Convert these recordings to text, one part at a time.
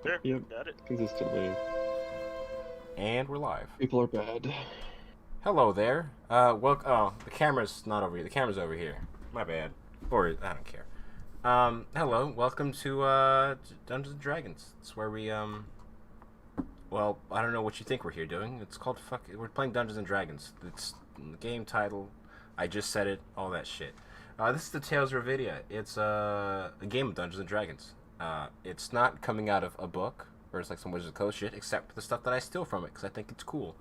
Sure, Yep, got it. consistently. And we're live. People are bad. Hello there. Oh, the camera's not over here. The camera's over here. My bad. Or, I don't care. Hello. Welcome to, Dungeons and Dragons. It's where we, well, I don't know what you think we're here doing. It's called we're playing Dungeons and Dragons. It's the game title. I just said it. All that shit. This is the Tales of Revedia. It's, a game of Dungeons and Dragons. It's not coming out of a book, or it's like some Wizards of the Coast shit, except the stuff that I steal from it, because I think it's cool.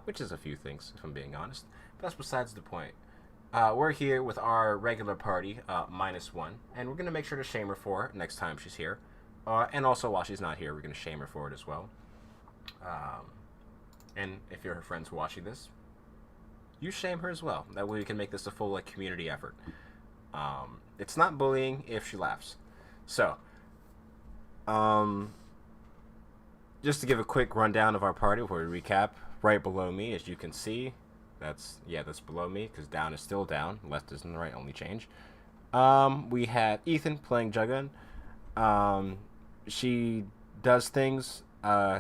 Which is a few things, if I'm being honest. But that's besides the point. We're here with our regular party, -1, and we're going to make sure to shame her for it next time she's here. And also, while she's not here, we're going to shame her for it as well. And if you're her friends watching this, you shame her as well. That way we can make this a full like community effort. It's not bullying if she laughs. So, just to give a quick rundown of our party before we recap, right below me, as you can see, that's below me, because down is still down, left is in the right, only change. We have Ethan playing Juggun. She does things,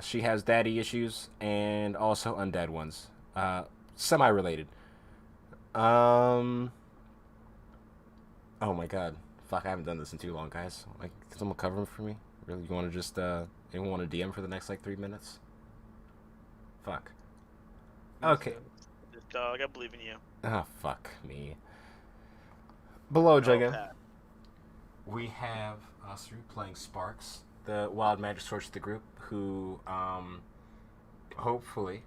she has daddy issues, and also undead ones. Semi-related. Oh my god. Fuck, I haven't done this in too long, guys. Like, can someone cover him for me? Really? You want to just, anyone want to DM for the next, like, 3 minutes? Fuck. Okay. Dog, I believe in you. Oh, fuck me. Below Jugga, Pat. we have us playing Sparks, the wild magic source of the group, who, hopefully,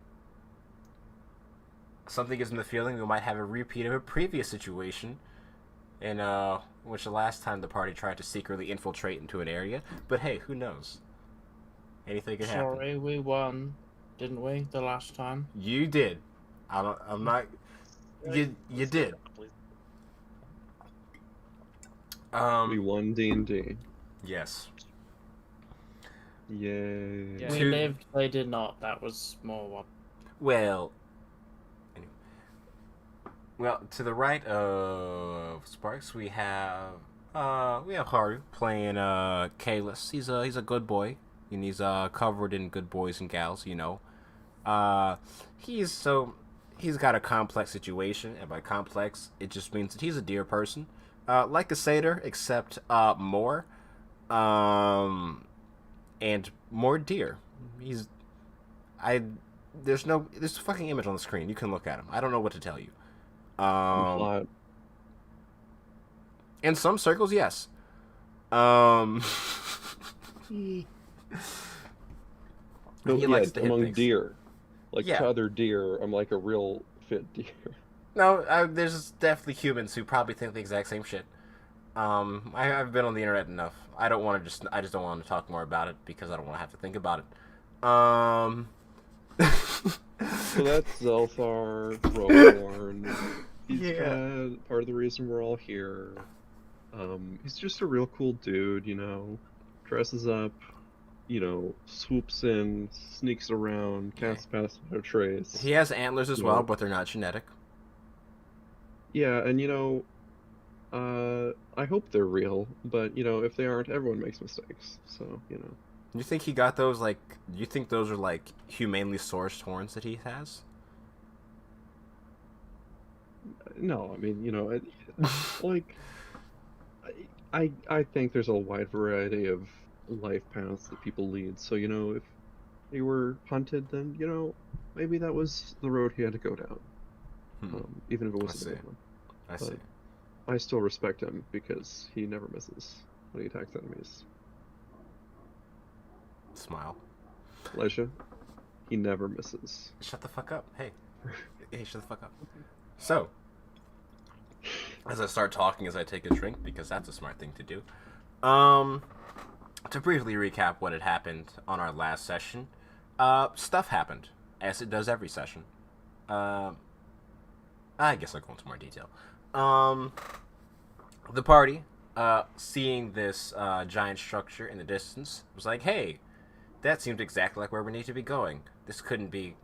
something gives him the feeling we might have a repeat of a previous situation in which the last time the party tried to secretly infiltrate into an area. But hey, who knows? Anything can happen. Sorry, we won, didn't we, the last time? You did. I'm not. You did. We won D&D. Yes. Yay. Yeah. We lived, they did not. That was more one. Well. Anyway. Well, to the right of Sparks, we have Haru playing Kalis. He's a good boy, and he's covered in good boys and gals, you know. He's got a complex situation, and by complex, it just means that he's a deer person, like a satyr, except more, and more deer. There's a fucking image on the screen. You can look at him. I don't know what to tell you. In some circles, yes. No, He yes, likes to hit among things. deer. Like, Yeah. to other deer, I'm like a real fit deer. No, there's definitely humans who probably think the exact same shit. I've been on the internet enough. I just don't want to talk more about it because I don't want to have to think about it. So that's Zelthar, Roborn. He's part of the reason we're all here. He's just a real cool dude, you know. Dresses up, you know, swoops in, sneaks around, casts pass no trace. He has antlers as You well, know. but they're not genetic. Yeah, and you know, I hope they're real, but you know, if they aren't, everyone makes mistakes. So, you know. You think he got those, like, you think those are, like, humanely sourced horns that he has? No, I mean, you know, like, I think there's a wide variety of life paths that people lead. So, you know, if they were hunted, then, you know, maybe that was the road he had to go down. Even if it wasn't a good one. I see. I still respect him because he never misses when he attacks enemies. Smile. Elijah, he never misses. Shut the fuck up. Hey, shut the fuck up. So, as I start talking as I take a drink, because that's a smart thing to do. To briefly recap what had happened on our last session, stuff happened, as it does every session. I guess I'll go into more detail. The party, seeing this giant structure in the distance, was like, hey, that seemed exactly like where we need to be going. This couldn't be...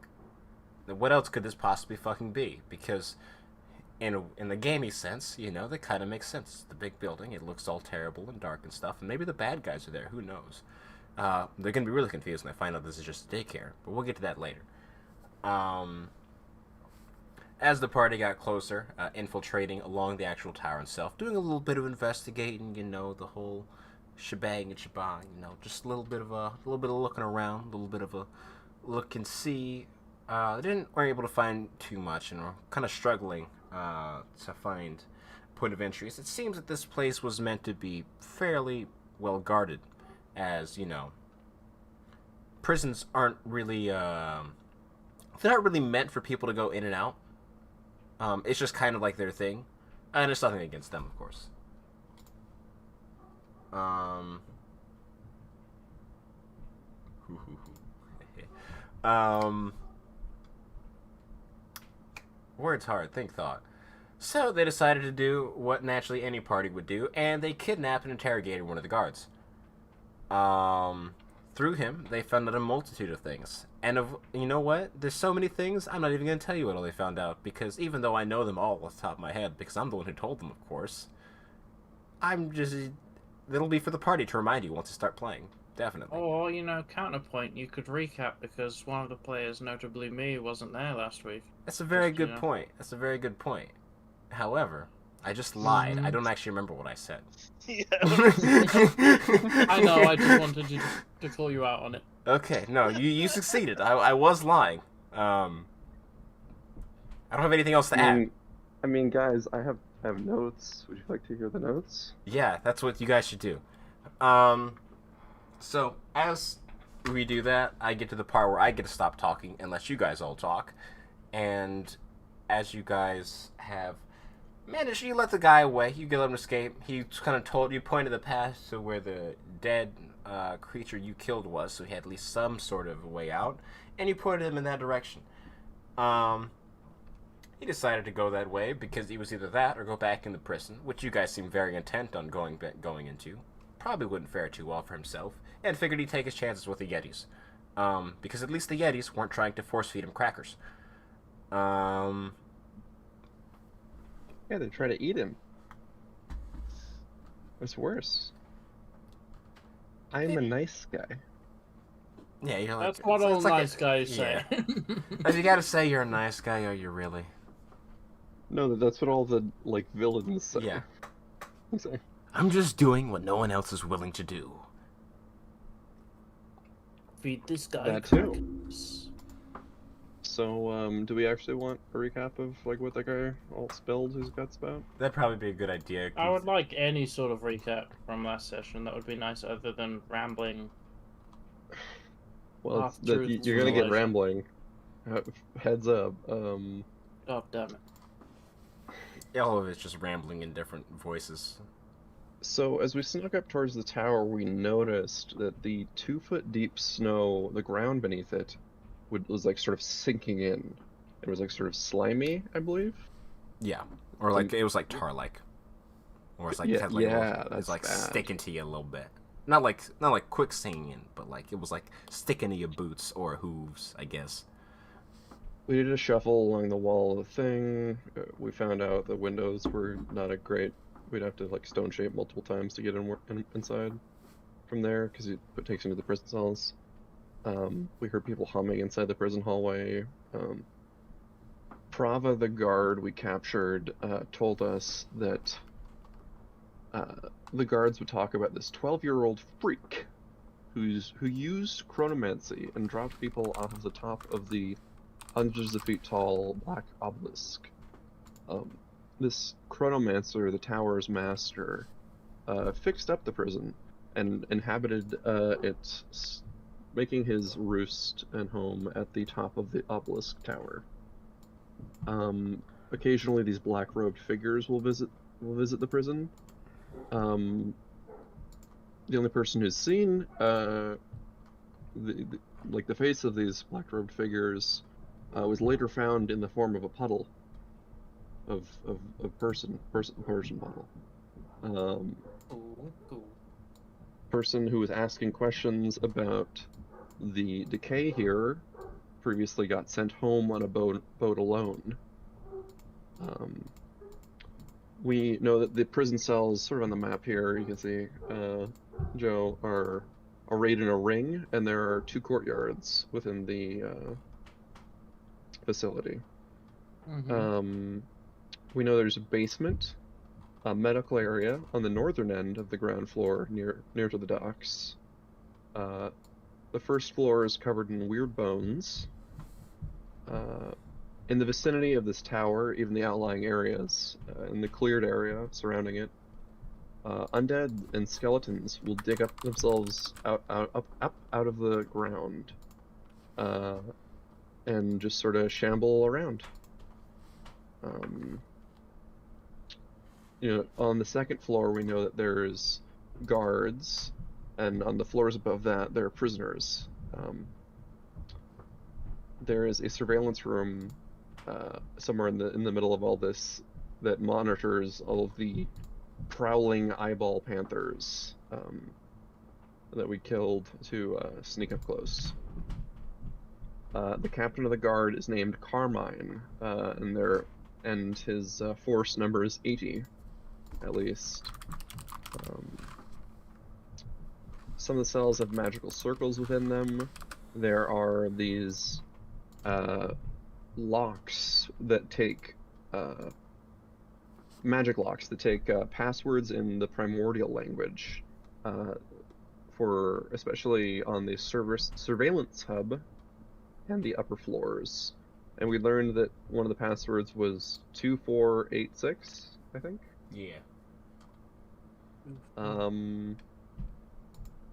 What else could this possibly fucking be? Because in the gamey sense, you know, that kind of makes sense. The big building, it looks all terrible and dark and stuff, and maybe the bad guys are there, who knows. They're gonna be really confused when they find out this is just a daycare, but we'll get to that later. As the party got closer, infiltrating along the actual tower itself, doing a little bit of investigating, the whole shebang and shebang, just a little bit of looking around, a little bit of a look and see. Weren't able to find too much, and were kind of struggling to find point of entries. It seems that this place was meant to be fairly well guarded, as prisons aren't really they're not really meant for people to go in and out. It's just kind of like their thing, and there's nothing against them, of course. Words hard, think thought. So they decided to do what naturally any party would do, and they kidnapped and interrogated one of the guards. Through him, they found out a multitude of things. And you know what? There's so many things, I'm not even going to tell you what all they found out, because even though I know them all off the top of my head, because I'm the one who told them, of course, it'll be for the party to remind you once you start playing. Definitely. Or, counterpoint, you could recap because one of the players, notably me, wasn't there last week. That's a very good point. That's a very good point. However, I just lied. I don't actually remember what I said. Yeah. I know, I just wanted you to call you out on it. Okay, no, you succeeded. I was lying. I don't have anything else to add. I mean, guys, I have notes. Would you like to hear the notes? Yeah, that's what you guys should do. So, as we do that, I get to the part where I get to stop talking and let you guys all talk. And as you guys have managed, you let the guy away. You let him escape. He kind of pointed the path to where the dead creature you killed was, so he had at least some sort of way out. And you pointed him in that direction. He decided to go that way because he was either that or go back in the prison, which you guys seem very intent on going into. Probably wouldn't fare too well for himself, and figured he'd take his chances with the Yetis. Because at least the Yetis weren't trying to force feed him crackers. Yeah, they try to eat him. It's worse. I'm a nice guy. Yeah, you're like... That's what all nice guys say. If you gotta say you're a nice guy, are you really? No, that's what all the, villains say. Yeah. So. I'm just doing what no one else is willing to do. Feed this guy That too. crackers. So, do we actually want a recap of, what that guy all spilled his guts about? That'd probably be a good idea. I would like any sort of recap from last session. That would be nice, other than rambling. Well, you're gonna get rambling. Heads up. God damn it. All of it's just rambling in different voices. So, as we snuck up towards the tower, we noticed that the 2-foot-deep snow, the ground beneath it, was sort of sinking in. It was sort of slimy, I believe. Yeah, or it was tar-like, or it's yeah, it's bad. sticking to you a little bit. Not like quick singing, but it was sticking to your boots or hooves, I guess. We did a shuffle along the wall of the thing. We found out the windows were not a great. We'd have to stone shape multiple times to get inside from there because it takes you into the prison cells. We heard people humming inside the prison hallway. Prava, the guard we captured, told us that the guards would talk about this 12-year-old freak who used chronomancy and dropped people off of the top of the hundreds of feet tall black obelisk. This chronomancer, the tower's master, fixed up the prison and inhabited it, making his roost and home at the top of the obelisk tower. Occasionally, these black-robed figures will visit the prison. The only person who's seen the face of these black-robed figures was later found in the form of a puddle of person puddle. Cool. Person who was asking questions about the decay here previously got sent home on a boat alone. We know that the prison cells, sort of on the map here, you can see, Joe, are arrayed in a ring, and there are 2 courtyards within the facility. Mm-hmm. We know there's a basement, a medical area on the northern end of the ground floor near to the docks. The first floor is covered in weird bones. In the vicinity of this tower, even the outlying areas, in the cleared area surrounding it, undead and skeletons will dig up themselves up out of the ground, and just sort of shamble around. On the second floor, we know that there's guards, and on the floors above that, there are prisoners. There is a surveillance room somewhere in the middle of all this that monitors all of the prowling eyeball panthers that we killed to sneak up close. The captain of the guard is named Carmine, and his force number is 80, at least. Some of the cells have magical circles within them. There are these locks that take magic locks that take passwords in the primordial language, for especially on the surveillance hub and the upper floors. And we learned that one of the passwords was 2486, I think. Yeah.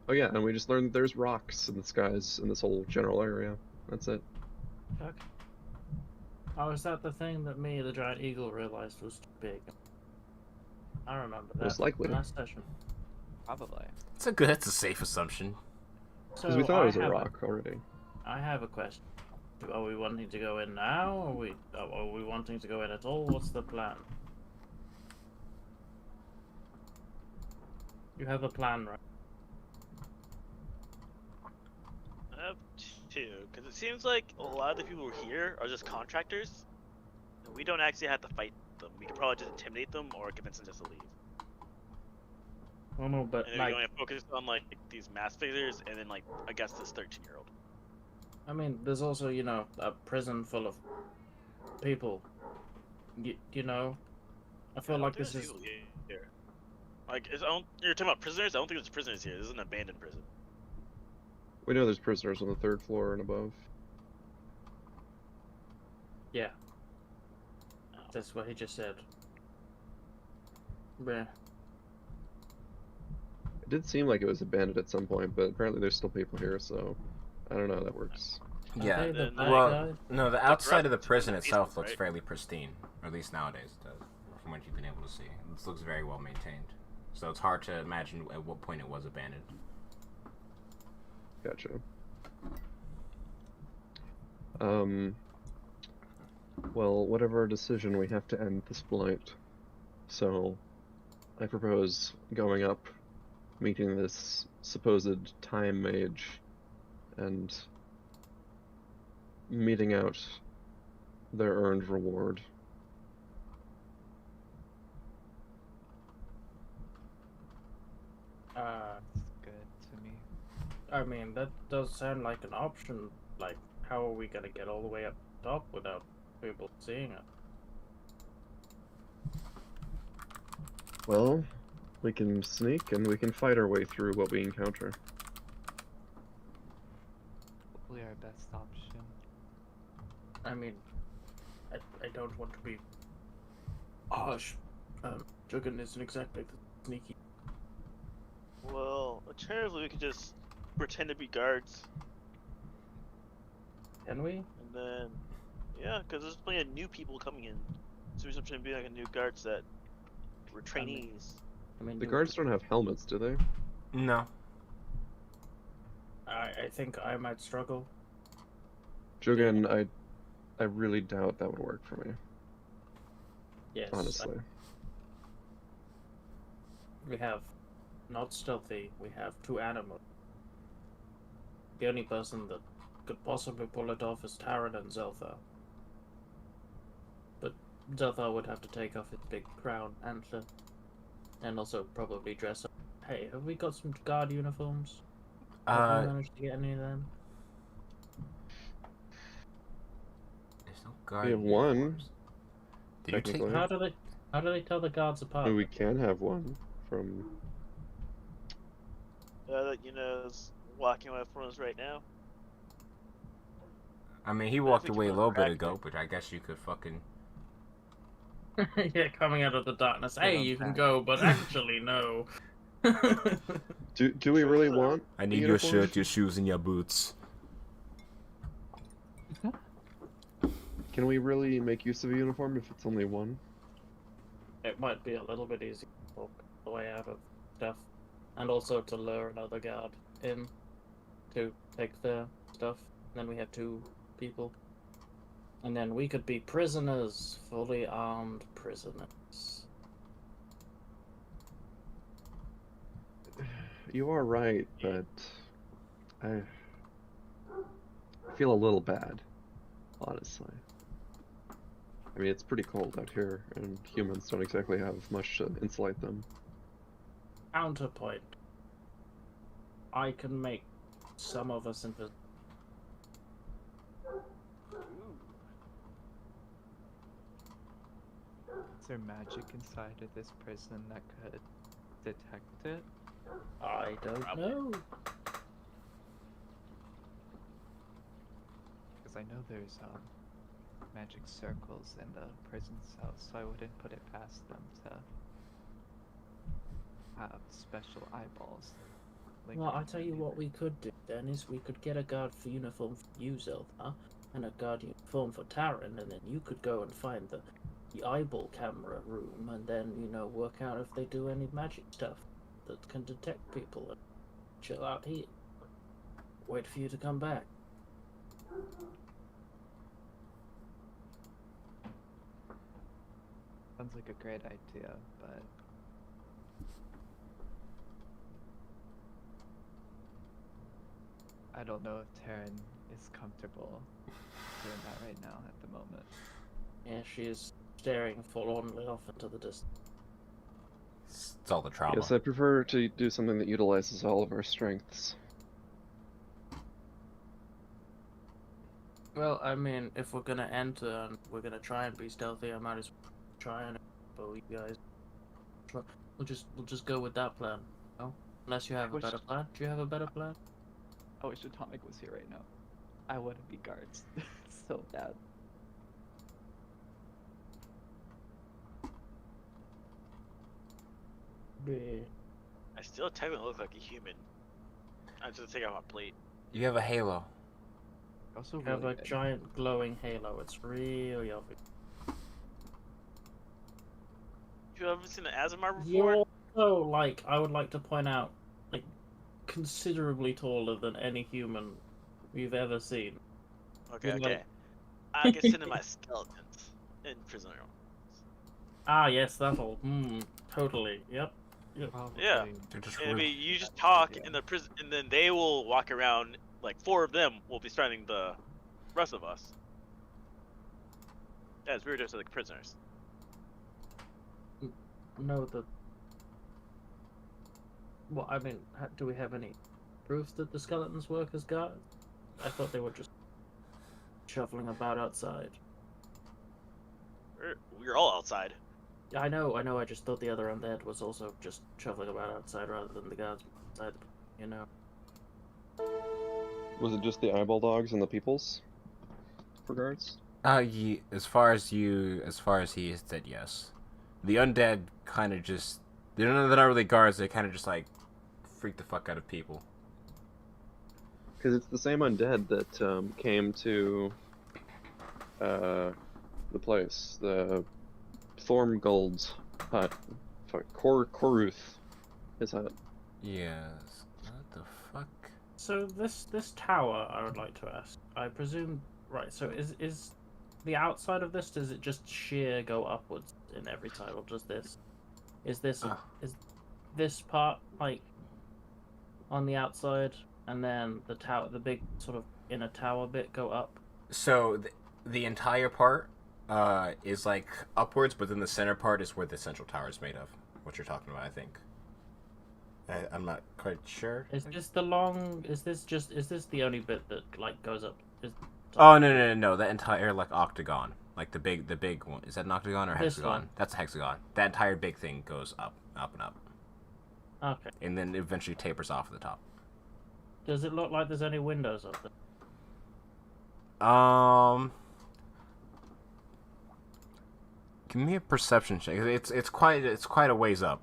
Oh yeah, and we just learned that there's rocks in the skies in this whole general area. That's it. Okay. Oh, is that the thing that me, the giant eagle, realized was too big? I remember that Most likely. from last session. Probably. It's a safe assumption. Because we thought it was a rock already. I have a question. Are we wanting to go in now, or are we wanting to go in at all? What's the plan? You have a plan, right? I have 2, because it seems like a lot of the people here are just contractors, and we don't actually have to fight them. We can probably just intimidate them or convince them just to leave. Oh no, but And then like, we only focus on like these mass figures, and then like I guess this 13-year-old. I mean, there's also, you know, a prison full of people. You know, I feel like this is. Here. Like, you're talking about prisoners? I don't think there's prisoners here. This is an abandoned prison. We know there's prisoners on the 3rd floor and above. Yeah. That's what he just said. Yeah. It did seem like it was abandoned at some point, but apparently there's still people here, so I don't know how that works. Yeah. Okay, the bad Well, guy? no, the outside of the garage prison is itself basement, looks right? fairly pristine, or at least nowadays it does, from what you've been able to see. It looks very well maintained. So it's hard to imagine at what point it was abandoned. Gotcha. Well, whatever our decision, we have to end this flight. So, I propose going up, meeting this supposed time mage, and meting out their earned reward. Good to me. I mean, that does sound like an option. Like, how are we gonna get all the way up top without people seeing it? Well, we can sneak and we can fight our way through what we encounter. Hopefully our best option. I mean, I don't want to be harsh. Juggin isn't exactly the sneaky. Well, alternatively, we could just pretend to be guards, Can we? and then, yeah, because there's plenty of new people coming in. So we should pretend to be like a new guards that were trainees. I mean, The guards don't have helmets, do they? No. I think I might struggle. Jogan, I really doubt that would work for me, Yes. honestly. We have not stealthy. We have 2 animals. The only person that could possibly pull it off is Taran and Zeltha. But Zeltha would have to take off his big crown and also probably dress up. Hey, have we got some guard uniforms? Have you managed to get any of them? There's no guard We have one, uniforms. Did you take? technically. How do they tell the guards apart? And we can have one from. Is walking away from us right now. I mean, he walked think away a you're little bit correct. ago, but I guess you could fucking. Yeah, coming out of the darkness. Get Hey, on you can back. go, but actually no. Do we really want? I a need your uniform? shirt, your shoes, and your boots. Can we really make use of a uniform if it's only one? It might be a little bit easier to walk the way out of stuff, and also to lure another guard in to take their stuff. Then we have 2 people, and then we could be prisoners, fully armed prisoners. You are right, but I feel a little bad, honestly. I mean, it's pretty cold out here, and humans don't exactly have much to insulate them. Counterpoint. I can make some of us invisible. Is there magic inside of this prison that could detect it? I don't Probably. know. Because I know there's magic circles in the prison cells, so I wouldn't put it past them to have special eyeballs. Well, I on tell you them what either. we could do then is we could get a guard for uniform for you, Zelda, and a guard uniform for Taran, and then you could go and find the eyeball camera room, and then work out if they do any magic stuff that can detect people and chill out here. Wait for you to come back. Sounds like a great idea, but I don't know if Taryn is comfortable doing that right now at the moment. Yeah, she is staring forlornly off into the distance. It's all the trauma. Yes, I prefer to do something that utilizes all of our strengths. Well, I mean, if we're gonna enter and we're gonna try and be stealthy, I might as well try and follow you guys. We'll just go with that plan. No, unless you have a wish- better plan. Do you have a better plan? I wish Atomic was here right now. I wouldn't be guards. So bad. Yeah. I still technically look like a human. I'm just taking off my plate. You have a halo. Also You have really a big. giant glowing halo. It's really obvious. You ever seen an Azamar before? You're also, like, I would like to point out, like, considerably taller than any human we've ever seen. Okay, You're okay. like- I can send in my skeletons in prison room. Ah, yes, that'll. Totally. Yep. Probably. Yeah. They're just And really... you just That's talk idea. in the prison, and then they will walk around. Like 4 of them will be surrounding the rest of us. As we were just like prisoners. No, the. Well, I mean, do we have any proof that the skeletons work as guards? I thought they were just shuffling about outside. We're all outside. I know. I just thought the other undead was also just shuffling about outside rather than the guards outside. Was it just the eyeball dogs and the peoples? For guards? As far as he has said, yes. The undead kind of just... they're not really guards, they kind of just, like, freak the fuck out of people. Because it's the same undead that came to the place, the Thormgold's hut. Koruth, his hut. Yes. What the fuck? So this tower, I would like to ask. I presume, right? So is the outside of this? Does it just sheer go upwards in every time, or does this? Is this part like on the outside, and then the tower, the big sort of inner tower bit, go up? So, the entire part is, like, upwards, but then the center part is where the central tower is made of. What you're talking about, I think. I'm not quite sure. Is this the long? Is this the only bit that like goes up? Oh no! That entire like octagon, like the big one. Is that an octagon or This hexagon? one. That's a hexagon. That entire big thing goes up, up and up, Okay. and then eventually tapers off at the top. Does it look like there's any windows up there? Give me a perception check. It's quite a ways up.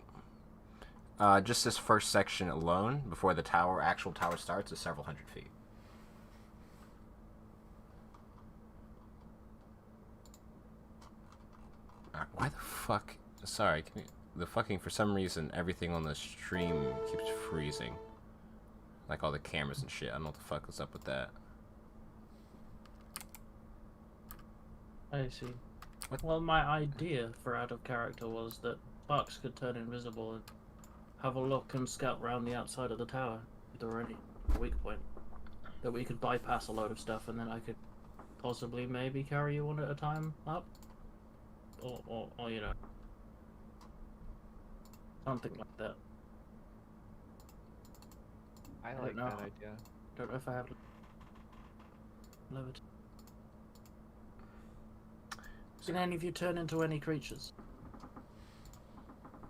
Just this first section alone, before the actual tower starts, is several hundred feet. Why the fuck? Sorry, for some reason, everything on the stream keeps freezing. Like all the cameras and shit. I don't know what the fuck is up with that. I see. What? Well, my idea for out of character was that Bucks could turn invisible and have a look and scout around the outside of the tower if there were any weak point. That we could bypass a load of stuff and then I could possibly maybe carry you one at a time up. Or you know. Something like that. I don't like know. that idea. Don't know if I have levity. Can any of you turn into any creatures?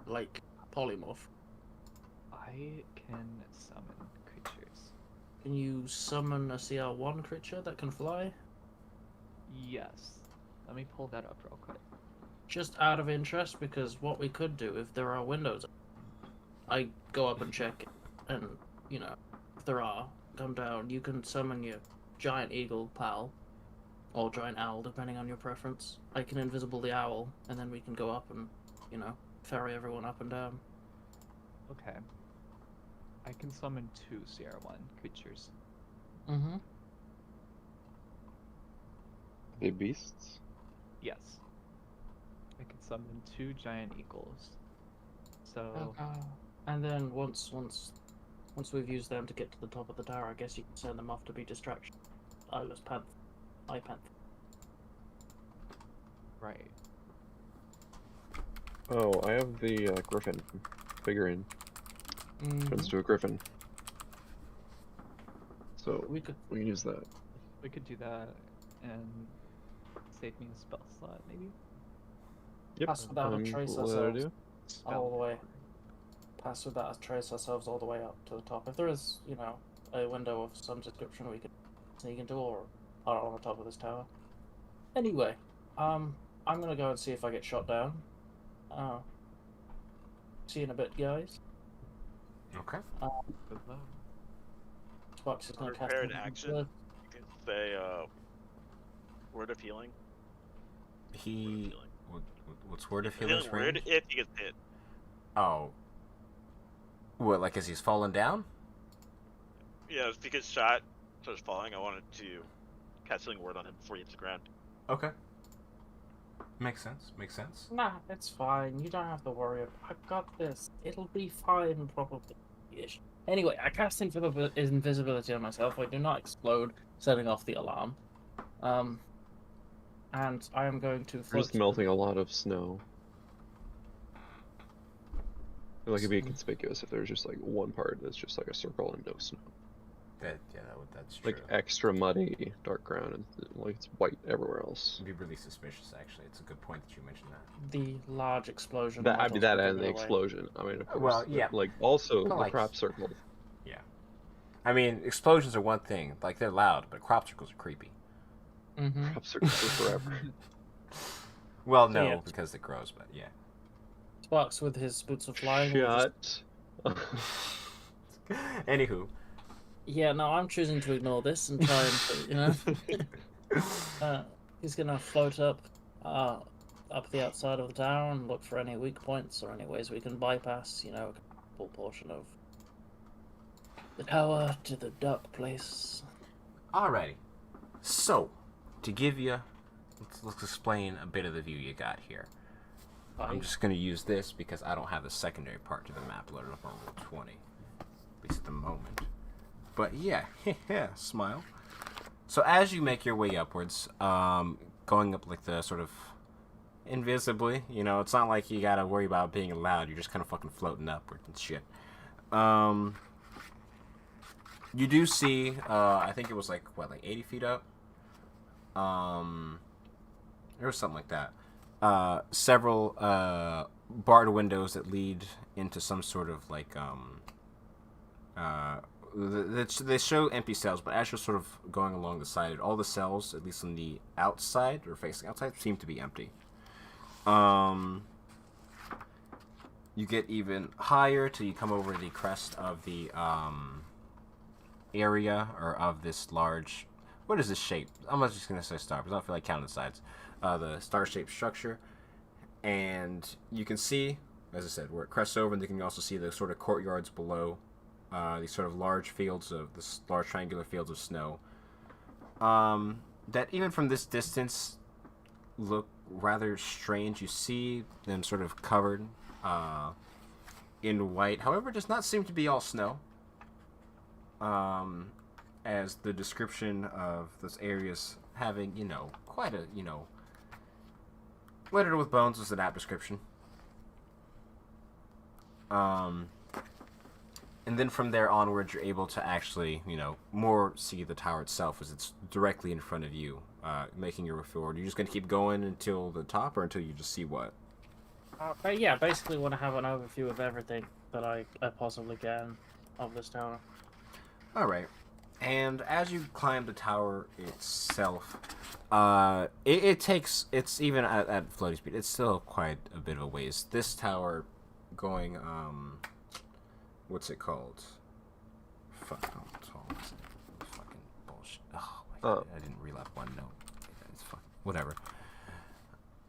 Like polymorph? I can summon creatures. Can you summon a CR1 creature that can fly? Yes. Let me pull that up real quick. Just out of interest, because what we could do if there are windows, I go up and check it, and you know, if there are, come down. You can summon your giant eagle pal, or giant owl, depending on your preference. I can invisible the owl, and then we can go up and, you know, ferry everyone up and down. Okay. I can summon 2 CR1 creatures. Mm-hmm. They beasts? Yes. I can summon 2 giant eagles. So And then once we've used them to get to the top of the tower, I guess you can send them off to be distraction. Eyeless Panther. Eye Panther. right. Oh, I have the griffin figurine. Turns to a griffin. So We could we can use that. We could do that and save me a spell slot, maybe? Yep. pass without a trace what did I ourselves do? all the way. Pass without a trace ourselves all the way up to the top. If there is, you know, a window of some description we could sneak into or are on the top of this tower. Anyway, I'm gonna go and see if I get shot down. See you in a bit, guys. Okay. Good luck. Xbox is gonna cast Prepared Invisibility. action. You can say word of healing. He. What's word of Healing healing word range? if he gets hit. Oh. What, like as he's fallen down? Yeah, if he gets shot, starts falling, I wanted to cast healing word on him before he hits the ground. Okay. Makes sense. Makes sense. Nah, it's fine. You don't have to worry. I've got this. It'll be fine, probably. Ish. Anyway, I cast invisibility on myself. I do not explode, setting off the alarm. And I am going to We're float. just melting a lot of snow. I feel like it'd be conspicuous if there's just like one part that's just like a circle and no snow. That's true. Like extra muddy, dark ground, and like it's white everywhere else. It'd be really suspicious, actually. It's a good point that you mentioned that. The large explosion. That might also that give and it the away. explosion. I mean, of course. Well, but, yeah. like also But, the like- crop circle. Yeah. I mean, explosions are one thing. Like, they're loud, but crop circles are creepy. Mm-hmm. Crop circles for forever. Well, So, no, yeah. because it grows, but yeah. Sparks with his boots of flying. will just- Shut. Anywho. Yeah, no, I'm choosing to ignore this and try and, you know. He's gonna float up the outside of the tower and look for any weak points or any ways we can bypass, you know, a full portion of the tower to the dark place. Alrighty. So, to give you... Let's explain a bit of the view you got here. I'm just going to use this because I don't have the secondary part to the map loaded up on Roll 20. At least at the moment. But yeah, smile. So as you make your way upwards, going up like the sort of invisibly, you know, it's not like you gotta worry about being loud, you're just kind of fucking floating upwards and shit. You do see, I think it was like 80 feet up. It was something like that. Several barred windows that lead into some sort of like they show empty cells, but as you're sort of going along the side, all the cells, at least on the outside or facing outside, seem to be empty. You get even higher till you come over the crest of the area or of this large. What is this shape? I'm not just gonna say star because I don't feel like counting the sides. The star-shaped structure, and you can see, as I said, where it crests over, and you can also see the sort of courtyards below. These sort of large fields of this large triangular fields of snow. That even from this distance look rather strange. You see them sort of covered in white. However, it does not seem to be all snow. As the description of those areas having, quite a, littered with bones was an apt description. And then from there onwards, you're able to actually, more see the tower itself as it's directly in front of you, making your way forward. You're just going to keep going until the top, or until you just see what? Yeah, basically want to have an overview of everything that I possibly can of this tower. Alright. And as you climb the tower itself, it's even at floating speed, it's still quite a bit of a ways. This tower going, what's it called? Fuck, how tall is it? Fucking bullshit. Oh my god, I didn't reel up one note. It's fucking, whatever.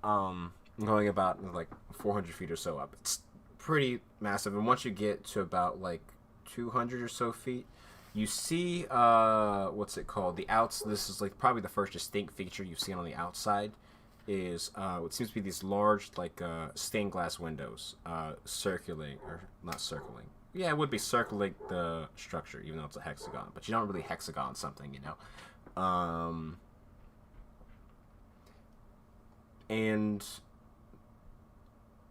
Going about like 400 feet or so up. It's pretty massive, and once you get to about like 200 or so feet, you see, what's it called? This is like probably the first distinct feature you've seen on the outside is what seems to be these large, like, stained glass windows, circling, or not circling. Yeah, it would be circling the structure, even though it's a hexagon. But you don't really hexagon something, And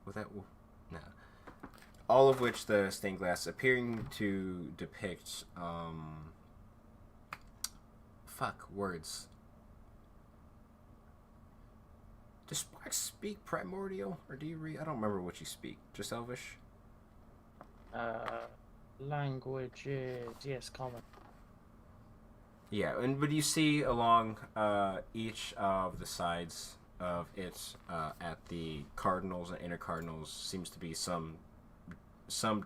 with that, no. All of which the stained glass appearing to depict, words. Does Spark speak Primordial, or do you read? I don't remember what you speak. Just Elvish? Languages, yes, common. Yeah, but you see along each of the sides of it, at the cardinals and inner cardinals, seems to be some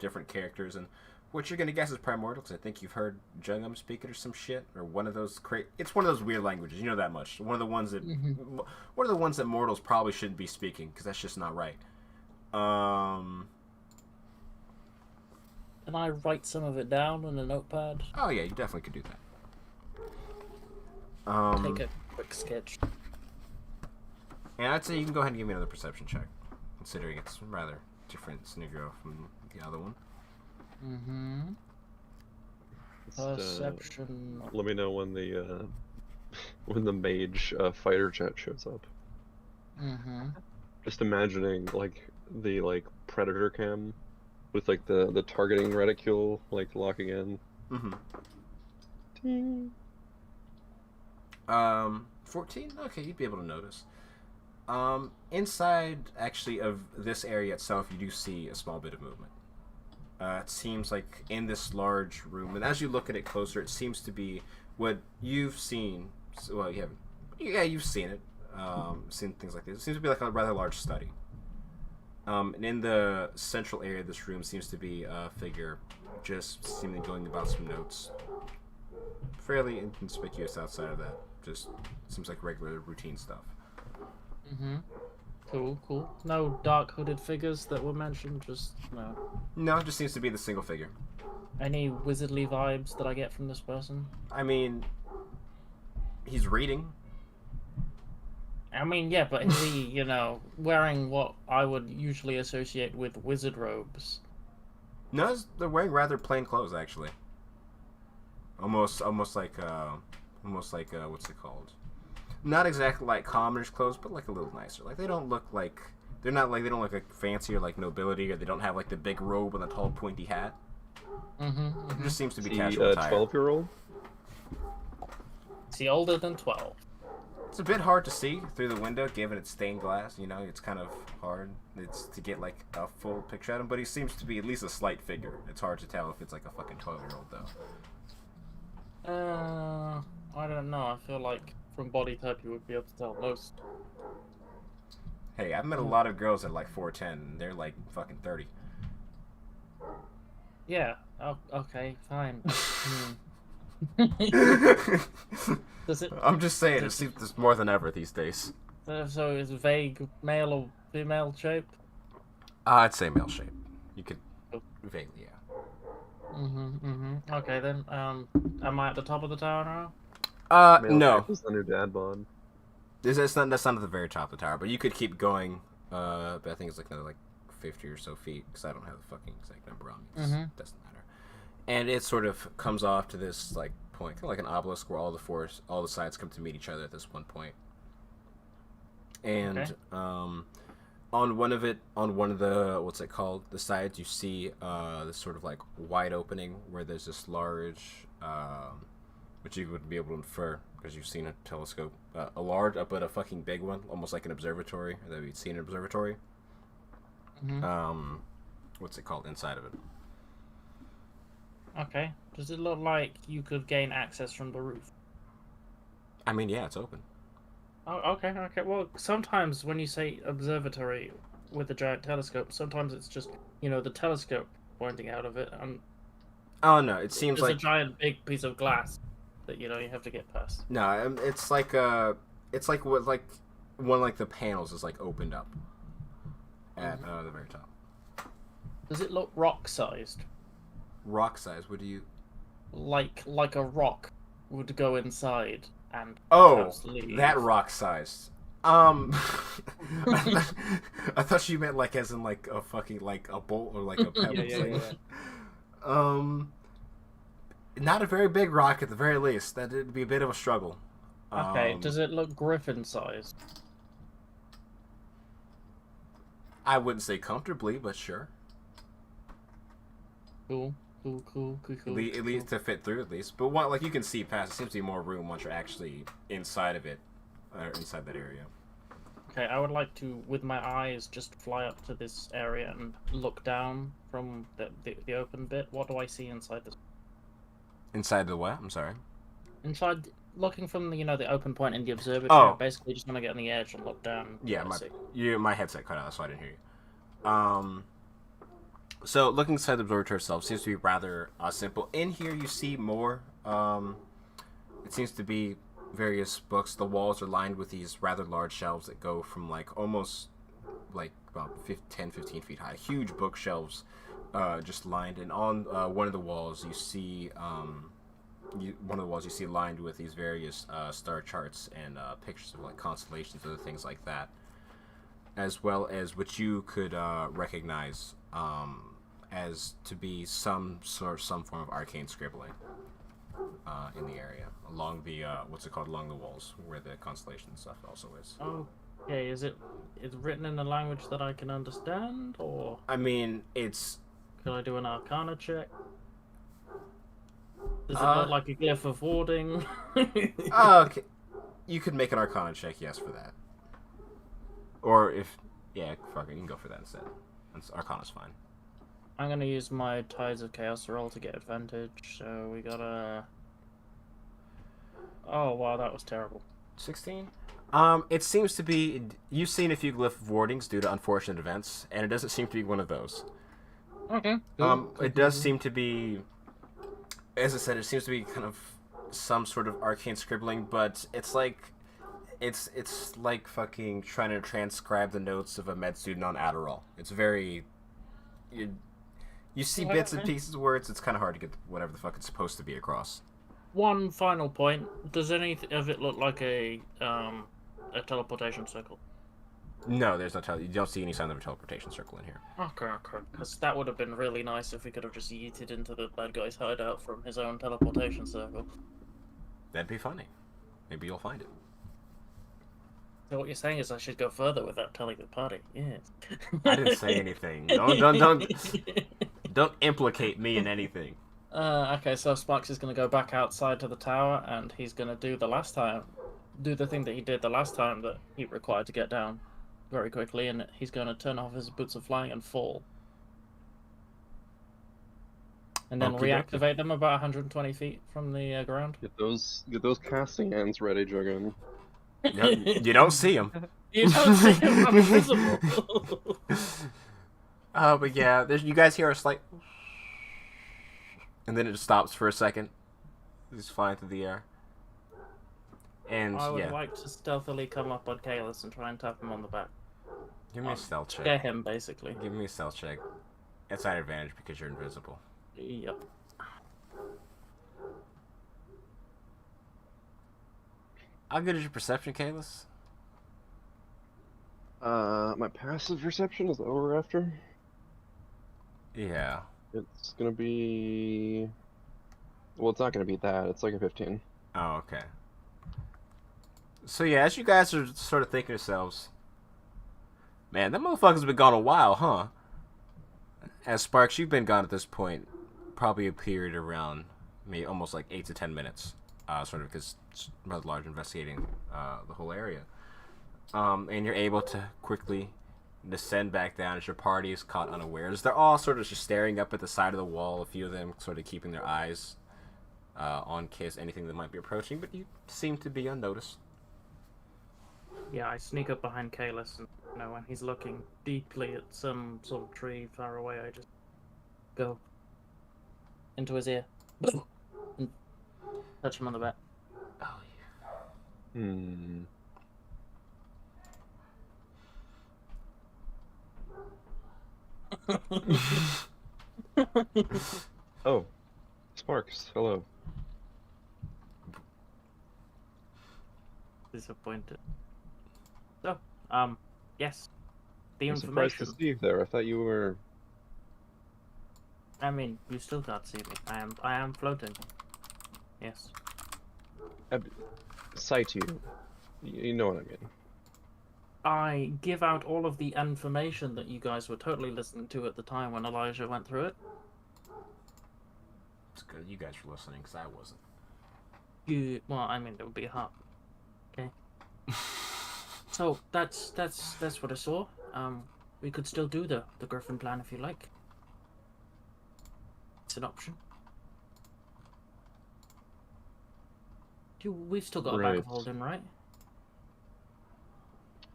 different characters, and what you're gonna guess is Primordial, because I think you've heard Jungum speak it or some shit, or one of those it's one of those weird languages, you know that much. One of the ones that mortals probably shouldn't be speaking, because that's just not right. Can I write some of it down on a notepad? Oh yeah, you definitely could do that. Take a quick sketch. And I'd say you can go ahead and give me another perception check, considering it's a rather different scenario from the other one. Mm-hmm. Perception. Let me know when the mage fighter jet shows up. Mm-hmm. Just imagining like the predator cam with like the targeting reticule locking in. Mm-hmm. Ding. 14? Okay, you'd be able to notice. Inside, actually, of this area itself, you do see a small bit of movement. It seems like in this large room, and as you look at it closer, it seems to be what you've seen. Well, you haven't. Yeah, you've seen it. Seen things like this. It seems to be like a rather large study. And in the central area of this room seems to be a figure just seemingly going about some notes. Fairly inconspicuous outside of that. Just seems like regular routine stuff. Mm-hmm. Cool. No dark hooded figures that were mentioned, just no. No, it just seems to be the single figure. Any wizardly vibes that I get from this person? I mean, he's reading. I mean, yeah, but is he, wearing what I would usually associate with wizard robes? No, they're wearing rather plain clothes, actually. Almost like what's it called? Not exactly like commoners' clothes, but like a little nicer. Like they don't look like fancy or like nobility, or they don't have like the big robe and the tall pointy hat. It just seems to be The casual attire. 12-year-old? Is he older than 12? It's a bit hard to see through the window, given it's stained glass. You know, it's kind of hard. It's to get like a full picture of him, but he seems to be at least a slight figure. It's hard to tell if it's like a fucking 12-year-old though. I don't know. I feel like from body type you would be able to tell most. Hey, I've met a lot of girls that are like 4'10", and they're like fucking 30. Yeah. Oh, okay. Fine. Does it? I'm just saying, it seems there's more than ever these days. So is vague male or female shape? I'd say male shape. You could vaguely, yeah. Okay then. Am I at the top of the tower now? Male No. shape is under dad bod. That's not at the very top of the tower, but you could keep going. But I think it's like another like 50 or so feet, because I don't have the fucking exact number on me. It doesn't matter. And it sort of comes off to this like point, kind of like an obelisk, where all the sides come to meet each other at this one point. And on one of the what's it called, the sides, you see this sort of like wide opening where there's this large, which you would be able to infer because you've seen a telescope, a large, but a fucking big one, almost like an observatory that we'd seen an observatory. What's it called inside of it? Okay. Does it look like you could gain access from the roof? I mean, yeah, it's open. Oh, okay. Well, sometimes when you say observatory with a giant telescope, sometimes it's just, the telescope pointing out of it, and Oh no, it seems there's like a giant big piece of glass that, you have to get past. no, it's like what like one like the panels is like opened up at the very top. Does it look rock-sized? Rock size. What do you? Like a rock would go inside and Oh, perhaps leave. that rock sized. I thought you meant like as in like a fucking like a bolt or like a pebble. Yeah. Not a very big rock at the very least. That'd be a bit of a struggle. Okay, does it look griffin-sized? I wouldn't say comfortably, but sure. Cool. At least to fit through, at least. But like you can see past. It seems to be more room once you're actually inside of it, or inside that area. Okay, I would like to, with my eyes, just fly up to this area and look down from the open bit. What do I see inside this? Inside the what? I'm sorry. Inside, looking from the open point in the observatory. Oh. Basically, just want to get on the edge and look down. Yeah, What I see. my headset cut out, so I didn't hear you. So looking inside the observatory itself seems to be rather simple. In here, you see more. It seems to be various books. The walls are lined with these rather large shelves that go from like almost like about 10, 15 feet high. Huge bookshelves, just lined. And on one of the walls, you see lined with these various star charts and pictures of like constellations, other things like that, as well as what you could recognize as to be some form of arcane scribbling in the area along the along the walls where the constellation stuff also is. Okay, is it written in a language that I can understand, or I mean, it's. can I do an Arcana check? Does it look like a glyph of warding? Okay, you could make an Arcana check, yes, for that. Or if fuck it, you can go for that instead. Arcana's fine. I'm gonna use my Tides of Chaos roll to get advantage, so we got a... Oh wow, that was terrible. 16? It seems to be... You've seen a few glyph of wardings due to unfortunate events, and it doesn't seem to be one of those. Okay. It does seem to be... As I said, it seems to be kind of some sort of arcane scribbling, but it's like... It's like fucking trying to transcribe the notes of a med student on Adderall. It's very... You see bits and pieces where it's kind of hard to get whatever the fuck it's supposed to be across. One final point. Does any of it look like a teleportation circle? No, there's no you don't see any sign of a teleportation circle in here. Okay. Because that would have been really nice if we could have just yeeted into the bad guy's hideout from his own teleportation circle. That'd be funny. Maybe you'll find it. So what you're saying is I should go further without telling the party. Yes. I didn't say anything. Don't Don't implicate me in anything. Okay, so Sparks is going to go back outside to the tower, and he's going to do the thing that he did the last time that he required to get down very quickly, and he's going to turn off his boots of flying and fall. And then Okey dokey. reactivate them about 120 feet from the ground. Get those casting hands ready, Juggin. Yep, you don't see him. You don't see him, I'm invisible. But yeah, you guys hear a slight, and then it just stops for a second. He's flying through the air. And I would yeah, like to stealthily come up on Kalis and try and tap him on the back. give me a stealth check. Scare him, basically. Give me a stealth check. It's at advantage because you're invisible. Yep. How good is your perception, Kalis? My passive perception is that what we're after? Yeah. It's gonna be... Well, it's not gonna be that. It's like a 15. Oh, okay. So yeah, as you guys are sort of thinking to yourselves, man, that motherfucker's been gone a while, huh? As Sparks, you've been gone at this point, probably a period around maybe almost like 8 to 10 minutes, sort of because it's rather large investigating the whole area. And you're able to quickly descend back down as your party is caught unawares. They're all sort of just staring up at the side of the wall, a few of them sort of keeping their eyes on case anything that might be approaching, but you seem to be unnoticed. Yeah, I sneak up behind Kalis, and when he's looking deeply at some sort of tree far away, I just go into his ear and touch him on the back. Oh, Hmm. Oh, Sparks, hello. Disappointed. So, yes. The I'm surprised to information. see you there. I thought you were... I mean, you still can't see me. I am floating. Yes. Sight you. You know what I mean. I give out all of the information that you guys were totally listening to at the time when Elijah went through it. it's good you guys were listening, because I wasn't. Well, I mean, it would be hard. Okay. So that's what I saw. We could still do the Griffin plan if you like. It's an option. We've still got a bag Right. of holding, right?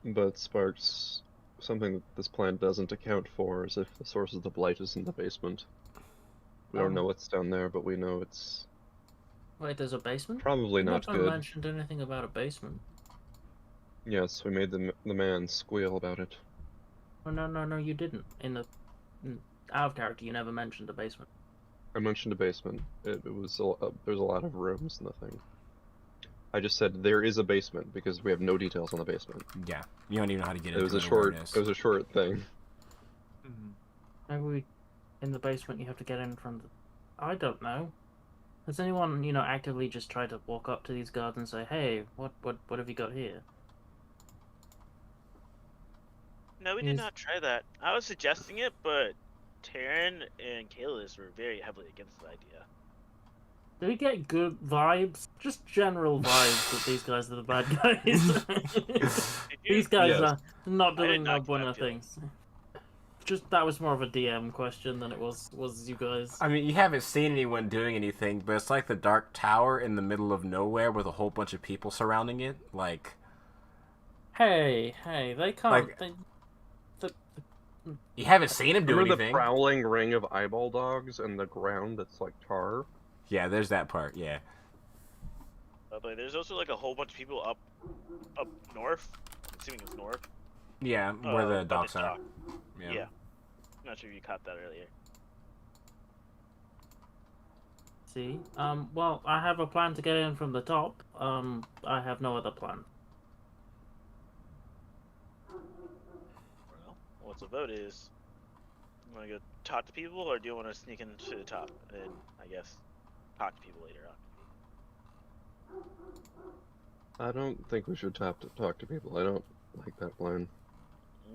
But Sparks, something that this plan doesn't account for is if the source of the blight is in the basement. We don't know what's down there, but we know it's Wait, there's a basement? probably not Never good. mentioned anything about a basement. Yes, we made the man squeal about it. Oh, no, you didn't. Out of character, you never mentioned a basement. I mentioned a basement. It was there's a lot of rooms in the thing. I just said there is a basement because we have no details on the basement. Yeah, you don't even know how to get It was into a the short. awareness. It was a short thing. Maybe in the basement you have to get in from the... I don't know. Has anyone, actively just tried to walk up to these guards and say, hey, what have you got here? No, we did not try that. I was suggesting it, but Taryn and Kalis were very heavily against the idea. Do we get good vibes? Just general vibes that these guys are the bad guys. These guys Yes. are not I did doing no not get buena that feeling. things. Just that was more of a DM question than it was you guys. I mean, you haven't seen anyone doing anything, but it's like the Dark Tower in the middle of nowhere with a whole bunch of people surrounding it. Like, Hey, they can't. Like- you haven't seen him do Remember anything. the prowling ring of eyeball dogs and the ground that's like tar? Yeah, there's that part. Yeah. But there's also like a whole bunch of people up north. I'm assuming it's north. Yeah, where the by docks are. dock. Yeah. Yeah. Not sure if you caught that earlier. See, well, I have a plan to get in from the top. I have no other plan. Well, what's the vote is? You want to go talk to people, or do you want to sneak into the top and I guess talk to people later on? I don't think we should talk to people. I don't like that plan.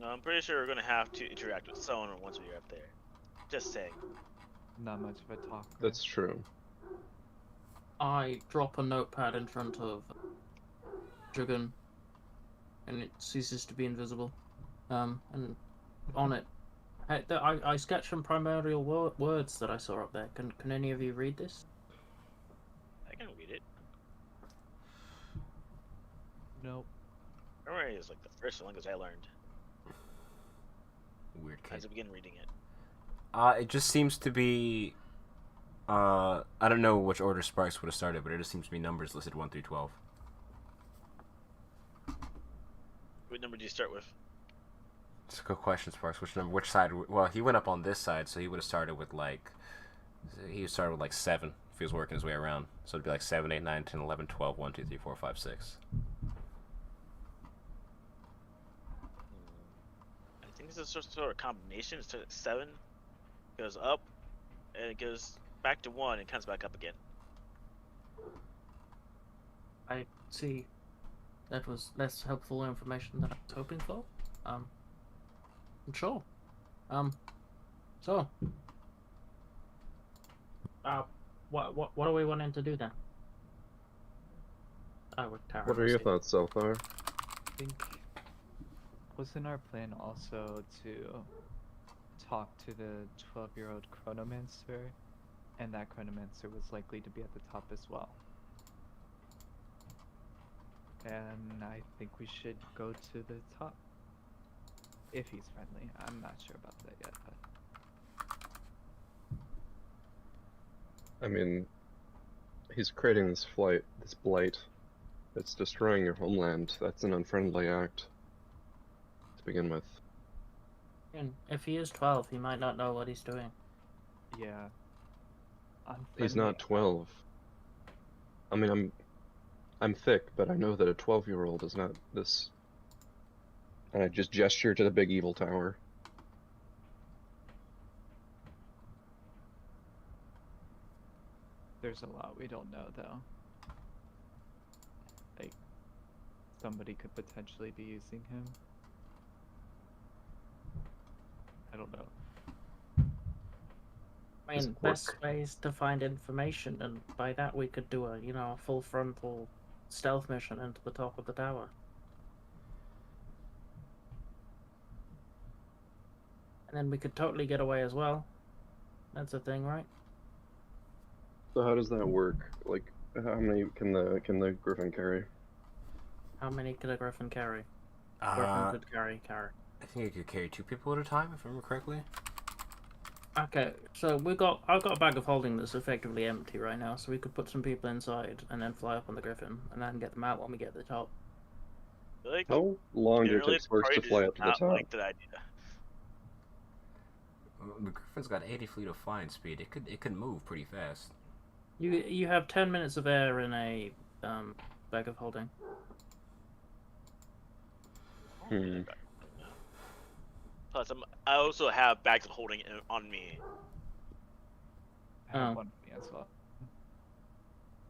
No, I'm pretty sure we're gonna have to interact with someone once we're up there. Just saying. Not much of a talker. That's true. I drop a notepad in front of Jugun, and it ceases to be invisible. And on it, I sketched some primordial words that I saw up there. Can any of you read this? I can read it. Nope. Memory is like the first language I learned. Weird I had kid. to begin reading it. It just seems to be. I don't know which order Sparks would have started, but it just seems to be numbers listed 1 through 12. What number do you start with? It's a good question, Sparks. Which number? Which side? Well, he went up on this side, so he would have started with like. He started with like 7 if he was working his way around. So it'd be like 7, 8, 9, 10, 11, 12, 1, 2, 3, 4, 5, 6. I think this is sort of combination. It starts at 7, goes up, and it goes back to 1 and comes back up again. I see. That was less helpful information than I was hoping for. I'm sure. So. What are we wanting to do then? With Tara. What are your thoughts so far? I think wasn't our plan also to talk to the 12-year-old chronomancer, and that chronomancer was likely to be at the top as well. And I think we should go to the top. If he's friendly. I'm not sure about that yet, but... I mean, he's creating this blight. It's destroying your homeland. That's an unfriendly act. To begin with. And if he is 12, he might not know what he's doing. Yeah. He's not 12. I mean, I'm thick, but I know that a 12-year-old is not this. And I just gesture to the big evil tower. There's a lot we don't know, though. Like, somebody could potentially be using him. I don't know. I mean, best ways to find information, and by that we could do a full frontal stealth mission into the top of the tower. And then we could totally get away as well. That's a thing, right? So how does that work? Like, how many can the Griffin carry? How many could a Griffin carry? Griffin could carry. I think it could carry 2 people at a time, if I remember correctly. Okay, so I've got a bag of holding that's effectively empty right now, so we could put some people inside and then fly up on the Griffin, and then get them out when we get to the top. Like, How long did it generally, take Sparks to party fly does up to the not top? like that idea. The Griffin's got 80 feet of flying speed. It could move pretty fast. You have 10 minutes of air in a bag of holding. Plus, I also have bags of holding on me. I have Oh. one for me as well.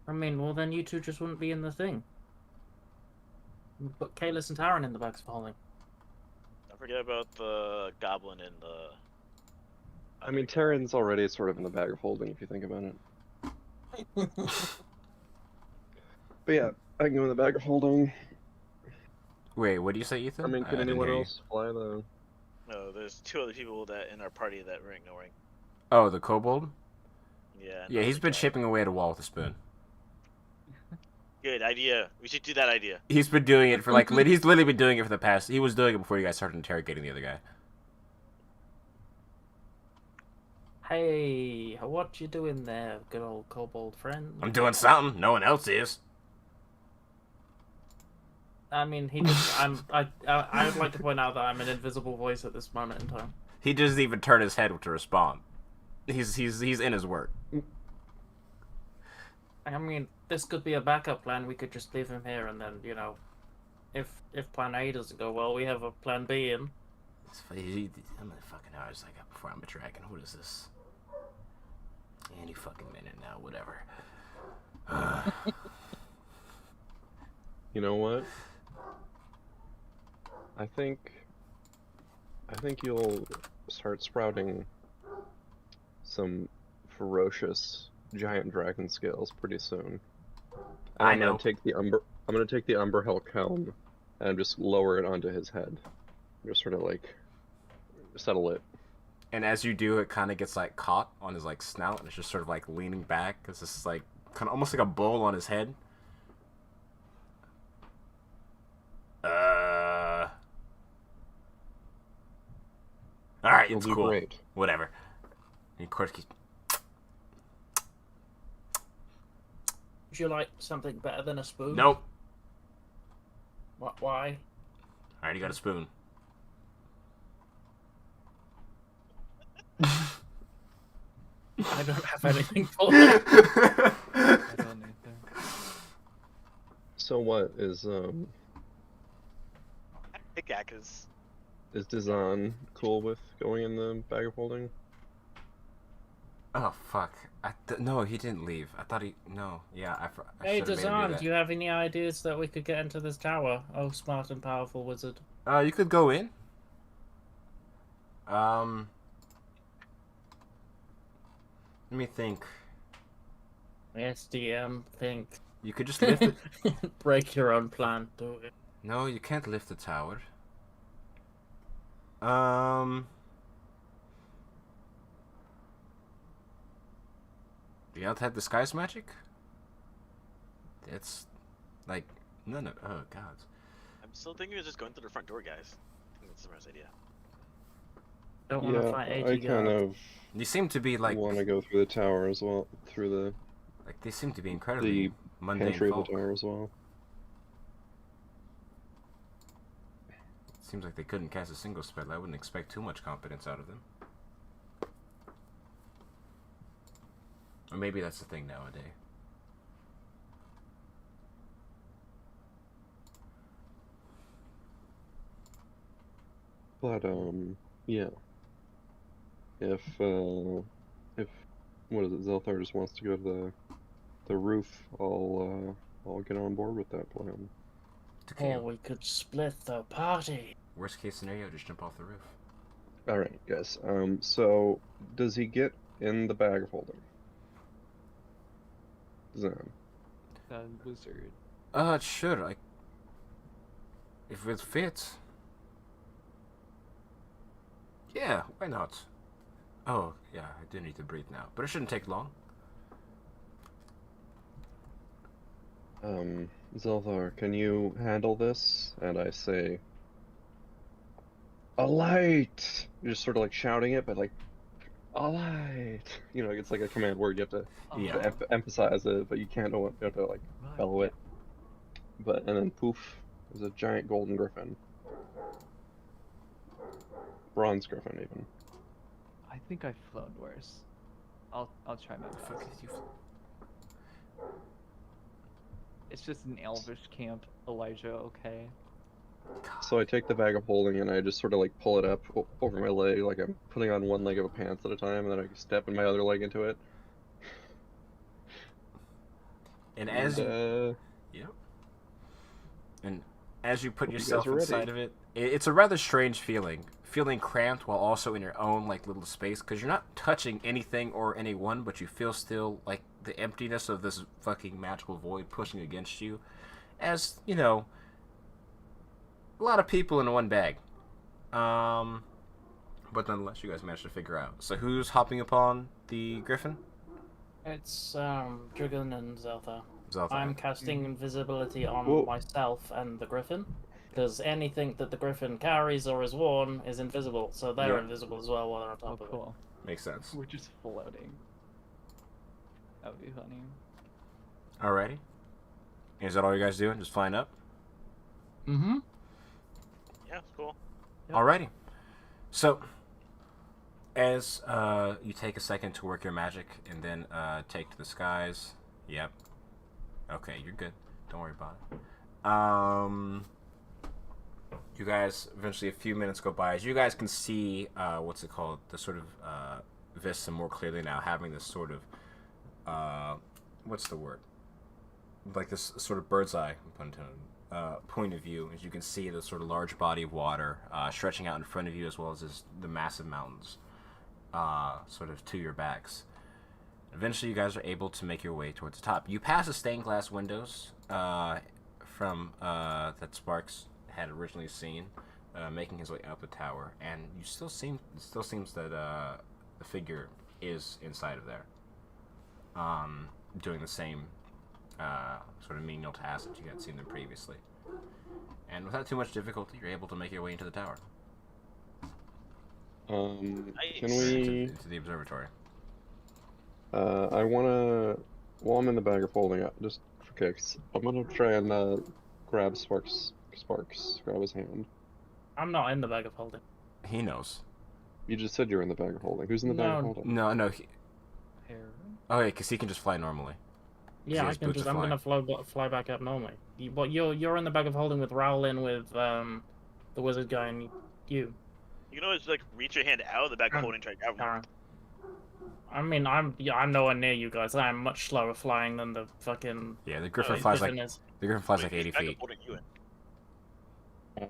I mean, well then you two just wouldn't be in the thing. Put Kalis and Taran in the bags of holding. Don't forget about the goblin and the... I mean, Terran's already sort of in the bag of holding, if you think about it. But yeah, I can go in the bag of holding. Wait, what do you say, Ethan? I mean, can didn't anyone hear you. else fly the... No, there's 2 other people that in our party that we're ignoring. Oh, the kobold? Yeah. Yeah, he's been chipping away at a wall with a spoon. Good idea. We should do that idea. He's been doing it for he's literally been doing it for the past. He was doing it before you guys started interrogating the other guy. Hey, what you doing there, good old kobold friend? I'm doing something. No one else is. I mean, he just. I would like to point out that I'm an invisible voice at this moment in time. He doesn't even turn his head to respond. He's in his work. I mean, this could be a backup plan. We could just leave him here, and then if plan A doesn't go well, we have a plan B. And How many fucking hours I got before I'm a dragon? What is this? Any fucking minute now, whatever. You know what? I think you'll start sprouting some ferocious giant dragon scales pretty soon. And I I'm know. gonna take the Umber Hulk helm and just lower it onto his head. Just sort of like settle it. And as you do, it kind of gets like caught on his like snout, and it's just sort of like leaning back. It's just like kind of almost like a bowl on his head. All right, You'll it's do cool. great. Whatever. And of course, Would you like something better than a spoon? nope. Why? I already got a spoon. I don't have anything for that. I don't need that. So what is Pickaxes. Dizan cool with going in the bag of holding? Oh fuck! No, he didn't leave. I thought he. No, yeah, I Hey, should have made him do Dazan, that. do you have any ideas that we could get into this tower? Oh, smart and powerful wizard. You could go in. Let me think. Yes, DM, think. You could just lift it. Break your own plan, do it. No, you can't lift the tower. You don't have disguise magic? It's like none of. Oh god. I'm still thinking of just going through the front door, guys. I think that's the best idea. Don't want to Yeah, fight I 80 kind guards. of You seem to be like want to go through the tower as well, through like they seem to be incredibly the mundane pantry of folk. the tower as well. Seems like they couldn't cast a single spell. I wouldn't expect too much competence out of them. Or maybe that's the thing nowadays. But yeah. If what is it? Zelthar just wants to go to the roof. I'll get on board with that plan. Okay. Or we could split the party. Worst case scenario, just jump off the roof. All right, guys. So does he get in the bag of holding? Zan. That wizard. Sure. Like, if it fits. Yeah, why not? Oh, yeah, I do need to breathe now, but it shouldn't take long. Zelthar, can you handle this? And I say, a light! You're just sort of like shouting it, but like, a light! You know, it's like a command word. You have to, Yeah. emphasize it, but you can't. You have to like Right, bellow yeah. it. But and then poof, there's a giant golden griffin, bronze griffin even. I think I've flown worse. I'll try my Fuck best. is you? It's just an elvish camp, Elijah, okay? So I take the bag of holding and I just sort of like pull it up over my leg, like I'm putting on one leg of a pants at a time, and then I step in my other leg into it. And as you, And, yep. And as you put Hope you guys yourself are ready. inside of it, it's a rather strange feeling. Feeling cramped while also in your own like little space, because you're not touching anything or anyone, but you feel still like the emptiness of this fucking magical void pushing against you. As you know, a lot of people in one bag. But nonetheless, you guys managed to figure out. So who's hopping upon the griffin? It's Dragon and Zeltha. Zeltha. I'm casting invisibility on Whoa. myself and the griffin. Because anything that the griffin carries or is worn is invisible, so they're Yeah. invisible as well while they're on Oh, top of it. cool. Makes sense. We're just floating. That would be funny. Alrighty. Is that all you guys doing? Just flying up? Mm-hmm. Yeah, it's cool. Yep. Alrighty. So, as you take a second to work your magic and then take to the skies. Yep. Okay, you're good. Don't worry about it. You guys, eventually a few minutes go by. As you guys can see, what's it called? The sort of vista more clearly now, having this sort of, what's the word? Like this sort of bird's eye, pun intended, point of view. As you can see the sort of large body of water stretching out in front of you, as well as the massive mountains. sort of to your backs. Eventually, you guys are able to make your way towards the top. You pass the stained glass windows from that Sparks had originally seen, making his way up the tower, and you still seems that the figure is inside of there, doing the same sort of menial task that you had seen them previously. And without too much difficulty, you're able to make your way into the tower. Can Nice. we? Into the observatory. I wanna. While I'm in the bag of holding, just for kicks, I'm gonna try and grab Sparks. Grab his hand. I'm not in the bag of holding. He knows. You just said you were in the bag of holding. Who's in the bag of No. holding? No. Hair. Oh, yeah, because he can just fly normally. Yeah, has I can boots just. to I'm fly. gonna fly back up normally. But you're in the bag of holding with Rowlin, with the wizard guy, and you. You can always like reach your hand out of the bag of holding, try to grab him. Karen. I mean, I'm nowhere near you guys. I am much slower flying than the fucking. Yeah, the Griffin Oh, flies Griffin like is. the Griffin flies Wait, like 80 whose bag of feet. holding you in?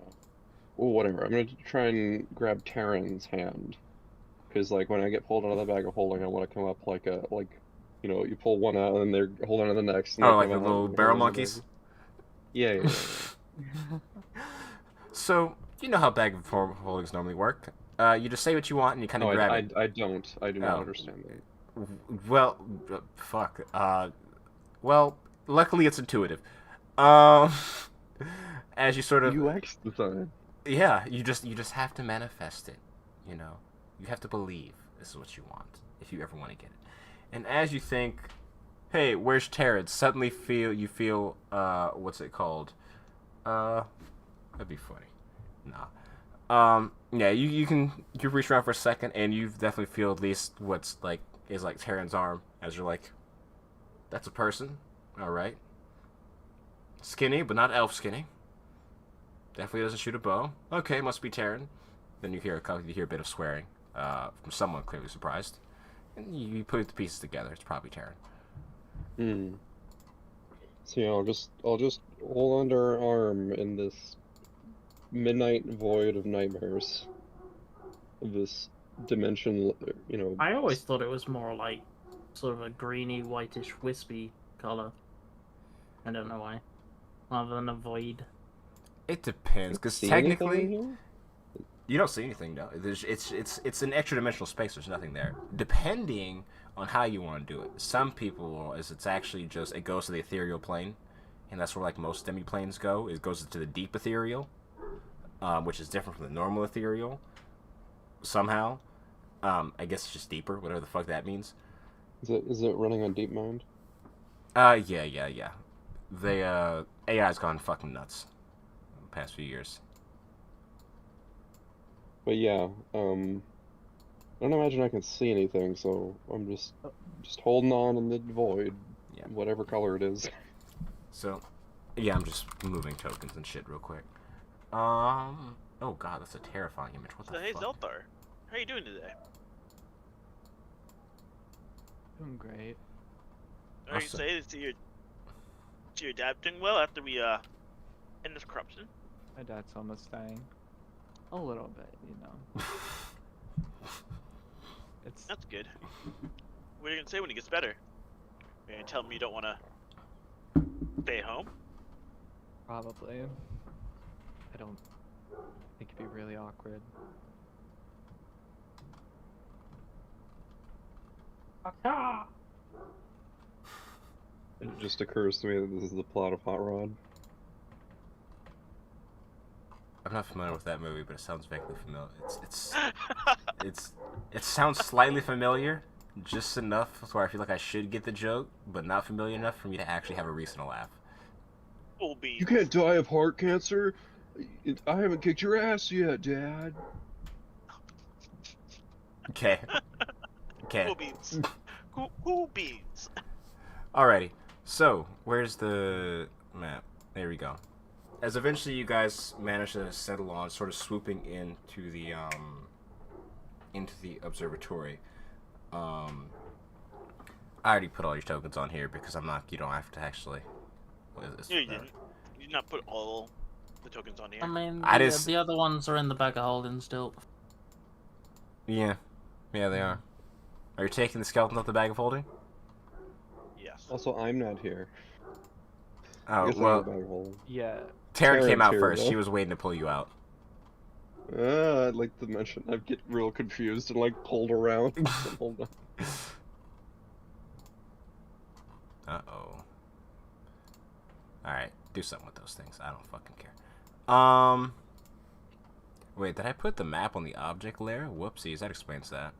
Well, whatever. I'm gonna try and grab Taryn's hand, because like when I get pulled out of the bag of holding, I want to come up like you pull one out and they're holding on to the next. And Oh, they like come the out little and barrel hold on to monkeys. the- Yeah. So you know how bag of holdings normally work. You just say what you want and you kind of No, grab it. I don't. I do not Oh. understand that. Well, fuck. Well, luckily it's intuitive. Um, as you sort of, UX design. yeah, you just have to manifest it. You know, you have to believe this is what you want if you ever want to get it. And as you think, hey, where's Terrence? Suddenly you feel what's it called? That'd be funny. Nah. Yeah, you reach around for a second and you definitely feel at least what's like is like Terran's arm as you're like, that's a person, all right. Skinny, but not elf skinny. Definitely doesn't shoot a bow. Okay, must be Terran. Then you hear a bit of swearing from someone clearly surprised, and you put the pieces together. It's probably Terran. Hmm. So yeah, I'll just hold under her arm in this midnight void of nightmares. Of this dimension, I always thought it was more like sort of a greeny, whitish, wispy color. I don't know why. Rather than a void. It depends, because See anything in technically here? you don't see anything. No, it's an extra dimensional space. There's nothing there. Depending on how you want to do it. Some people it's actually just it goes to the ethereal plane, and that's where like most demi-planes go. It goes to the deep ethereal, which is different from the normal ethereal. Somehow, I guess it's just deeper, whatever the fuck that means. Is it running on DeepMind? Yeah. The AI's gone fucking nuts the past few years. But yeah, I don't imagine I can see anything, so I'm just holding on in the void, Yeah. whatever color it is. So, yeah, I'm just moving tokens and shit real quick. Oh god, that's a terrifying image. What So, the hey, fuck? Zelthar, how you doing today? Doing great. Are you Awesome. excited to see your dad doing well after we end this corruption? My dad's almost dying. A little bit, you know. It's That's good. What are you gonna say when he gets better? Are you gonna tell him you don't wanna stay at home? probably. I don't think it'd be really awkward. Ah! It just occurs to me that this is the plot of Hot Rod. I'm not familiar with that movie, but it sounds vaguely familiar. It sounds slightly familiar, just enough to where I feel like I should get the joke, but not familiar enough for me to actually have a reason to laugh. Full beans. You can't die of heart cancer. I haven't kicked your ass yet, Dad. Okay. Okay. Cool beans. Cool beans. Alrighty. So, where's the map? There we go. As eventually you guys manage to settle on, sort of swooping into the observatory. I already put all your tokens on here because I'm not. You don't have to actually. What is this? No, you didn't. You did not put all the tokens on here. I mean, I the, just- the other ones are in the bag of holding still. Yeah. Yeah, they are. Are you taking the skeletons off the bag of holding? Yes. Also, I'm not here. I Oh, guess I'm well, a bag hole. Yeah. Taryn came Taryn's out here, first. though. She was waiting to pull you out. I'd like to mention I get real confused and like pulled around. Hold on. Uh-oh. Alright, do something with those things. I don't fucking care. Wait, did I put the map on the object layer? Whoopsies, that explains that.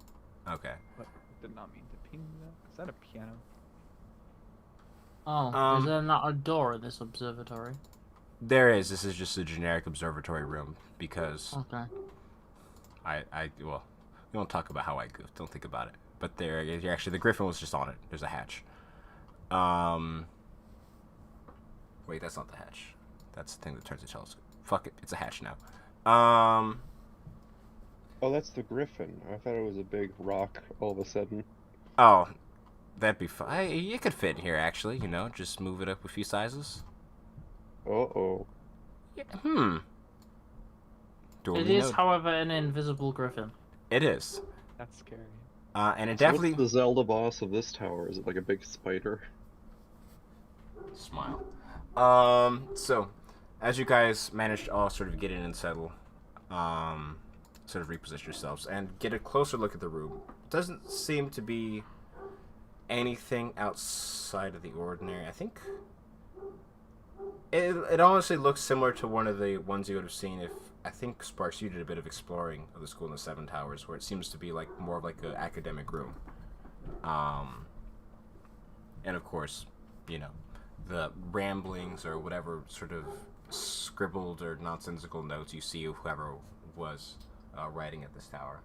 Okay. What? Did not mean to ping that. Is that a piano? Oh, is there not a door in this observatory? There is. This is just a generic observatory room because Okay. well, we don't talk about how I goofed. Don't think about it. But there, actually, the griffin was just on it. There's a hatch. Wait, that's not the hatch. That's the thing that turns the telescope. Fuck it, it's a hatch now. Oh, that's the griffin. I thought it was a big rock all of a sudden. Oh, that'd be fine. It could fit in here, actually. You know, just move it up a few sizes. Uh-oh. Yeah, It is, however, an invisible griffin. It is. That's scary. And it So definitely... what's the Zelda boss of this tower? Is it like a big spider? Smile. So, as you guys manage to all sort of get in and settle, sort of reposition yourselves and get a closer look at the room, doesn't seem to be anything outside of the ordinary. I think it honestly looks similar to one of the ones you would have seen if, I think, Sparks, you did a bit of exploring of the School in the Seven Towers, where it seems to be like more of like an academic room. And of course, you know, the ramblings or whatever sort of scribbled or nonsensical notes you see of whoever was writing at this tower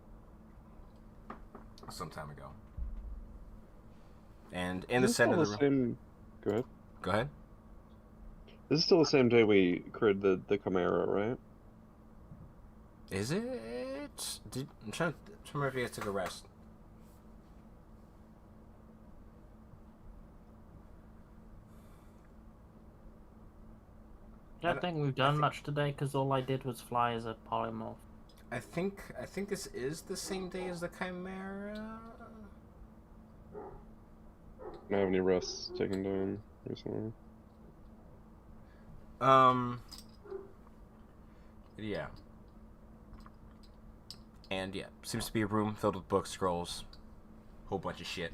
some time ago. And in the center of the room... Go ahead. Go ahead. This is still the same day we created the Chimera, right? Is it? I'm trying to remember if you guys took a rest. I don't think we've done much today because all I did was fly as a polymorph. I think this is the same day as the Chimera. I don't have any rests taken down recently. Yeah. And yeah, seems to be a room filled with books, scrolls, whole bunch of shit.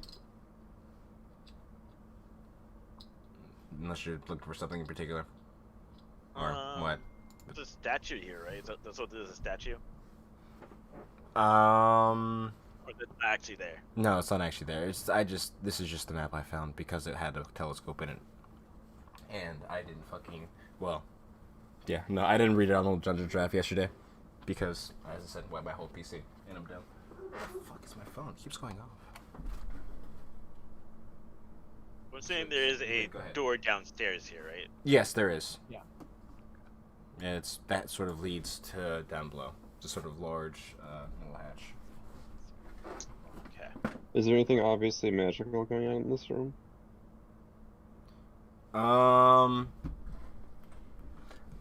Unless you're looking for something in particular. Or what? There's a statue here, right? That's what this is, a statue? Or is it actually there? No, it's not actually there. This is just the map I found because it had a telescope in it. And I didn't fucking, yeah, no, I didn't read it on Old Dungeon Draft yesterday. Because, as I said, wiped my whole PC, and I'm done. Where the fuck is my phone? It keeps going off. We're saying there is a door downstairs here, right? Yes, there is. Yeah. And that sort of leads to down below. It's a sort of large little hatch. Okay. Is there anything obviously magical going on in this room?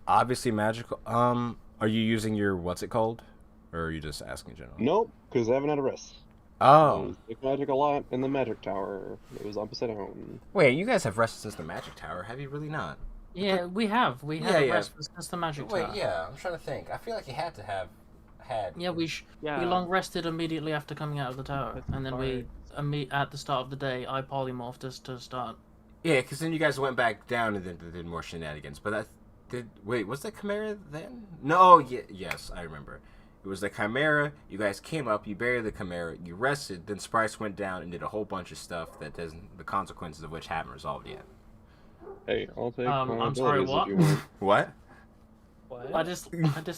Obviously magical. Are you using your what's it called? Or are you just asking in general? Nope, because I haven't had a rest. Oh. There's magic a lot in the magic tower. It was opposite down. Wait, you guys have rested since the magic tower, have you really not? Yeah, we have. We have rest since the magic tower. Wait, yeah, I'm trying to think. I feel like you had to have had. Yeah, we long rested immediately after coming out of the tower, and then at the start of the day, I polymorphed us to start. Yeah, because then you guys went back down and then did more shenanigans. But wait, was that Chimera then? No, yes, I remember. It was the Chimera. You guys came up, you buried the Chimera, you rested, then Sprice went down and did a whole bunch of stuff that doesn't, the consequences of which haven't resolved yet. Hey, I'll take I'm sorry, what? if you want. What? What? I just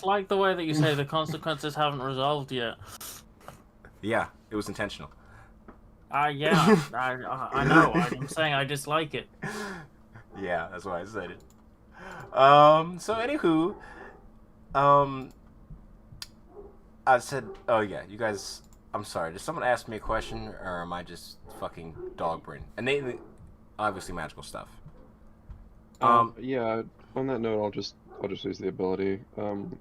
like the way that you say the consequences haven't resolved yet. Yeah, it was intentional. Yeah, I know. I'm saying I dislike it. Yeah, that's why I said it. So anywho, I said, oh yeah, you guys, I'm sorry, did someone ask me a question, or am I just fucking dog brain? And they obviously magical stuff. Yeah, on that note, I'll just use the ability. Can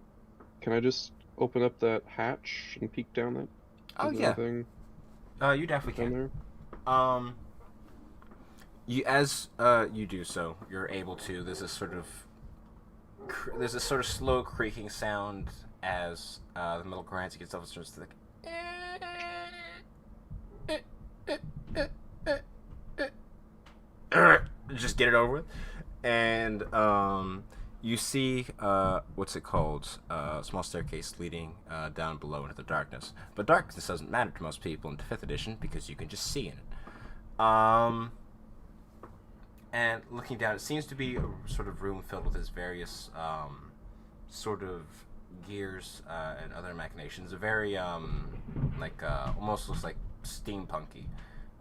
I just open up that hatch and peek down that? Oh yeah. Thing? You definitely down can. there? You do so, you're able to. There's this sort of slow creaking sound as the metal grinds against itself. Starts to like. Just get it over with, and you see what's it called? A small staircase leading down below into the darkness. But darkness doesn't matter to most people in 5th edition because you can just see in it. And looking down, it seems to be a sort of room filled with his various sort of gears and other machinations. A very almost looks like steampunky,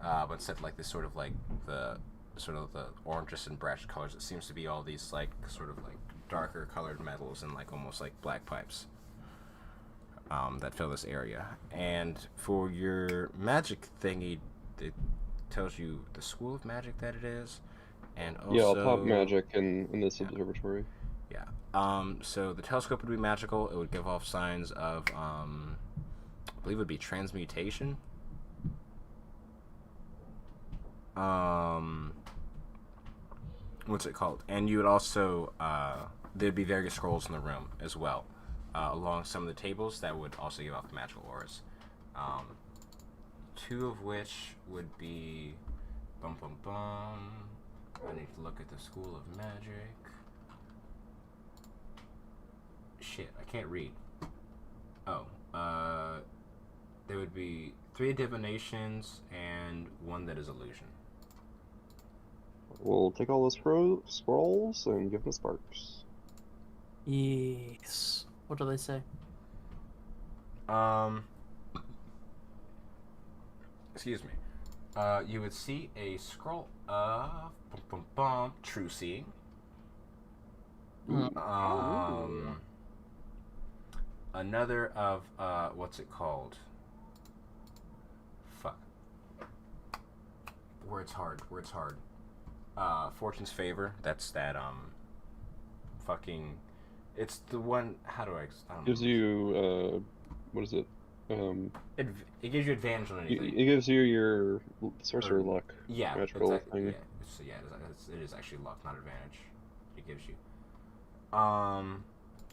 but instead of like this sort of like the oranges and brash colors, it seems to be all these like sort of like darker colored metals and like almost like black pipes that fill this area. And for your magic thingy, it tells you the school of magic that it is. And also, Yeah, I'll pop magic in this observatory. Yeah. So the telescope would be magical. It would give off signs of, I believe it would be transmutation. What's it called? And you would also, there'd be various scrolls in the room as well, along some of the tables that would also give off magical auras. 2 of which would be, bum bum bum. I need to look at the School of Magic. Shit, I can't read. Oh, there would be 3 divinations and 1 that is illusion. We'll take all those scrolls and give them sparks. Yes. What do they say? Excuse me. You would see a scroll of true seeing. Another of what's it called? Fuck. Words hard. Fortune's favor. That's that fucking. It's the one. How do I don't know. Gives you what is it? It gives you advantage on anything. It gives you your sorcerer luck. Yeah, magical exactly. thing. Yeah, it is actually luck, not advantage. It gives you.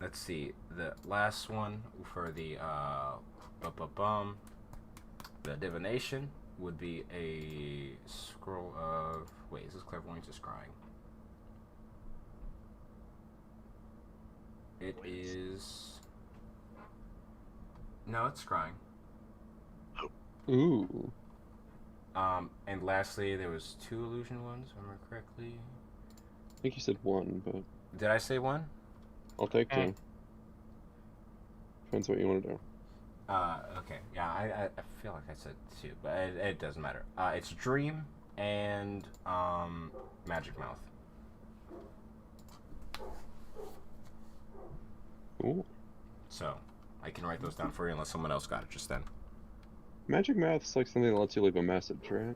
Let's see. The last one for the the divination would be a scroll of. Wait, is this clairvoyance or scrying? It is. No, it's scrying. Ooh. And lastly, there was 2 illusion ones, if I remember correctly. I think you said 1, but Did I say 1? I'll take 2. Depends what you want to do. Okay. Yeah, I feel like I said 2, but it doesn't matter. It's Dream and Magic Mouth. Ooh. So, I can write those down for you unless someone else got it just then. Magic Math's like something that lets you leave a message, right?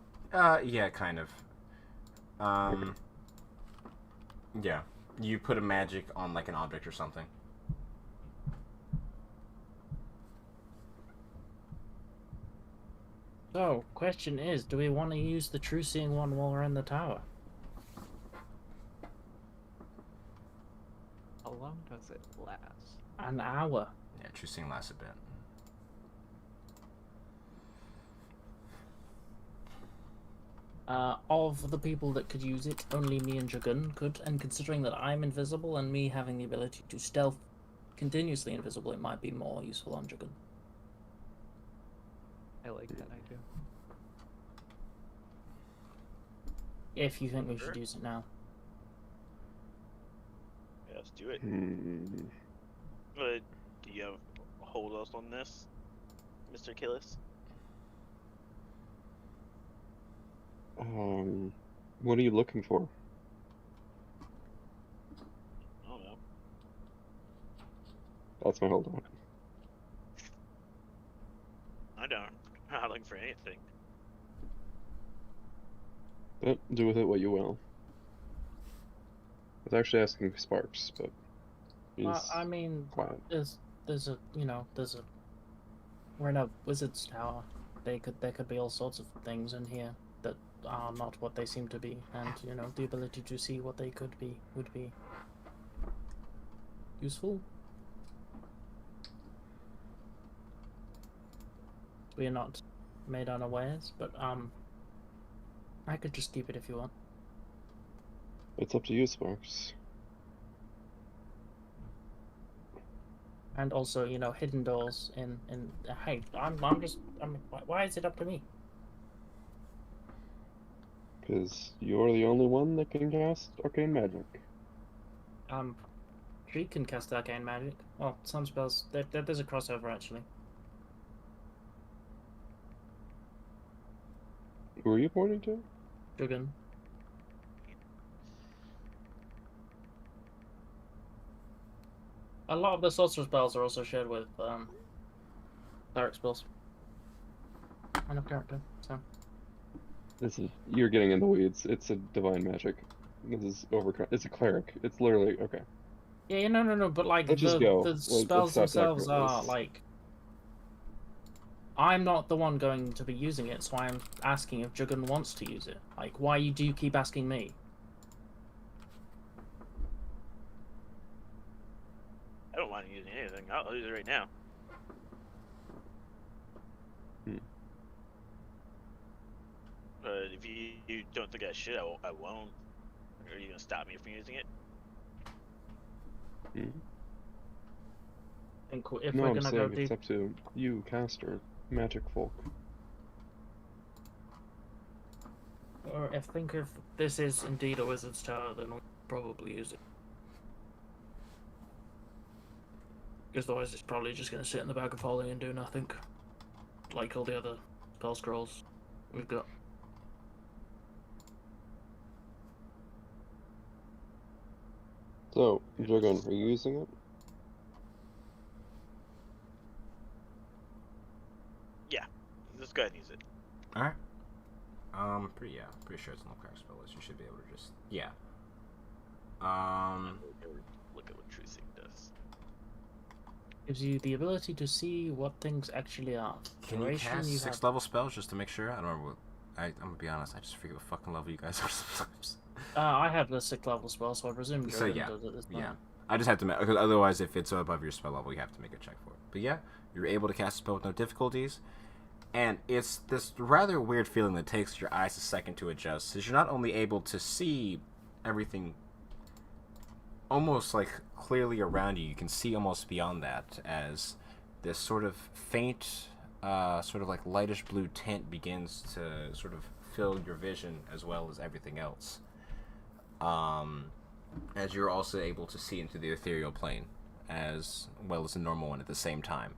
Yeah, kind of. Yeah. You put a magic on like an object or something. So, question is, do we want to use the true seeing one while we're in the tower? How long does it last? An hour. Yeah, true seeing lasts a bit. Of the people that could use it, only me and Dragun could, and considering that I'm invisible and me having the ability to stealth continuously invisible, it might be more useful on Dragun. I like that idea. If you think we should Sure. use it now. Yeah, let's do it. Hmm. Do you have a hold us on this, Mr. Killis? What are you looking for? I don't know. That's my hold on. I don't. I'm not looking for anything. But do with it what you will. I was actually asking Sparks, but he's I mean, quiet. there's a, we're in a wizard's tower. there could be all sorts of things in here that are not what they seem to be, and you know, the ability to see what they could be would be useful. We are not made unawares, but I could just keep it if you want. It's up to you, Sparks. And also, you know, hidden doors in hey, why is it up to me? Because you're the only one that can cast arcane magic. She can cast arcane magic. Well, some spells there's a crossover actually. Who are you pointing to? Jugan. A lot of the sorcerer spells are also shared with cleric spells. And a character, so. You're getting in the weeds. It's a divine magic. This is it's a cleric. It's literally okay. Yeah, no, but like Let's just go. the Let's spells stop themselves talking about are this. like. I'm not the one going to be using it, so I'm asking if Jugan wants to use it. Like, why do you keep asking me? I don't mind using anything. I'll use it right now. But if you don't think I should, I won't. Are you gonna stop me from using it? And if No, we're I'm gonna go saying deep, it's up to you, caster, magic folk. or if this is indeed a wizard's tower, then we'll probably use it. Because otherwise, it's probably just gonna sit in the bag of holding and do nothing, like all the other spell scrolls we've got. So, Jugan, are you using it? Yeah. Let's go ahead and use it. Alright. Pretty sure it's an crack spell list. You should be able to just, yeah. Look at what True Seeing does. Gives you the ability to see what things actually are. Can you Duration, cast you 6th have... level spells just to make sure? I don't remember what, I'm gonna be honest, I just forget what fucking level you guys are sometimes. I have the 6th level spell, so I presume So Jugan yeah, does it this time. yeah. I just have to, because otherwise if it's above your spell level, you have to make a check for it. But yeah, you're able to cast a spell with no difficulties. And it's this rather weird feeling that takes your eyes a second to adjust, because you're not only able to see everything almost like clearly around you, you can see almost beyond that as this sort of faint, sort of like lightish blue tint begins to sort of fill your vision as well as everything else. As you're also able to see into the ethereal plane as well as the normal one at the same time.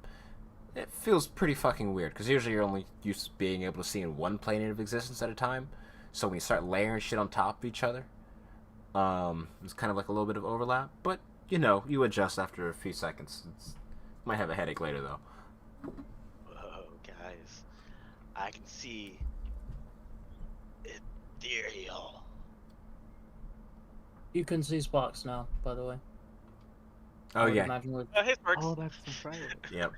It feels pretty fucking weird, because usually you're only used to being able to see in one plane of existence at a time. So when you start layering shit on top of each other, it's kind of like a little bit of overlap. But, you know, you adjust after a few seconds. Might have a headache later, though. Whoa, guys. I can see ethereal. You can see sparks now, by the way. Oh, I would yeah. imagine with... Hey, Sparks. Oh, that's right. Yep.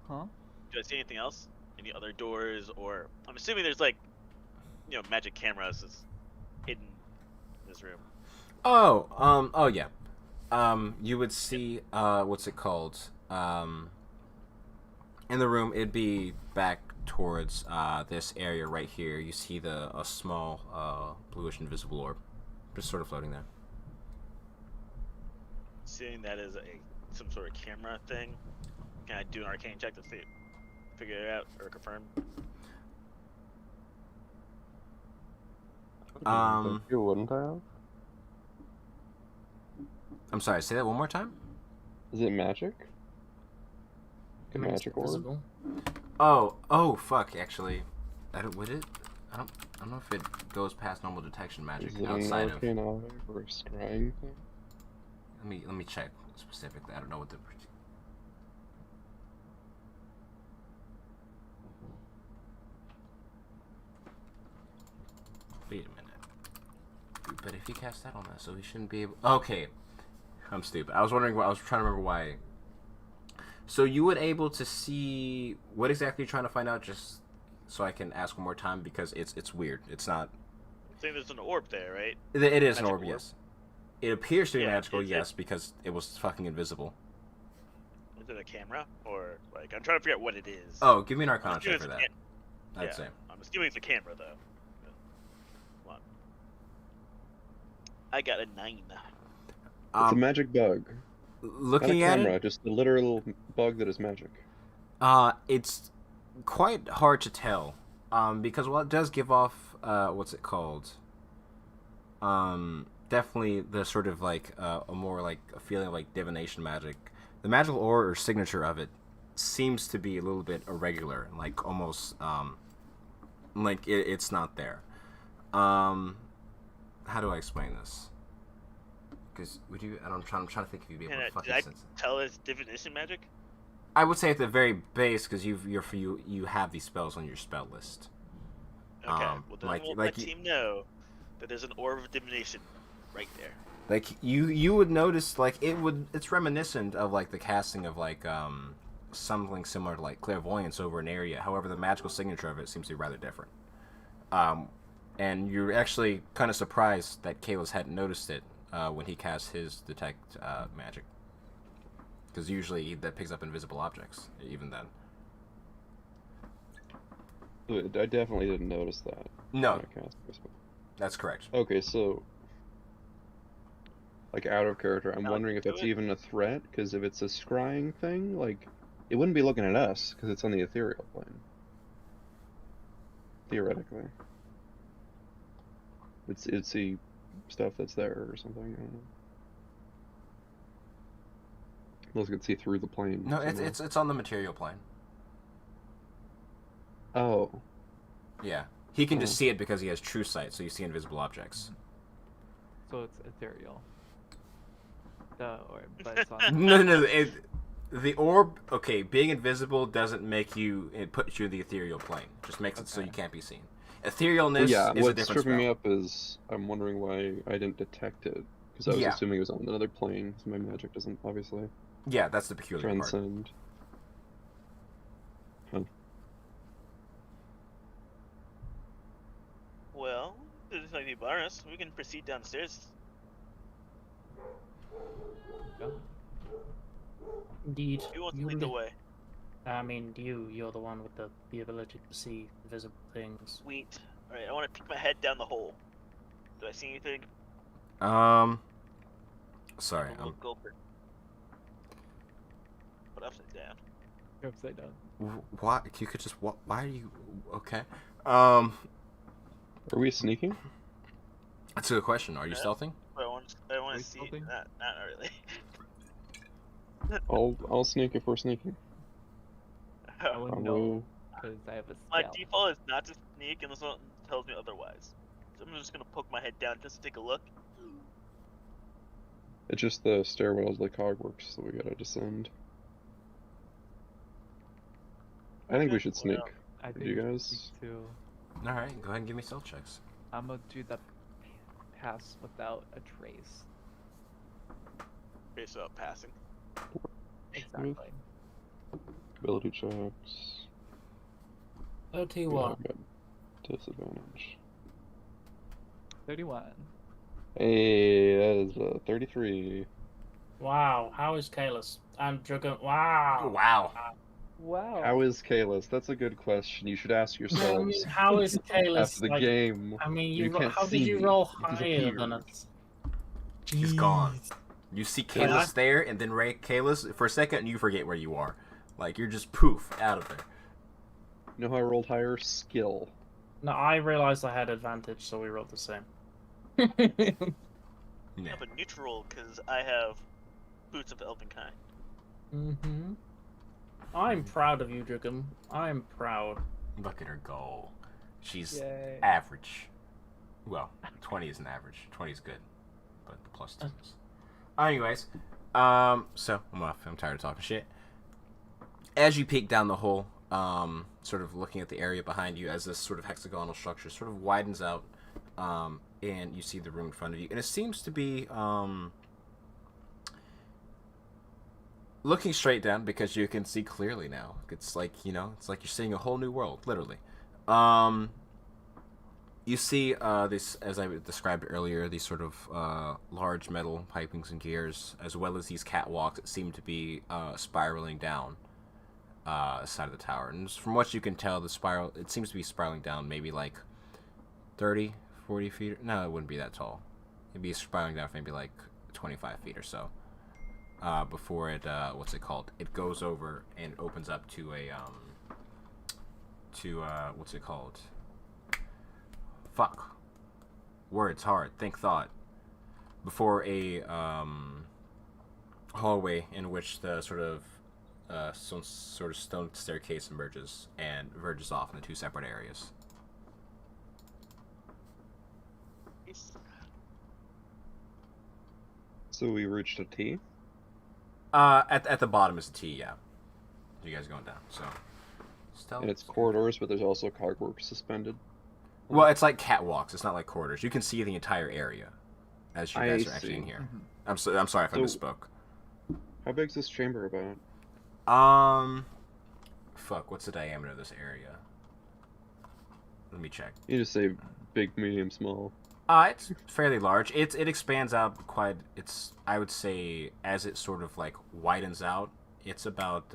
Huh? Do I see anything else? Any other doors, or I'm assuming there's like, you know, magic cameras is hidden in this room. Oh yeah. You would see, what's it called? In the room, it'd be back towards, this area right here. You see a small, bluish invisible orb just sort of floating there. Seeing that as some sort of camera thing, can I do an arcane check to see, figure it out or confirm? You wouldn't have? I'm sorry, say that one more time? Is it magic? A Makes magic it orb? visible. Oh, fuck, actually. Would it? I don't know if it goes past normal detection magic Is it outside an of... arcane eye or a scrying thing? Let me check specifically. I don't know what the... Wait a minute. But if he cast that on us, so he shouldn't be able... Okay. I'm stupid. I was trying to remember why. So you would able to see what exactly you're trying to find out, just so I can ask one more time, because it's weird. It's not. I think there's an orb there, right? It is an Magic orb, orb? yes. It appears to be Yeah, magical, is it- yes, because it was fucking invisible. Is it a camera or like I'm trying to figure out what it is. Oh, give me an I'm Arcana assuming check for it's a that. I'd yeah. say. I'm assuming it's a camera though. Come on. I got a 9. It's a magic bug. Looking Not a at camera, it, just a literal bug that is magic. it's quite hard to tell, because while it does give off, what's it called? Definitely the sort of like a more like a feeling of like divination magic. The magical aura or signature of it seems to be a little bit irregular, like almost like it's not there. How do I explain this? Because would you? I'm trying to think if you'd be able to Did fucking I sense it. tell it's divination magic? I would say at the very base, because you have these spells on your spell list. Okay. Well then we'll let team know that there's an orb of divination right there. Like you would notice, like it's reminiscent of like the casting of like something similar to like clairvoyance over an area. However, the magical signature of it seems to be rather different. And you're actually kind of surprised that Kalos hadn't noticed it when he cast his detect magic, because usually that picks up invisible objects even then. I definitely didn't notice that. No, when I cast this one. that's correct. Okay, so like out of character, I'm No, wondering if do that's it. even a threat, because if it's a scrying thing, like it wouldn't be looking at us because it's on the ethereal plane. Theoretically, it's the stuff that's there or something. I don't know. Unless it could see through the plane. No, somehow. it's on the material plane. Oh, Yeah, he can just Oh. see it because he has true sight, so you see invisible objects. So it's ethereal. But it's on. No. The orb, okay, being invisible doesn't make you. It puts you in the ethereal plane. Just makes it so Okay. you can't be seen. Etherealness well, yeah. is a What's different tripping me spell. up is I'm wondering why I didn't detect it, because I was Yeah. assuming it was on another plane. So my magic doesn't obviously Yeah, that's the peculiar part. transcend. Well, there's like people on us. We can proceed downstairs. No? Indeed. Who wants to You lead the li- way? I mean, you're the one with the ability to see invisible things. Sweet. Alright, I want to peek my head down the hole. Do I see anything? Sorry. A little gulper. Put upside down. You're upside down. Why? You could just. Why are you? Okay. Are we sneaking? That's a good question. Are you Yeah. stealthing? But I want Are to we see. stealthing? Not really. I'll sneak if we're sneaking. I wouldn't know because I have a My spell. default is not to sneak unless someone tells me otherwise. So I'm just gonna poke my head down just to take a look. It's just the stairwells like Hogwarts, so we gotta descend. I think we should sneak. I think you we should guys? sneak too. All right. Go ahead and give me stealth checks. I'm gonna do the pass without a trace. Okay, so passing. Exactly. Ability checks. 31. I've got disadvantage. 31. Hey, that is 33. Wow, how is Kalis? I'm Dragon. Wow. Wow. Wow. How is Kalis? That's a good question. You should ask I mean, yourselves how is Kalis? after the like, game. I mean, You can't how see did you me. roll I higher than disappeared. us? He's gone. You see Yeah. Kalis there, and then Ray Kalis for a second, and you forget where you are. Like you're just poof out of there. You know how I rolled higher? Skill. No, I realized I had advantage, so we rolled the same. I Yeah. have a neutral because I have boots of the elven kind. Mm-hmm. I'm proud of you, Dragon. I'm proud. Look at her go. She's Yay. average. Well, 20 isn't average. 20 is good, but the plus 2 is. Anyways, so I'm off. I'm tired of talking shit. As you peek down the hole, sort of looking at the area behind you, as this sort of hexagonal structure sort of widens out, and you see the room in front of you, and it seems to be looking straight down because you can see clearly now. It's like, it's like you're seeing a whole new world, literally. Um, you see this, as I described earlier, these sort of large metal pipings and gears, as well as these catwalks that seem to be spiraling down side of the tower. And from what you can tell, it seems to be spiraling down maybe like 30, 40 feet. No, it wouldn't be that tall. It'd be spiraling down for maybe like 25 feet or so. Before it, what's it called? It goes over and opens up to a, what's it called? Fuck. Words hard. Think thought. Before a, hallway in which the some sort of stone staircase emerges and verges off into two separate areas. So we reached a T? At the bottom is the T, yeah. You guys going down, so. And it's corridors, but there's also cogwork suspended. Well, it's like catwalks. It's not like corridors. You can see the entire area as you guys are actually in here. I'm sorry if I misspoke. How big's this chamber about? Fuck. What's the diameter of this area? Let me check. You just say big, medium, small. It's fairly large. It expands out quite. I would say as it sort of like widens out, it's about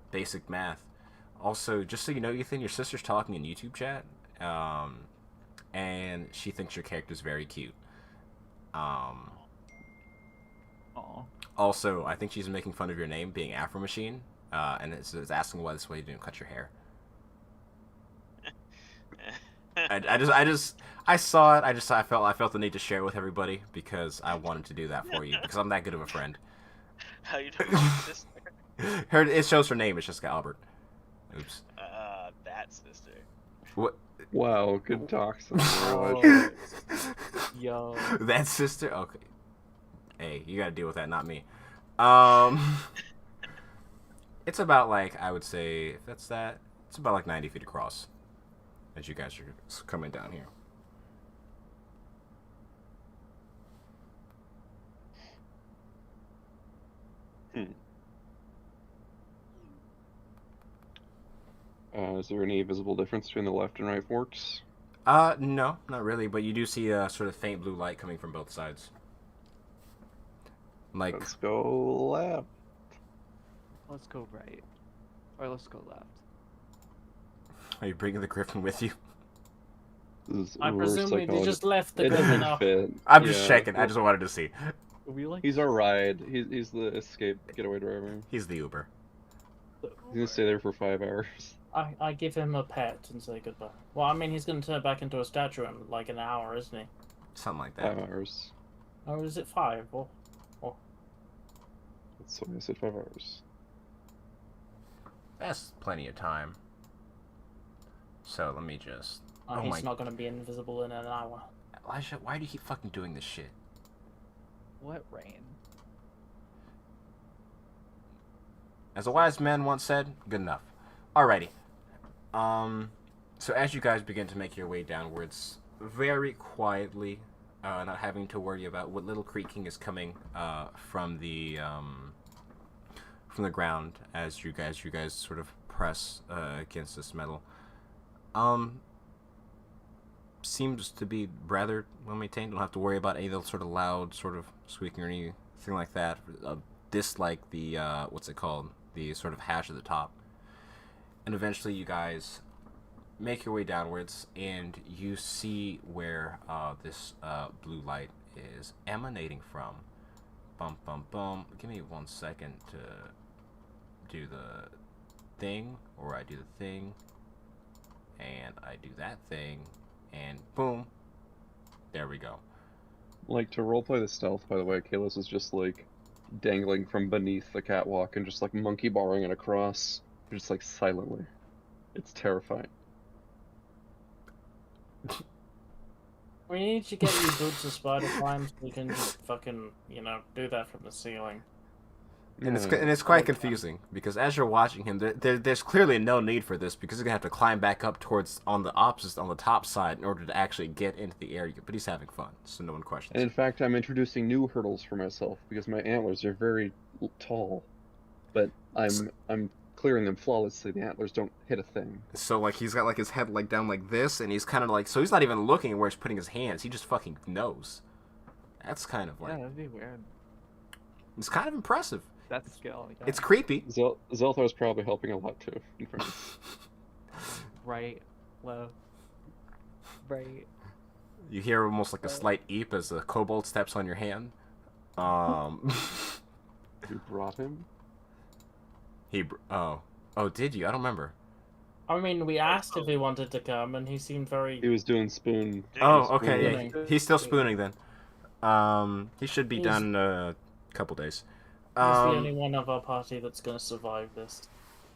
basic math. Also, just so you know, Ethan, your sister's talking in YouTube chat, and she thinks your character's very cute. Aw. Also, I think she's making fun of your name being Afro Machine, and it's asking why this way you didn't cut your hair. I saw it. I felt the need to share it with everybody because I wanted to do that for you because I'm that good of a friend. How you doing, sister? It shows her name. It's Jessica Albert. Oops. That sister. What? Wow, good talk. Oh. Yo. That sister? Okay. Hey, you gotta deal with that, not me. It's about like, I would say, if that's that, it's about like 90 feet across as you guys are coming down here. Is there any visible difference between the left and right forks? No, not really, but you do see a sort of faint blue light coming from both sides. Like, Let's go left. Let's go right. Or let's go left. are you bringing the griffin with you? I presume we psychology. just left the It Griffin doesn't off. fit. I'm just Yeah, checking. I well, just wanted to see. We like. He's our ride. He's the escape getaway driver. He's the Uber. He's gonna stay there for 5 hours. I give him a pet and say goodbye. Well, I mean, he's going to turn back into a statue in like an hour, isn't he? Something like that. 5 hours. Or is it 5? Or That's why I said 5 hours. That's plenty of time. So let me just. Oh he's my. not going to be invisible in an hour. Elijah, why do you keep fucking doing this shit? What rain? As a wise man once said, good enough. Alrighty. So as you guys begin to make your way downwards, very quietly, not having to worry about what little creaking is coming from the ground as you guys sort of press against this metal. Seems to be rather well maintained. Don't have to worry about any of the sort of loud sort of squeaking or anything like that. Dislike the what's it called? The sort of hash at the top. And eventually you guys make your way downwards and you see where this blue light is emanating from. Bum bum bum. Give me 1 second to do the thing, or I do the thing, and I do that thing, and boom. There we go. Like, to roleplay the stealth, by the way, Kalos is just like dangling from beneath the catwalk and just like monkey barring it across, just like silently. It's terrifying. We need to get you boots of spider climb so you can just fucking, do that from the ceiling. And it's quite confusing because as you're watching him, there's clearly no need for this because he's gonna have to climb back up on the top side in order to actually get into the area. But he's having fun, so no one questions. And in fact, I'm introducing new hurdles for myself because my antlers are very tall, but I'm clearing them flawlessly. The antlers don't hit a thing. So like he's got like his head like down like this, and he's kind of like, so he's not even looking where he's putting his hands. He just fucking knows. That's kind of like, Yeah, that'd be weird. it's kind of impressive. That's skill. Yeah. It's creepy. Zelthar's probably helping a lot too. In front. Right, low. Right. You hear almost like a slight eep as the kobold steps on your hand. You brought him? Oh, did you? I don't remember. I mean, we asked if he wanted to come, and he seemed very. He was doing spoon. Oh, okay. Yeah, Spooning. he's still spooning then. He should be He's- done in a couple days. He's the only one of our party that's gonna survive this.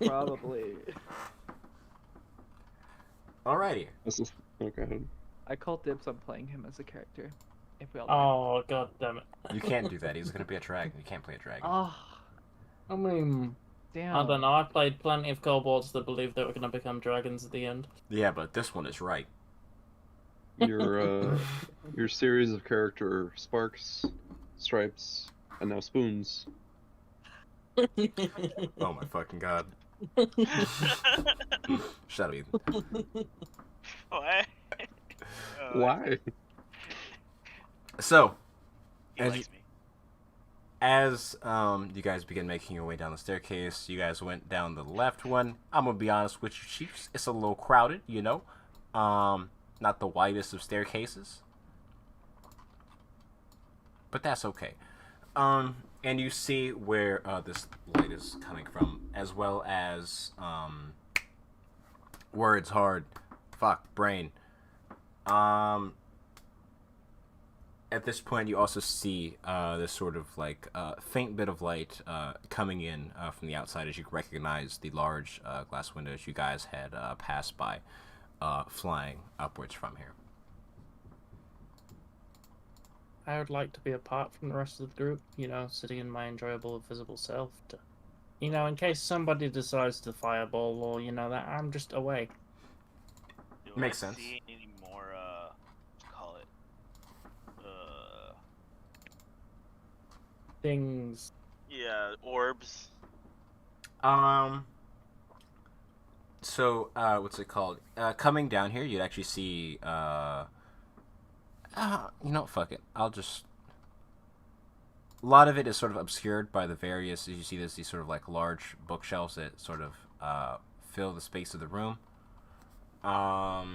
Probably. Alrighty. This is okay. I call dibs on playing him as a character. If we all. Oh god damn it! You can't do that. He's gonna be a dragon. You can't play a dragon. Oh, I mean, damn. I don't know. I played plenty of kobolds that believed they were gonna become dragons at the end. Yeah, but this one is right. Your series of character sparks, stripes, and now spoons. Oh my fucking god. Shut up, Ethan. What? Why? So, He as likes me. as you guys begin making your way down the staircase, you guys went down the left one. I'm gonna be honest with you, Chiefs. It's a little crowded, you know. Not the widest of staircases, but that's okay. And you see where this light is coming from, as well as words hard, fuck brain. At this point, you also see this sort of like faint bit of light coming in from the outside, as you recognize the large glass windows you guys had passed by, flying upwards from here. I would like to be apart from the rest of the group, you know, sitting in my enjoyable visible self. To, you know, in case somebody decides to fireball or, you know, that I'm just away. Do Makes I sense. see any more, call it, Things. yeah, orbs. So, what's it called? Coming down here, you'd actually see, you know, fuck it. I'll just... A lot of it is sort of obscured by the various, as you see, there's these sort of like large bookshelves that sort of fill the space of the room. Fuck.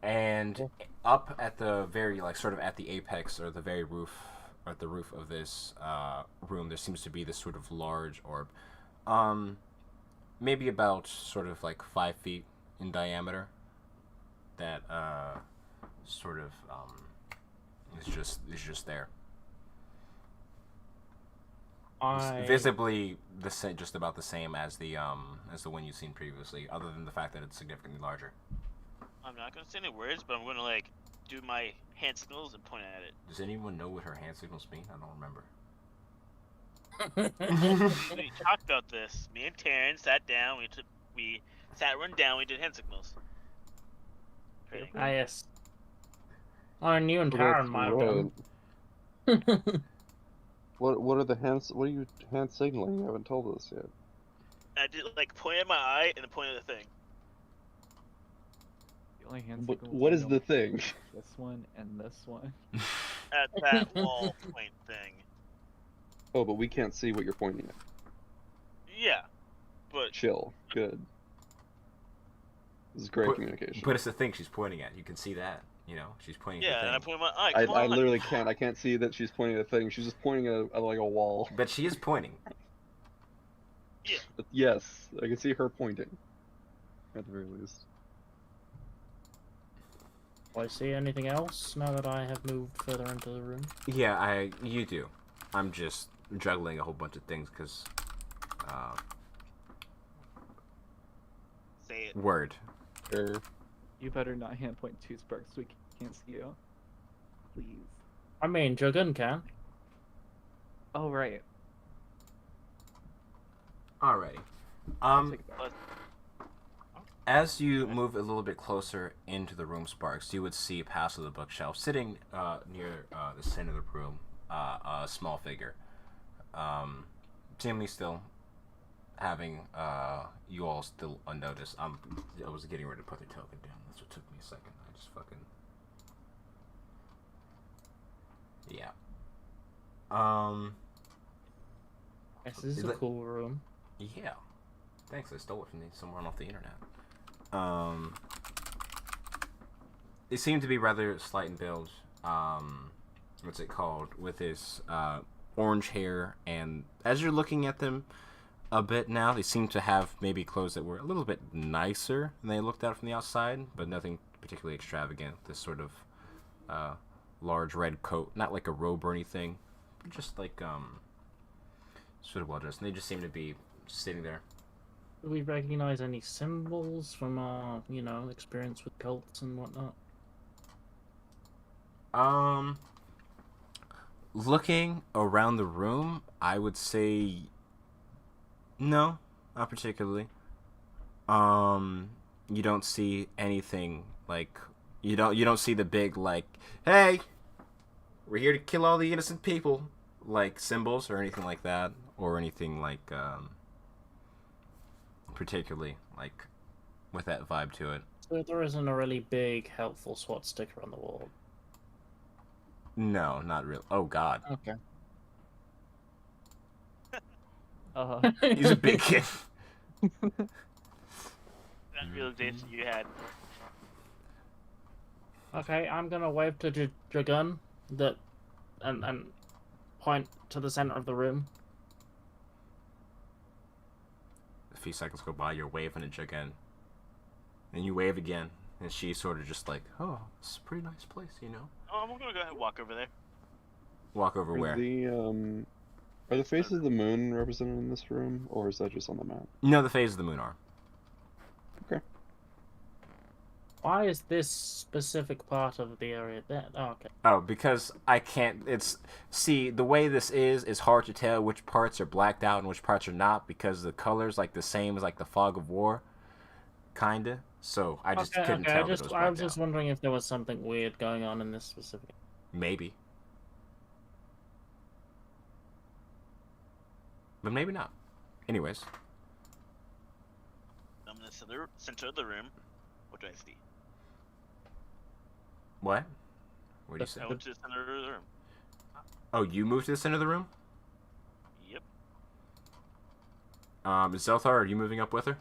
And up at the very, like, sort of at the apex or the very roof, or at the roof of this room, there seems to be this sort of large orb. Maybe about sort of like 5 feet in diameter. That sort of is just there. It's visibly the same, just about the same as the one you've seen previously, other than the fact that it's significantly larger. I'm not gonna say any words, but I'm gonna like do my hand signals and point at it. Does anyone know what her hand signals mean? I don't remember. We talked about this. Me and Taryn sat down. We sat run down. We did hand signals. Training. Yes. Oh, and you and Taran might have done. What are the hands? What are you hand signaling? You haven't told us yet. I did like point at my eye and then point at the thing. The only hand What, signals what I is know the thing? This one and this one. At that wall point thing. Oh, but we can't see what you're pointing at. Yeah, but Chill. Good. This is great communication. But it's the thing she's pointing at. You can see that. You know, she's pointing yeah, at and I the thing. point my eye. I Come on. literally can't. I can't see that she's pointing at a thing. She's just pointing at like a wall. But she is pointing. But yes, I can see her pointing. At the very least. Do I see anything else now that I have moved further into the room? Yeah, you do. I'm just juggling a whole bunch of things because, Say it. word. Or You better not hand point two sparks so we can't see you. Please. I mean, Jogun can. Oh, right. Alrighty. Take it back. As you move a little bit closer into the room, Sparks, you would see past the bookshelf, sitting near the center of the room, a small figure. Seemingly still having you all still unnoticed. I was getting ready to put the token down. That's what took me a second. I just fucking... Yeah. Yes, this is a cool room. Yeah. Thanks, I stole it from someone off the internet. They seem to be rather slight in build. What's it called? With his orange hair, and as you're looking at them a bit now, they seem to have maybe clothes that were a little bit nicer than they looked at from the outside, but nothing particularly extravagant. This sort of large red coat, not like a robe or anything, but just like sort of well dressed. And they just seem to be sitting there. Do we recognize any symbols from our, experience with cults and whatnot? Looking around the room, I would say no, not particularly. You don't see anything like you don't see the big like, hey, we're here to kill all the innocent people, like symbols or anything like that, or anything like particularly like with that vibe to it. So there isn't a really big helpful SWAT sticker on the wall. No, not real. Oh God, Okay. he's a big kid. That realization you had. Okay, I'm gonna wave to Dragun and point to the center of the room. A few seconds go by, you're waving at again. And you wave again, and she's sort of just like, oh, it's a pretty nice place, you know? Oh, I'm gonna go ahead and walk over there. Walk over where? Are the faces of the moon represented in this room, or is that just on the map? No, the phases of the moon are. Okay. Why is this specific part of the area there? Oh, okay. Oh, because I can't, see, the way this is hard to tell which parts are blacked out and which parts are not, because the color's like the same as like the fog of war, kinda. So I just couldn't tell that it was blacked I was just out. wondering if there was something weird going on in this specific. Maybe. But maybe not. Anyways. I'm in the center of the room. What do I see? What? What do you say? I went to the center of the room. Oh, you moved to the center of the room? Yep. Zelthar, are you moving up with her?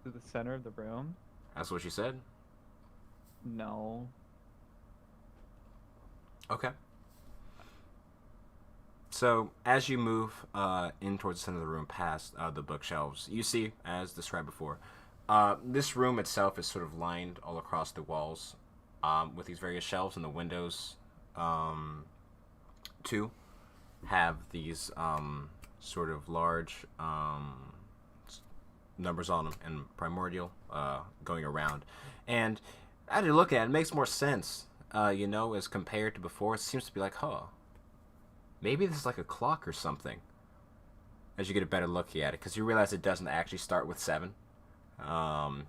To the center of the room? That's what she said. No. Okay. So, as you move in towards the center of the room, past the bookshelves, you see, as described before, this room itself is sort of lined all across the walls with these various shelves, and the windows, too, have these sort of large numbers on them and primordial going around. And as you look at it, it makes more sense, as compared to before. It seems to be like, maybe this is like a clock or something. As you get a better look at it, because you realize it doesn't actually start with 7. How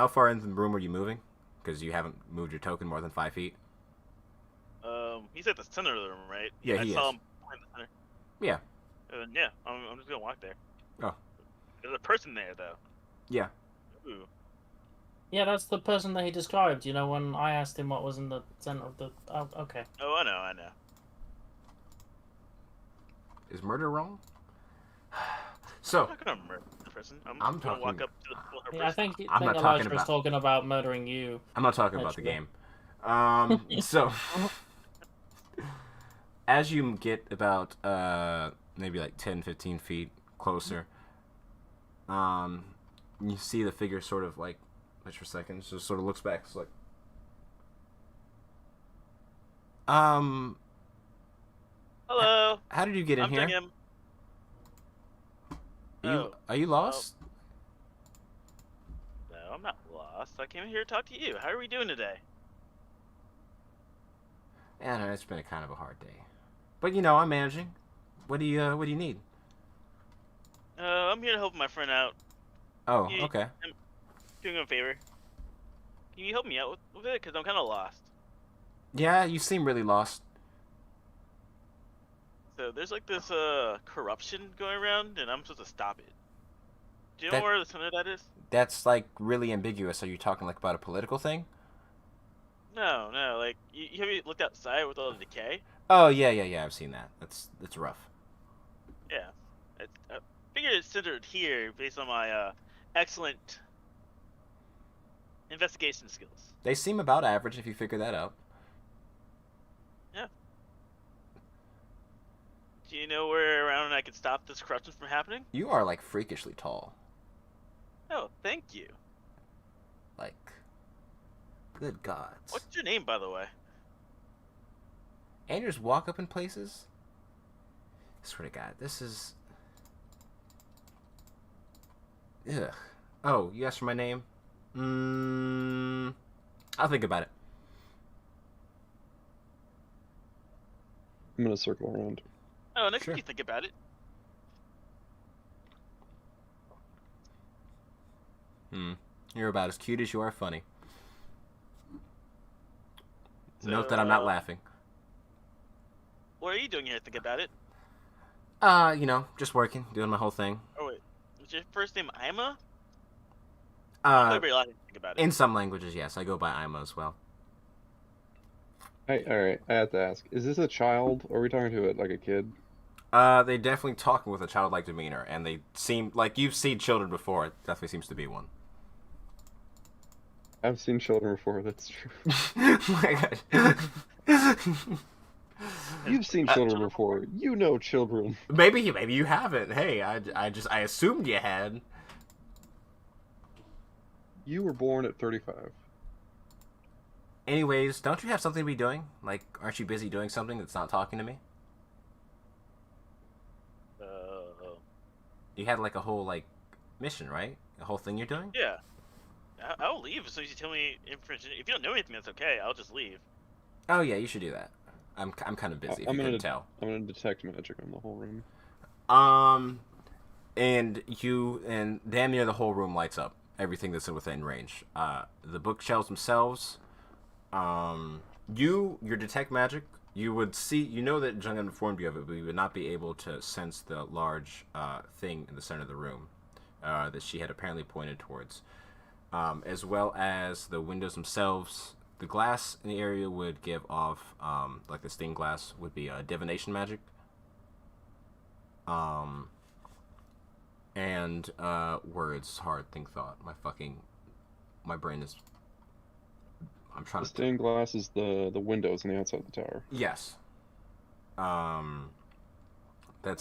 far into the room are you moving? Because you haven't moved your token more than 5 feet. He's at the center of the room, right? Yeah, I he saw is. him in the center. Yeah. Yeah, I'm just gonna walk there. Oh. There's a person there, though. Yeah. Ooh. Yeah, that's the person that he described. When I asked him what was in the center of the. Oh, okay. Oh, I know. Is murder wrong? I'm So, not gonna murder the person. I'm I'm gonna walk talking- up to the person. Yeah, I think I'm not talking Elijah was about- talking about murdering you. I'm not talking about the Actually. game. So, as you get about maybe like 10, 15 feet closer, you see the figure sort of like, wait for a second, just sort of looks back. It's like, Hello. how did you get in I'm here? him. Are you lost? No, I'm not lost. I came here to talk to you. How are we doing today? Yeah, no, it's been a kind of a hard day, but I'm managing. What do you need? I'm here to help my friend out. Oh, Yeah. okay. Doing him a favor. Can you help me out with it? Because I'm kind of lost. Yeah, you seem really lost. So there's like this corruption going around, and I'm supposed to stop it. Do you know That- where the center of that is? That's like really ambiguous. Are you talking like about a political thing? No, no. Like, have you looked outside with all the decay? Oh yeah. I've seen that. That's rough. Yeah. I figured it's centered here based on my excellent investigation skills. They seem about average if you figure that out. Yeah. Do you know where around I could stop this corruption from happening? You are like freakishly tall. Oh, thank you. Like, good gods. What's your name, by the way? And you just walk up in places? I swear to God, this is... Ugh. Oh, you asked for my name? I'll think about it. I'm gonna circle around. Oh, next Sure. you think about it. You're about as cute as you are funny. So, Note that I'm not laughing. What are you doing here? Think about it. Just working, doing my whole thing. Oh wait, is your first name Ima? Probably Uh, very loud to think about it. in some languages, yes, I go by Ima as well. Hey, alright, I have to ask. Is this a child? Or are we talking to it like a kid? They definitely talking with a childlike demeanor, and they seem like you've seen children before. It definitely seems to be one. I've seen children before, that's true. My God. You've seen children before. You know children. maybe you haven't. Hey, I assumed you had. You were born at 35. Anyways, don't you have something to be doing? Like, aren't you busy doing something that's not talking to me? You had like a whole like mission, right? A whole thing you're doing? Yeah. I'll leave as soon as you tell me information. If you don't know anything, that's okay. I'll just leave. Oh yeah, you should do that. I'm kind of busy. If you couldn't tell. I'm gonna detect magic on the whole room. And damn near the whole room lights up. Everything that's within range. The bookshelves themselves. Your detect magic. You would see. You know that Jung informed you of it, but you would not be able to sense the large thing in the center of the room that she had apparently pointed towards, as well as the windows themselves. The glass in the area would give off, like the stained glass would be divination magic. And words, hard, think, thought. My brain is. I'm trying The to. stained glass is the windows on the outside of the tower. Yes. That's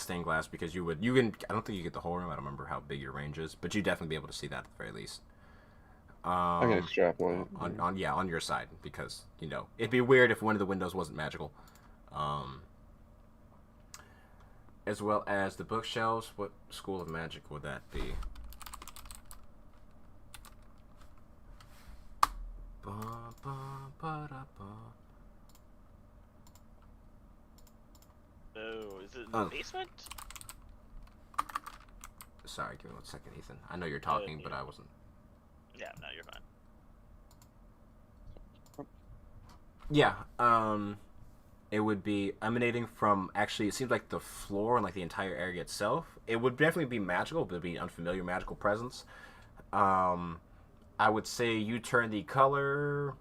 stained glass because you can. I don't think you get the whole room. I don't remember how big your range is, but you definitely be able to see that at the very least. I can extrapolate. On your side because it'd be weird if one of the windows wasn't magical. As well as the bookshelves. What school of magic would that be? Oh, is it in Oh. the basement? Sorry, give me 1 second, Ethan. I know you're talking, but I wasn't. Yeah, no, you're fine. Yeah, it would be emanating from, actually, it seems like the floor and like the entire area itself. It would definitely be magical, but it'd be an unfamiliar magical presence. I would say you turn the color.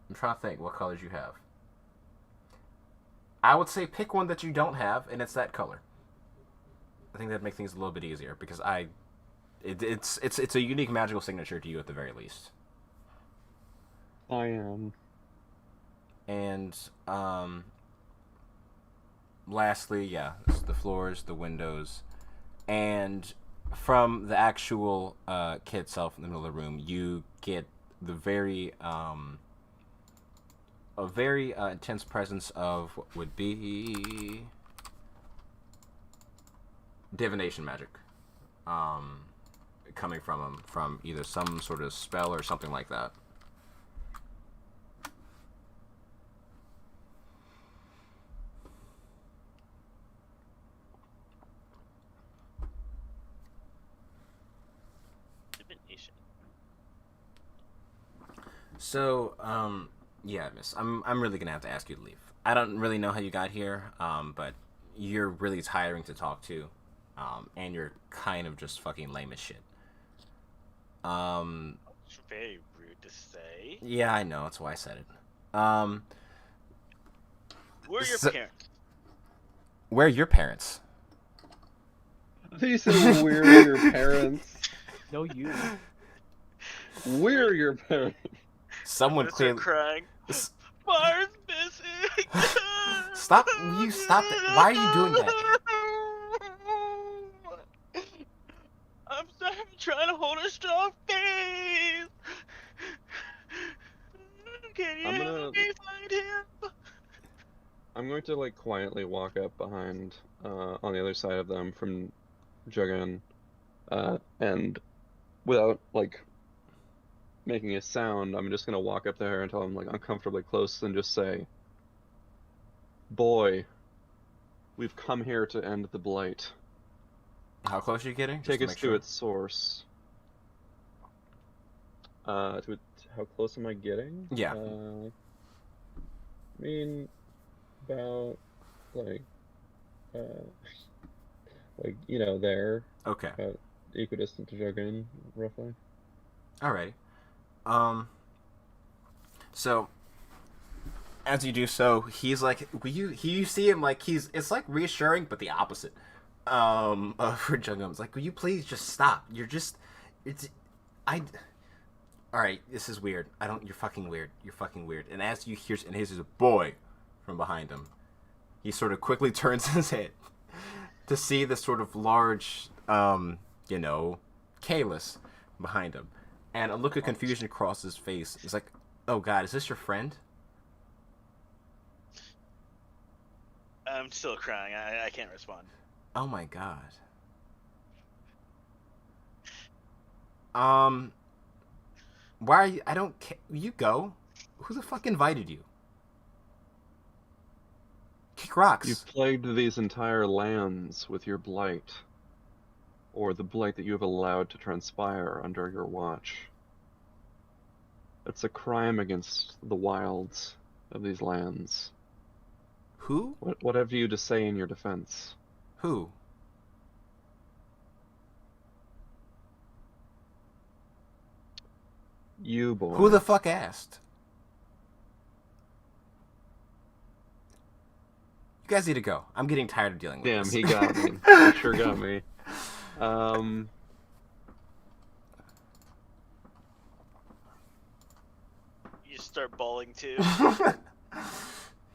I'm trying to think what colors you have. I would say pick one that you don't have, and it's that color. I think that'd make things a little bit easier because it's a unique magical signature to you at the very least. I am. And lastly, yeah, it's the floors, the windows, and from the actual kid itself in the middle of the room, you get the a very intense presence of what would be divination magic, coming from him from either some sort of spell or something like that. Divination. So, yeah, miss, I'm really gonna have to ask you to leave. I don't really know how you got here, but you're really tiring to talk to, and you're kind of just fucking lame as shit. It's very rude to say. Yeah, I know, that's why I said it. Who are your So- parents? Where are your parents? I think you said we're your parents. No, you. We're your parents. Someone I'm gonna start clearly. crying. Fire's missing. Stop! You stop that. Why are you doing that? I'm trying to hold a strong face. Can you I'm help gonna- me find him? I'm going to like quietly walk up behind, on the other side of them from Juggin, and without like making a sound, I'm just gonna walk up there until I'm like uncomfortably close and just say, "Boy, we've come here to end the blight. How close are you getting? Just Take to us make to sure. its source." How close am I getting? Yeah. I mean, about like, like there, Okay. about equidistant to Juggin, roughly. Alrighty. So as you do so, he's like, you see him like it's like reassuring, but the opposite. For Jungum's like, will you please just stop? All right, this is weird. You're fucking weird. You're fucking weird. And as you hear, and here's a boy from behind him. He sort of quickly turns his head to see this sort of large, Kalis behind him. And a look of confusion crosses his face. He's like, oh god, is this your friend? I'm still crying. I can't respond. Oh my god. Why are you? I don't care. You go. Who the fuck invited you? Kick rocks. You've plagued these entire lands with your blight, or the blight that you have allowed to transpire under your watch. It's a crime against the wilds of these lands. Who? What have you to say in your defense? Who? You, boy. Who the fuck asked? You guys need to go. I'm getting tired of dealing with Damn, this. he got me. He sure got me. You start bawling too.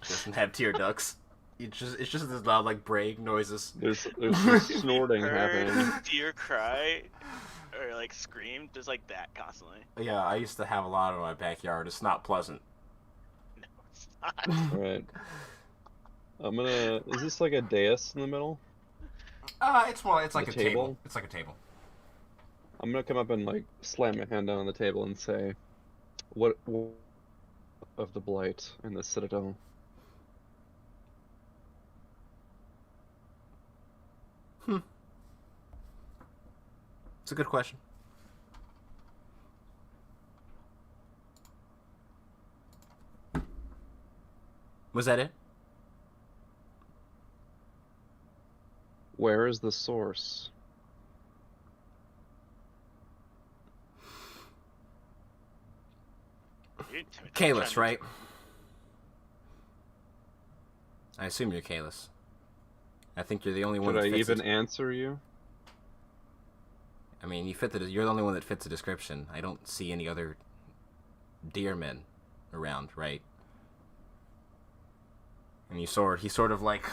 Doesn't have tear ducts. It's just this loud like braying noises. There's some snorting Heard happening. deer cry or like scream just like that constantly. Yeah, I used to have a lot in my backyard. It's not pleasant. No, it's not. Alright. Is this like a dais in the middle? It's like The a table. table? It's like a table. I'm gonna come up and like slam my hand down on the table and say, what of the blight in the citadel? It's a good question. Was that it? Where is the source? You're intimidating. Kalis, Trying to- right? I assume you're Kalis. I think you're the only one Should that I fits even it. answer you? I mean, you're the only one that fits the description. I don't see any other deer men around, right? And he sort of like,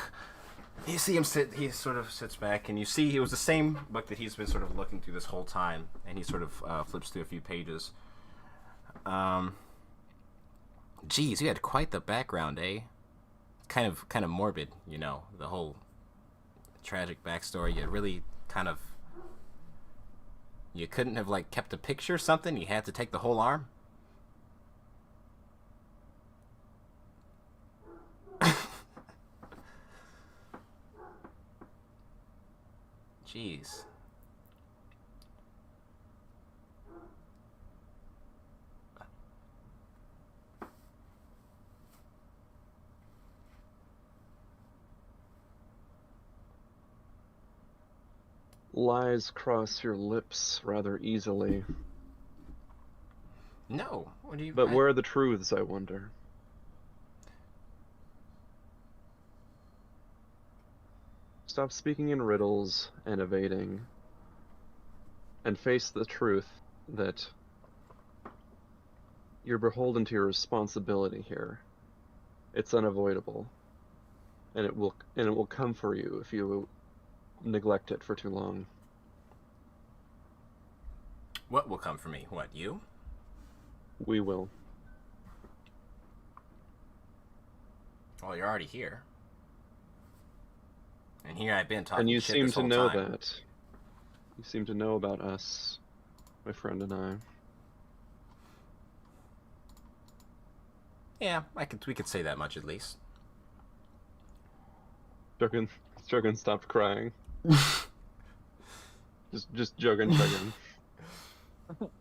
you see him sit, he sort of sits back, and you see it was the same book that he's been sort of looking through this whole time, and he sort of flips through a few pages. Geez, you had quite the background, eh? Kind of morbid, the whole tragic backstory. You really kind of, you couldn't have like kept a picture or something. You had to take the whole arm. Jeez. lies cross your lips rather easily. No. What do you? But where are the truths, I wonder? Stop speaking in riddles and evading, and face the truth that you're beholden to your responsibility here. It's unavoidable, and it will come for you if you neglect it for too long. What will come for me? What, you? We will. Well, you're already here. And here I've been talking And you shit seem this to whole know time. that. You seem to know about us, my friend and I. Yeah, we could say that much at least. Juggin stopped crying. just Juggin.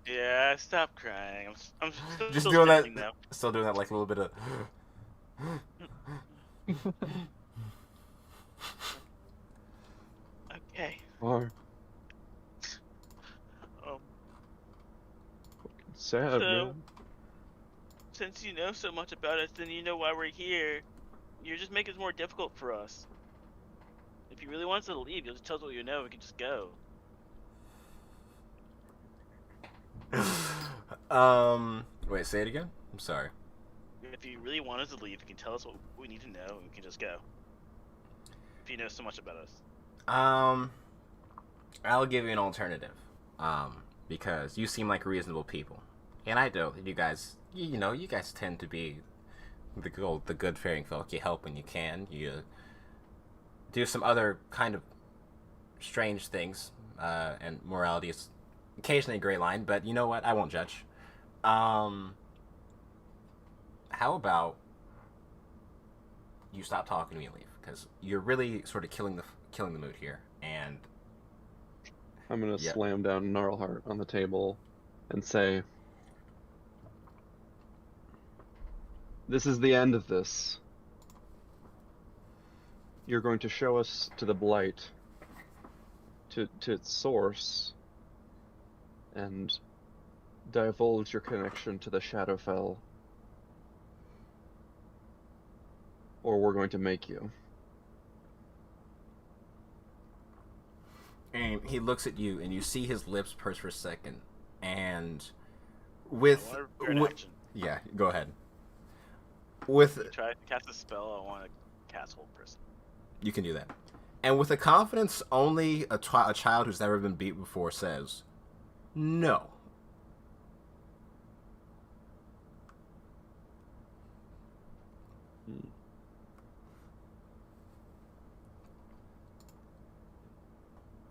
Yeah, stop crying. I'm still Just doing that. screaming, though. Still doing that like a little bit of. Okay. Are Um, sad, So- man. since you know so much about us, then you know why we're here. You're just making it more difficult for us. If you really want us to leave, you'll just tell us what you know. We can just go. Wait, say it again? I'm sorry. If you really want us to leave, you can tell us what we need to know, and we can just go. If you know so much about us. I'll give you an alternative. Because you seem like reasonable people. And I know that you guys, you guys tend to be the good faring folk. You help when you can. You do some other kind of strange things. And morality is occasionally a gray line, but you know what? I won't judge. How about you stop talking to me and leave? Because you're really sort of killing the mood here. And I'm gonna Yeah. slam down Gnarlheart on the table and say, "This is the end of this. You're going to show us to the Blight, to its source, and divulge your connection to the Shadowfell, or we're going to make you." And he looks at you, and you see his lips purse for a second, and I with want to an action. yeah, go ahead. With You try to cast a spell. I want to cast Hold Person. you can do that, and with a confidence only a child who's never been beat before says, no.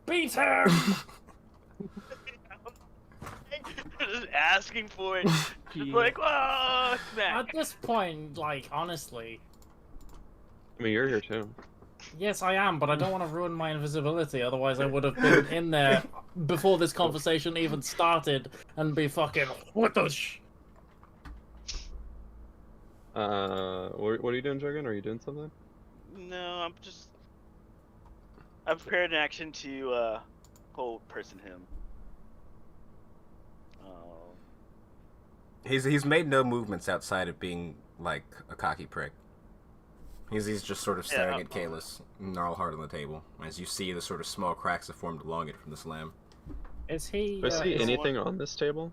Beat him! Just asking for it. Just like, whoa, smack. At this point, like, honestly, I mean, you're here too. yes, I am, but I don't want to ruin my invisibility. Otherwise, I would have been in there before this conversation even started and be fucking what the sh. What are you doing, Juggin? Are you doing something? No, I prepared an action to Hold Person him. He's made no movements outside of being like a cocky prick. He's just sort of staring at Kalis, Gnarlheart on the table, as you see the sort of small cracks that formed along it from the slam. Is he? Do I see is, anything on this table?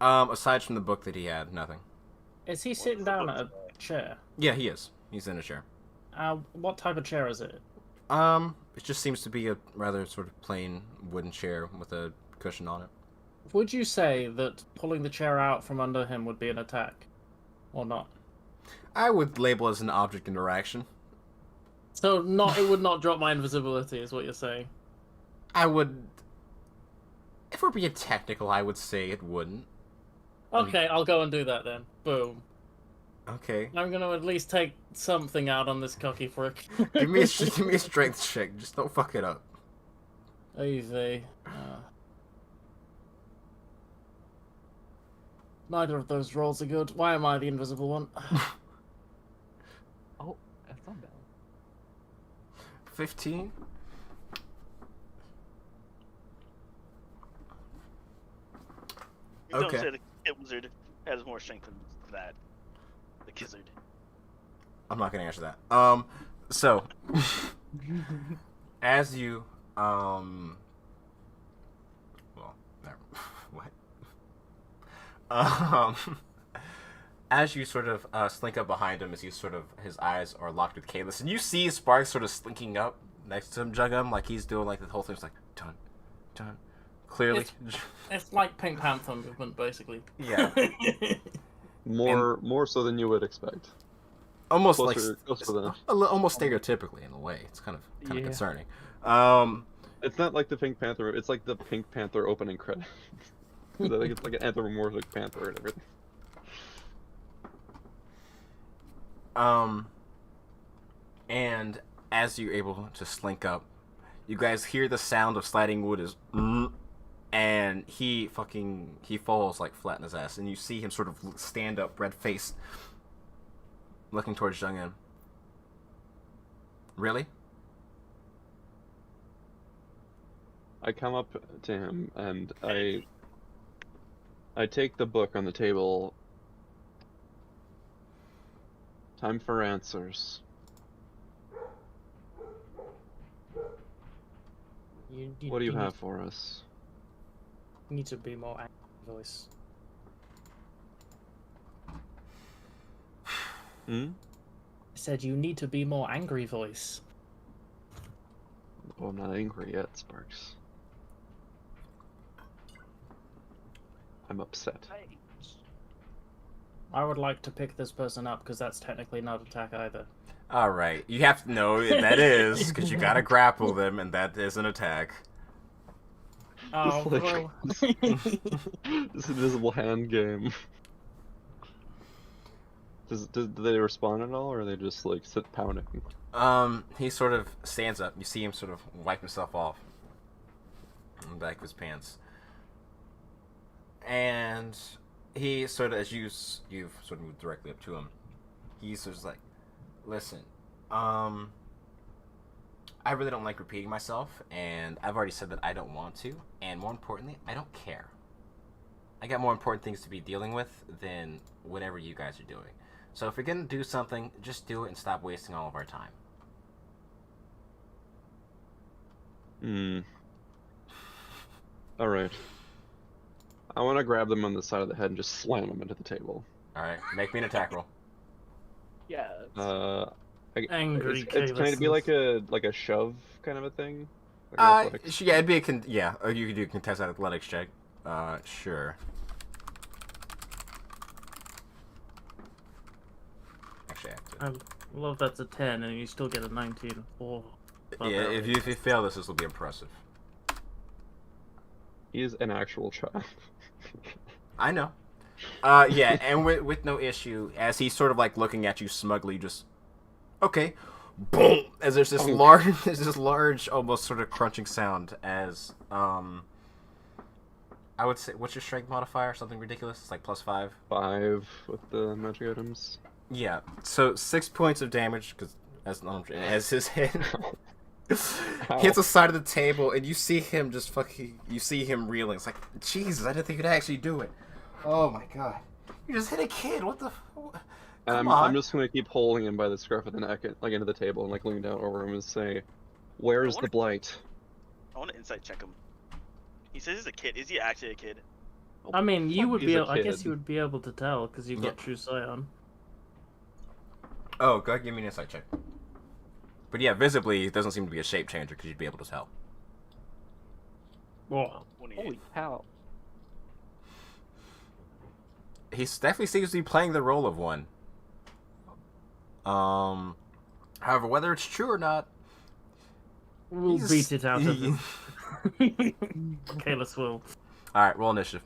Aside from the book that he had, nothing. is he sitting down at a chair? Yeah, he is. He's in a chair. What type of chair is it? It just seems to be a rather sort of plain wooden chair with a cushion on it. Would you say that pulling the chair out from under him would be an attack, or not? I would label as an object interaction. So it would not drop my invisibility, is what you're saying. I would... If we're being technical, I would say it wouldn't. Okay, I'll go and do that then. Boom. Okay. I'm gonna at least take something out on this cocky prick. give me a strength check. Just don't fuck it up. Easy. Neither of those rolls are good. Why am I the invisible one? Oh, that's not bad. 15? Don't Okay. say the kid wizard has more strength than that. The kizzard. I'm not gonna answer that. So as you well, never. What? Um, as you sort of slink up behind him, as you sort of his eyes are locked with Kalis, and you see Sparks sort of slinking up next to him, Jugum, like he's doing like the whole thing's like dun, dun. Clearly, It's like Pink Panther movement, basically. yeah, More so than you would expect. almost Closer like than almost stereotypically in a way. It's kind of Yeah. concerning. It's not like the Pink Panther. It's like the Pink Panther opening credit. I think it's like an anthropomorphic panther and everything. And as you're able to slink up, you guys hear the sound of sliding wood is, and he falls like flat in his ass, and you see him sort of stand up, red faced, looking towards Jungin. Really? I come up to him and I take the book on the table. Time for answers. What do you have for us? You need to be more angry voice. Hmm? I said you need to be more angry voice. Oh, I'm not angry yet, Sparks. I'm upset. I would like to pick this person up because that's technically not attack either. All right, you have to know that is because you gotta grapple them, and that is an attack. Oh, Like- well. This invisible hand game. Do they respond at all, or are they just like sit pounding? He sort of stands up. You see him sort of wipe himself off in the back of his pants, and he sort of, as you've sort of moved directly up to him, he's sort of like, "Listen, I really don't like repeating myself, and I've already said that I don't want to, and more importantly, I don't care. I got more important things to be dealing with than whatever you guys are doing. So if you're gonna do something, just do it and stop wasting all of our time." Alright. I want to grab them on the side of the head and just slam them into the table. All right, make me an attack roll. Yeah. Angry It's kind of be carelessness. like a shove kind of a thing. Like an athletics. Yeah, it'd be or you could do a contested athletics check. Sure. Actually, I have to. I love that's a 10 and you still get a 19. Oh, Yeah, if you fail this will be impressive. He is an actual child. I know. Yeah, and with no issue, as he's sort of like looking at you smugly, just okay, boom. As there's this large, almost sort of crunching sound. As I would say, what's your strength modifier? Something ridiculous. It's like +5. 5 with the magic items. Yeah. So 6 points of damage because as his head hits the side of the table, and you see him you see him reeling. It's like, Jesus, I didn't think you'd actually do it. Oh my God. You just hit a kid. What the? And Come on. I'm just gonna keep holding him by the scruff of the neck, like into the table, and like lean down over him and say, "Where's the blight?" I want to insight check him. He says he's a kid. Is he actually a kid? I mean, you would He's be. a I guess kid. you would be able to tell because you've got true sight on. Oh, go ahead, give me an insight check. But yeah, visibly, it doesn't seem to be a shape changer because you'd be able to tell. Whoa. 28. Holy cow. He definitely seems to be playing the role of one. However, whether it's true or not, We'll he's- beat it out of him. Kalis will. All right, roll initiative.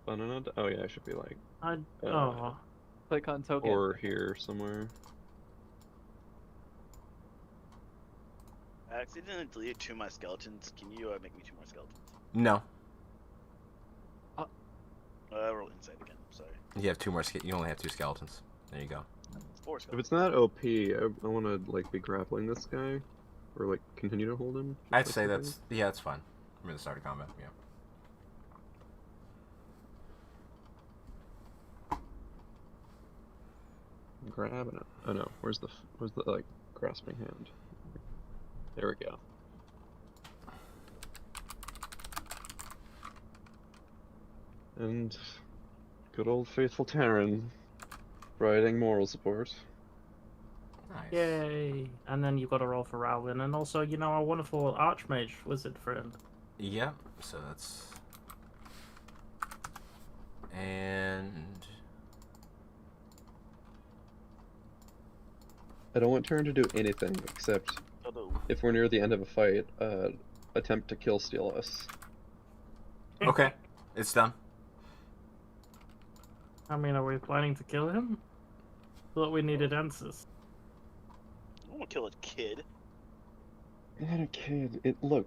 Oh yeah, I should be like Oh. Click on token. or here somewhere. I accidentally deleted 2 of my skeletons. Can you make me 2 more skeletons? No, Roll insight again. Sorry. you have 2 more. You only have 2 skeletons. There you go. 4 If skeletons. it's not OP, I want to like be grappling this guy, or like continue to hold him. I'd say that's fine. From the start of combat. Yeah. I'm grabbing it. Oh no, where's the like grasping hand? There we go. And good old faithful Taryn, providing moral support. Nice. Yay! And then you've got to roll for Rowlin, and also, you know, our wonderful Archmage wizard friend. Yep. So that's. And. I don't want Taryn to do anything except, Although, if we're near the end of a fight, attempt to kill steal us. Okay. It's done. I mean, are we planning to kill him? Thought we needed answers. I won't kill a kid. Not a kid. Look,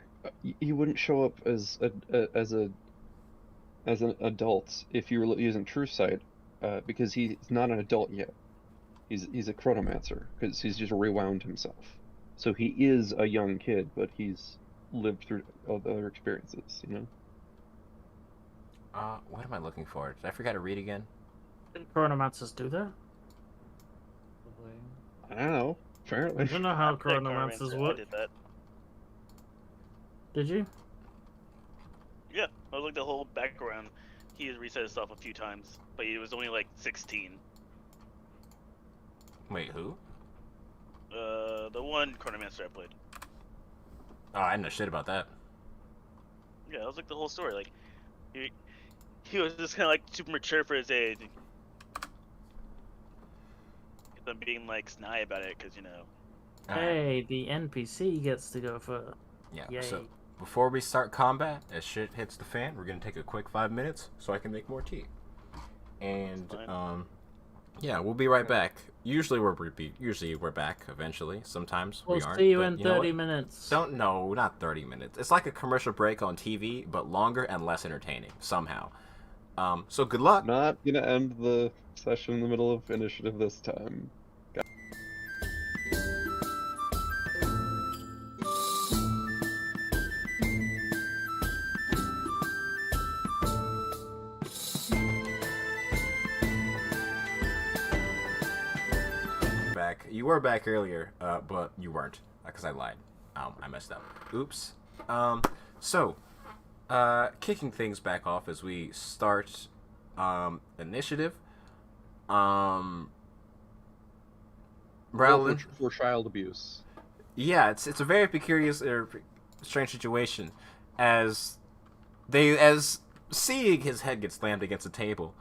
he wouldn't show up as an adult if you were using True Sight, because he's not an adult yet. He's a chronomancer because he's just rewound himself. So he is a young kid, but he's lived through other experiences, you know. What am I looking for? Did I forget to read again? Didn't Chronomancers do that? Probably. I don't know. I Apparently. don't know how I Chronomancers work. did that. Did you? Yeah, I looked the whole background. He had reset himself a few times, but he was only like 16. Wait, who? The one Chronomancer I played. Oh, I didn't know shit about that. Yeah, that was like the whole story. Like, he was just kind of like super mature for his age. Them being like snide about it, because you know. Alright. Hey, the NPC gets to go first. Yeah. Yay. So before we start combat, as shit hits the fan, we're gonna take a quick 5 minutes so I can make more tea. And Fine. yeah, we'll be right back. Usually we're back eventually. Sometimes We'll we aren't. see you but in know 30 what? minutes. No, not 30 minutes. It's like a commercial break on TV, but longer and less entertaining somehow. So good luck. Not gonna end the session in the middle of initiative this time. Back. You were back earlier, but you weren't because I lied. I messed up. Oops. So, kicking things back off as we start initiative. Rowland. For child abuse. Yeah, it's a very peculiar, strange situation, as seeing his head get slammed against a table,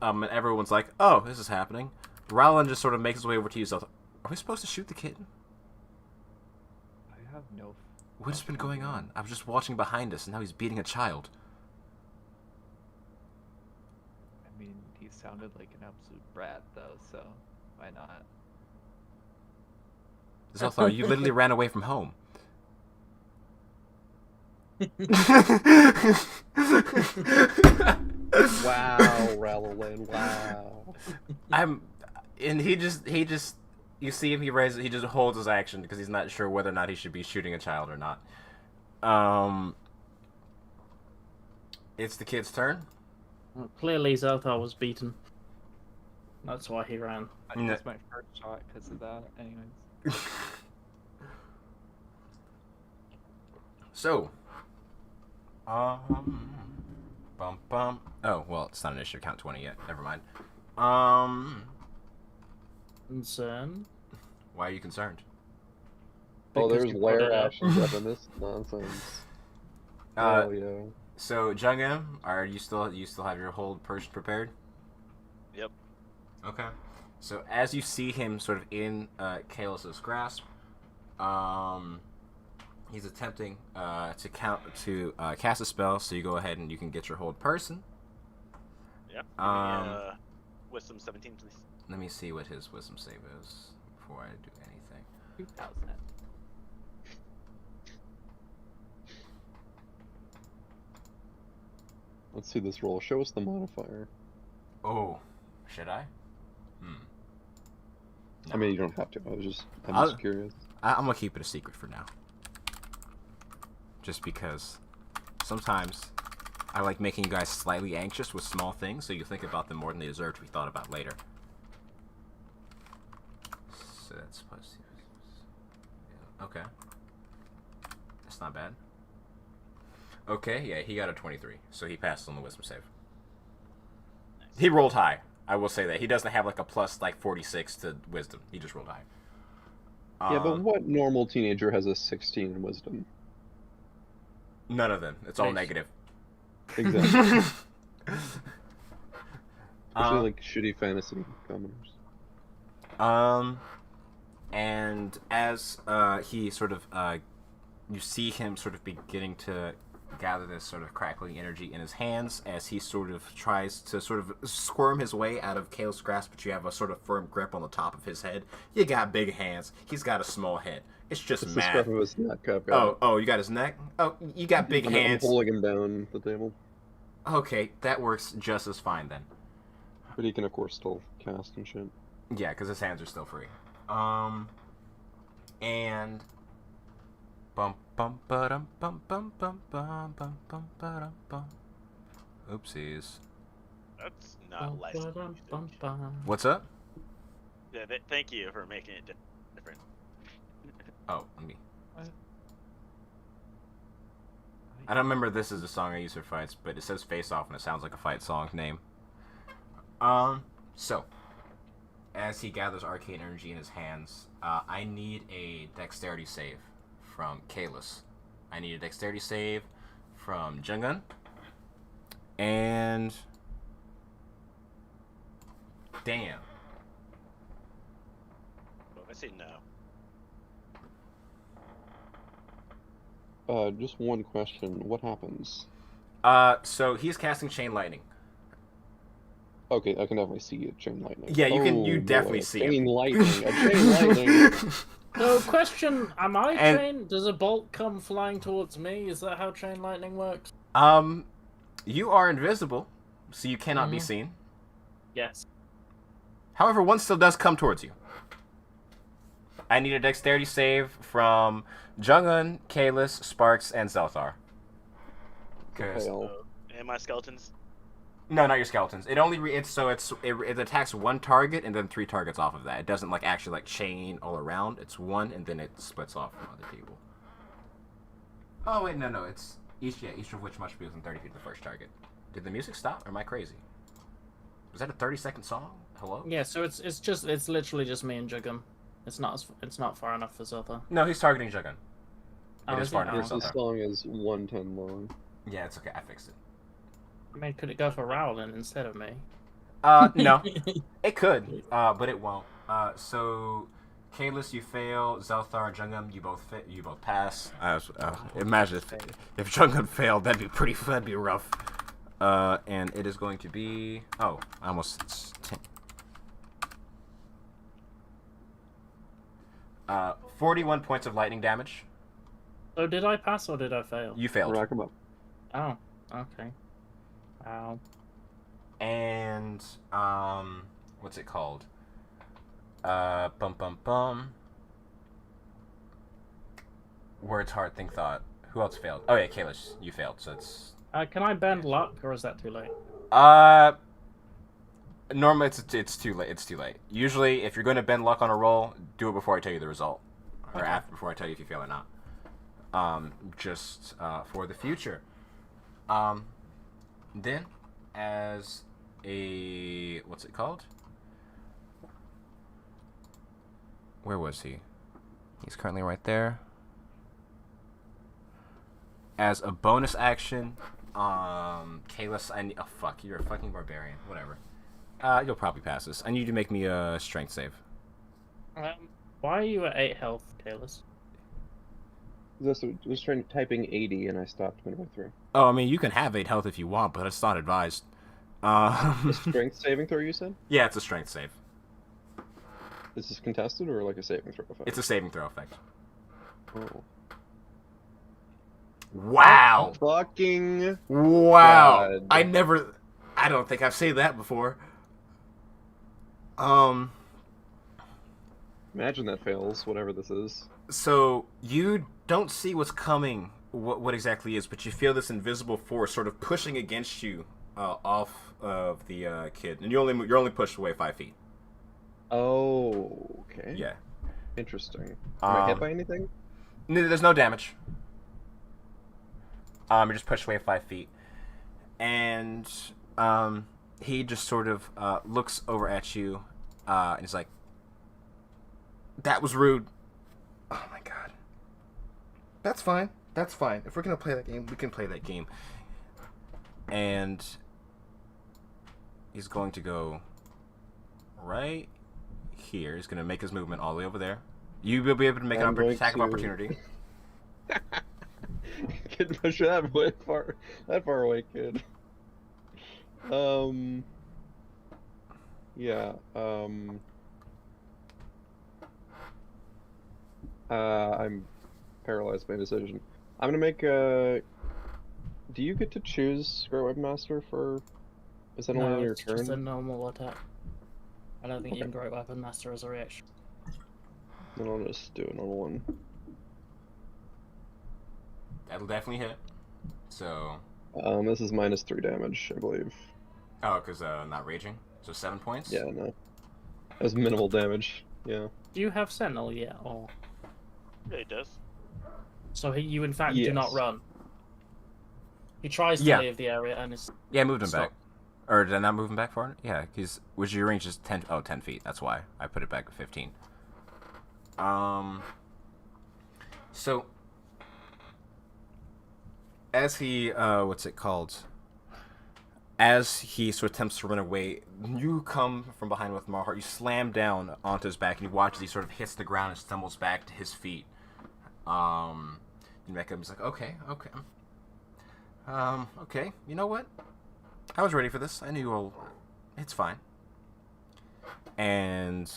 and everyone's like, "Oh, this is happening." Rowland just sort of makes his way over to you. So, are we supposed to shoot the kitten? I have no. What's been going on? I was just watching behind us, and now he's beating a child. I mean, he sounded like an absolute brat, though, so why not? Zelthar, you literally ran away from home. Wow, Rowland, wow. And he just, you see him, he just holds his action because he's not sure whether or not he should be shooting a child or not. It's the kid's turn. Well, clearly, Zelthar was beaten. That's why he ran. I missed my first shot because of that, anyways. So, bum bum. Oh well, it's not an initiative count 20 yet. Never mind. Concern. Why are you concerned? Oh, Because there's you brought lair it up. actions up in this nonsense. Oh yeah. So Jungam, you still have your hold person prepared? Yep. Okay. So as you see him sort of in Kaelus's grasp, he's attempting to cast a spell. So you go ahead and you can get your hold person. Yep. Wisdom 17, please. Let me see what his wisdom save is before I do anything. 2000. Let's see this roll. Show us the modifier. Oh, should I? I mean, you don't have to. I'm just curious. I'm gonna keep it a secret for now. Just because sometimes I like making you guys slightly anxious with small things, so you think about them more than they deserve to be thought about later. So that's plus. Okay. That's not bad. Okay, yeah, he got a 23, so he passed on the wisdom save. Nice. He rolled high. I will say that he doesn't have like a plus like 46 to wisdom. He just rolled high. Yeah, but what normal teenager has a 16 in wisdom? None of them. It's all Nice. negative. Exactly. Especially like shitty fantasy commoners. And as he sort of you see him sort of beginning to gather this sort of crackling energy in his hands as he sort of tries to sort of squirm his way out of Kale's grasp, but you have a sort of firm grip on the top of his head. You got big hands. He's got a small head. It's just It's the math. scruff of his neck. I've got Oh, you got his neck? Oh, you got big I'm hands. pulling him down the table. Okay, that works just as fine then. But he can, of course, still cast and shit. Yeah, because his hands are still free. And bum bum ba-dum bum bum bum bum bum bum ba-dum bum. Oopsies. That's not licensed. What's up? Yeah, thank you for making it different. Oh, let me. What? I don't remember this is a song I use for fights, but it says Face Off and it sounds like a fight song name. So as he gathers arcane energy in his hands, I need a dexterity save from Kalis. I need a dexterity save from Jungun. And damn. Well, I say no. Just one question. What happens? So he's casting Chain Lightning. Okay, I can definitely see it. Chain lightning. Yeah, you can. Oh, You boy, definitely see it. chain lightning. A chain lightning. So, question: am I And- chained? Does a bolt come flying towards me? Is that how chain lightning works? You are invisible, so you cannot be Mhm. seen. Yes. However, one still does come towards you. I need a dexterity save from Jungun, Kalis, Sparks, and Zelthar. Fail. And my skeletons. No, not your skeletons. It only it attacks one target and then 3 targets off of that. It doesn't like actually like chain all around. It's one and then it splits off from other people. Oh wait, no, it's each of which must be within 30 feet of the first target. Did the music stop? Or am I crazy? Was that a 30-second song? Hello? Yeah. So it's literally just me and Jugum. It's not far enough for Zelda. No, he's targeting Jungun. Oh, It is is he? far enough Yes, for this Zelthar. song is 110 long. Yeah, it's okay. I fixed it. I mean, could it go for Rowland instead of me? No. It could, but it won't. So, Kalis, you fail. Zelthar and Jungum, you both pass. Imagine if Jungum failed, that'd be rough. And it is going to be almost 10. 41 points of lightning damage. So did I pass or did I fail? You failed. Rack 'em up. Oh, okay. Wow. And what's it called? Words, heart, think, thought. Who else failed? Oh yeah, Kalish, you failed. So it's Can I bend luck or is that too late? normally it's too late. It's too late. Usually, if you're going to bend luck on a roll, do it before I tell you the result, or Okay. after before I tell you if you fail or not. Just for the future. Then, as a what's it called? Where was he? He's currently right there. As a bonus action, Kalis, oh fuck, you're a fucking barbarian. Whatever. You'll probably pass this. I need you to make me a strength save. Why are you at 8 health, Kalis? I was typing 80 and I stopped midway through. Oh, I mean, you can have 8 health if you want, but it's not advised. A strength saving throw, you said? Yeah, it's a strength save. Is this contested or like a saving throw effect? It's a saving throw effect. Oh. Wow! Fucking Wow! God. I don't think I've said that before. Imagine that fails, whatever this is. So you don't see what's coming, what exactly is, but you feel this invisible force sort of pushing against you off of the kid, and you're only pushed away 5 feet. Oh, okay. Yeah. Interesting. Am I hit Um, by anything? There's no damage. You're just pushed away 5 feet. And he just sort of looks over at you and he's like, "That was rude." Oh my god. That's fine. That's fine. If we're going to play that game, we can play that game. And he's going to go right here. He's going to make his movement all the way over there. You will be able to make an attack of opportunity. Kid, push that way far away, kid. Yeah. I'm paralyzed by indecision. I'm gonna make a. Do you get to choose Great Weapon Master for? Is that only on your it's just a turn? normal attack. I don't think you Okay. can Great Weapon Master as a reaction. Then I'll just do a normal one. That'll definitely hit. So. This is -3 damage, I believe. Oh, because not raging. So 7 points? Yeah, no. That was minimal damage. Yeah. Do you have Sentinel yet, or Yeah, he does. so you in fact do not Yes. run? He tries to Yeah. leave the area and is Yeah, I moved him Stop. back. Or did I not move him back far? Yeah, because your range is 10 feet. That's why I put it back to 15. So as he what's it called? As he sort of attempts to run away, you come from behind with Marhart. You slam down onto his back, and you watch as he sort of hits the ground and stumbles back to his feet. You make him. He's like, okay. Okay. You know what? I was ready for this. I knew it's fine. And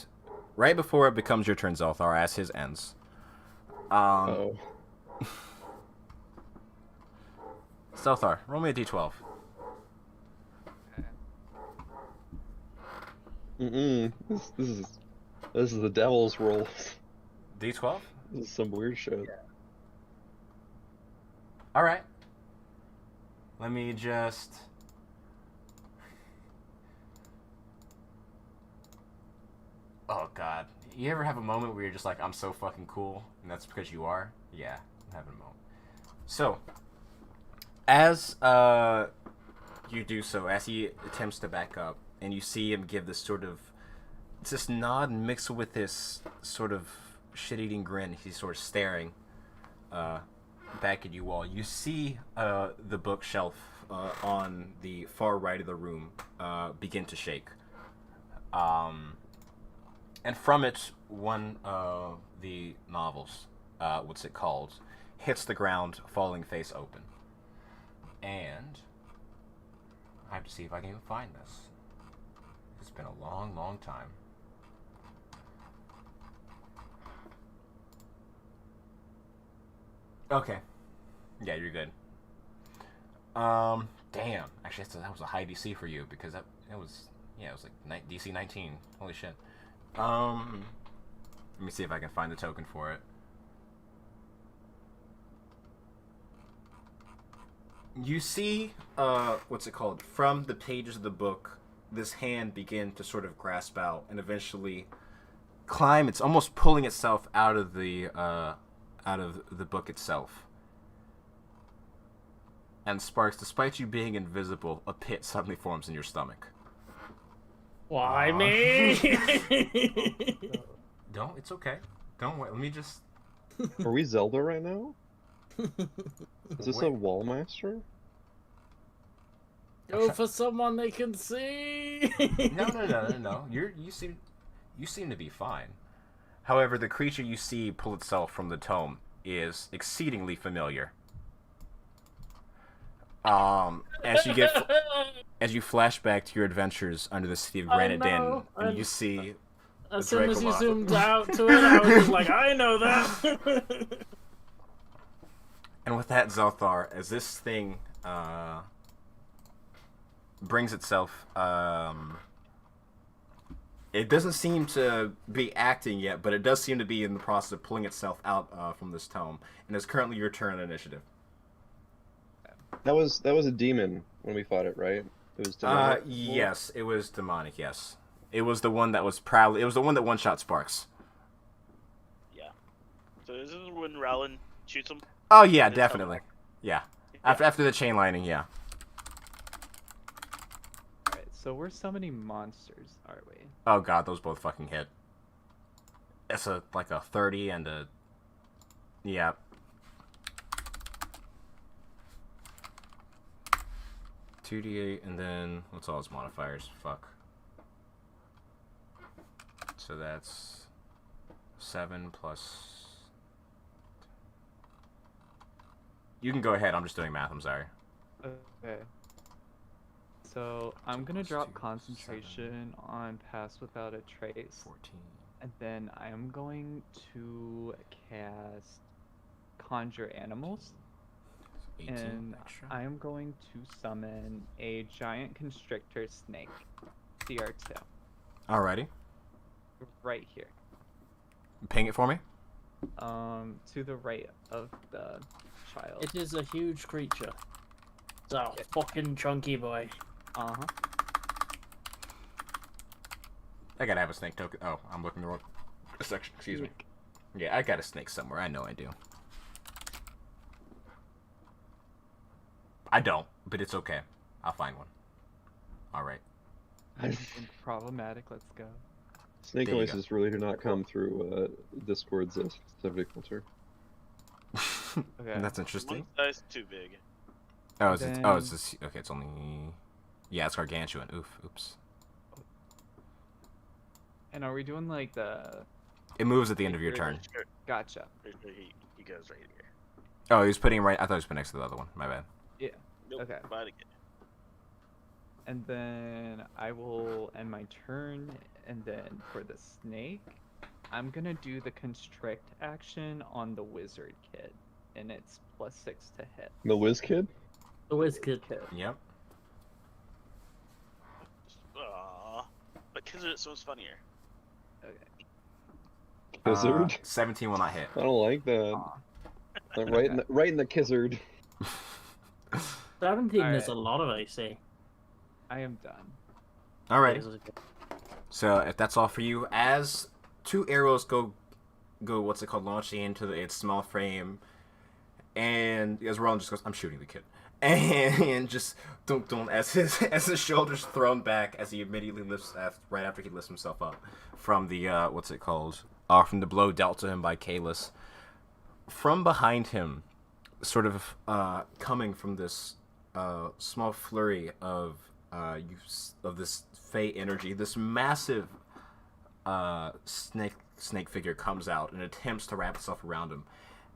right before it becomes your turn, Zelthar, as his ends. Oh. Zelthar, roll me a d12. This is the devil's roll. D12? This is some weird shit. Alright. Let me just... Oh, God. You ever have a moment where you're just like, I'm so fucking cool, and that's because you are? Yeah, I'm having a moment. So, as you do so, as he attempts to back up, and you see him give this sort of... It's this nod mixed with this sort of shit-eating grin. He's sort of staring back at you all. You see the bookshelf on the far right of the room begin to shake. And from it, one of the novels, what's it called, hits the ground, falling face open. And I have to see if I can even find this. It's been a long, long time. Okay. Yeah, you're good. Damn. Actually, that was a high DC for you because that was, yeah, it was like DC 19. Holy shit. Let me see if I can find the token for it. You see, what's it called? From the pages of the book, this hand begin to sort of grasp out and eventually climb. It's almost pulling itself out of the book itself. And Sparks, despite you being invisible, a pit suddenly forms in your stomach. Why me? Don't. It's okay. Don't worry. Let me just. Are we Zelda right now? Is this a wall master? Go for someone they can see. No. You seem to be fine. However, the creature you see pull itself from the tome is exceedingly familiar. As you flash back to your adventures under the city of Granite Den, and you see as soon as you Dracomoth. zoomed out to it, I was just like, I know that. And with that, Zelthar, as this thing brings itself, it doesn't seem to be acting yet, but it does seem to be in the process of pulling itself out from this tome, and it's currently your turn on initiative. That was a demon when we fought it, right? It was demonic. Yes, it was demonic. Yes, it was the one that was proudly. It was the one that one-shot Sparks. So this is when Rowland shoots him. Oh yeah, It's held definitely. back. Yeah. Yeah. After the chain lining, yeah. Alright, so we're summoning monsters, are we? Oh god, those both fucking hit. It's like a 30 and a... Yeah. $2d8 and then... What's all his modifiers? Fuck. So that's... 7 plus... You can go ahead, I'm just doing math, I'm sorry. Okay. So I'm gonna plus drop 2, concentration on Pass Without a Trace, 14. and then I am going to cast Conjure Animals, 18 and extra. I am going to summon a giant constrictor snake, CR2, Alrighty. right here. Ping it for me. To the right of the child. It is a huge creature. It's a Yeah. fucking chunky boy. Uh-huh. I gotta have a snake token. Oh, I'm looking the wrong section. Excuse me. Yeah, I got a snake somewhere. I know I do. I don't, but it's okay. I'll find one. Alright. Problematic, let's go. Snake There you noises really do not come through Discord's sensitivity filter. Okay. That's interesting. One size too big. Oh, is it? Oh, Then- it's this. Okay, it's only. Yeah, it's gargantuan. Oops. And are we doing like the... It moves at the end of your Pretty turn. sure- Gotcha. pretty sure he goes right here. Oh, he was putting him right. I thought he was putting next to the other one. My bad. Nope, Okay. Bye again. And then I will end my turn, and then for the snake, I'm gonna do the constrict action on the wizard kid, and it's +6 to hit. The Whiz Kid? The whiz kid. Yep. Aww. But kids are so much funnier. Okay. Kizzard? 17 will not hit. I don't like that. Aw. Like, right in the kizzard. 17 is Alright. a lot of AC. I am done. Alrighty. So if that's all for you, as 2 arrows go, what's it called, launching into its small frame, and as Roland just goes, I'm shooting the kid, and just don't as his shoulders thrown back as he immediately lifts right after he lifts himself up from the what's it called, from the blow dealt to him by Kalis. From behind him, sort of coming from this small flurry of this Fey energy, this massive snake figure comes out and attempts to wrap itself around him,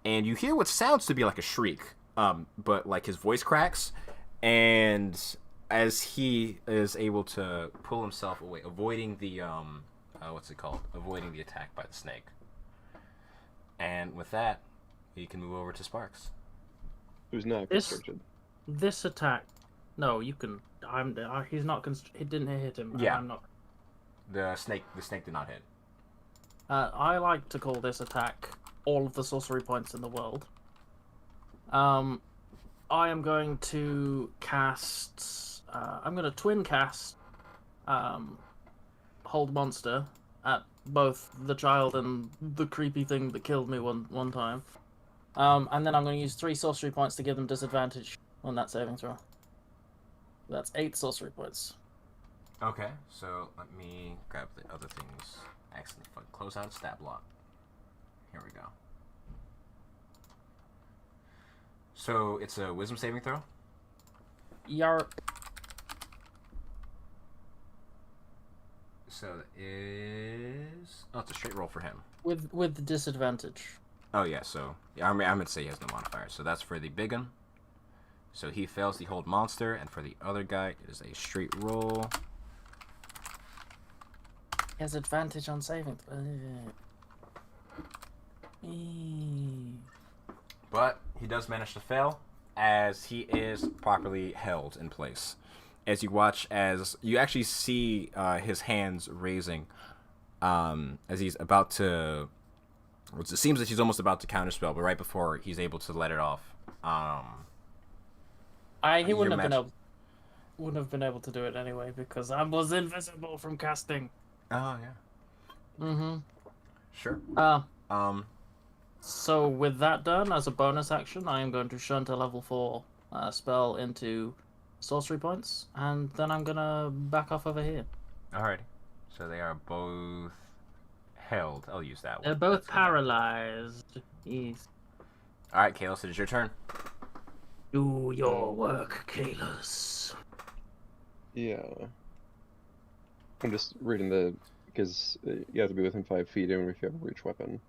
and you hear what sounds to be like a shriek, but like his voice cracks, and as he is able to pull himself away, avoiding the avoiding the attack by the snake, and with that, he can move over to Sparks. Who's not This- constricted? This attack. No, you can. He's not. It didn't hit him. and Yeah. I'm not. The snake did not hit. I like to call this attack all of the sorcery points in the world. I am going to cast. I'm going to twin cast. Hold monster at both the child and the creepy thing that killed me one time. And then I'm going to use 3 sorcery points to give them disadvantage on that saving throw. That's 8 sorcery points. Okay, so let me grab the other things. Accidentally close out stat block. Here we go. So it's a wisdom saving throw? Yarp. So it is... Oh, it's a straight roll for him. With disadvantage. Oh yeah, so... Yeah, I meant to say he has no modifier. So that's for the big one. So he fails the hold monster, and for the other guy, it is a straight roll. He has advantage on saving. But he does manage to fail, as he is properly held in place. As you watch, as you actually see his hands raising, as he's about to... It seems that he's almost about to counterspell, but right before he's able to let it off, He You're wouldn't have been match- able. Wouldn't have been able to do it anyway because I was invisible from casting. Oh yeah, Mm-hmm. sure. So with that done, as a bonus action, I am going to shunt a level 4 spell into sorcery points, and then I'm gonna back off over here. Alrighty. So they are both held. I'll use that one. They're both That's good. paralyzed. Yes. Alright, Kalos, it is your turn. Do your work, Kalos. Yeah. I'm just reading the... Because you have to be within 5 feet even if you have a reach weapon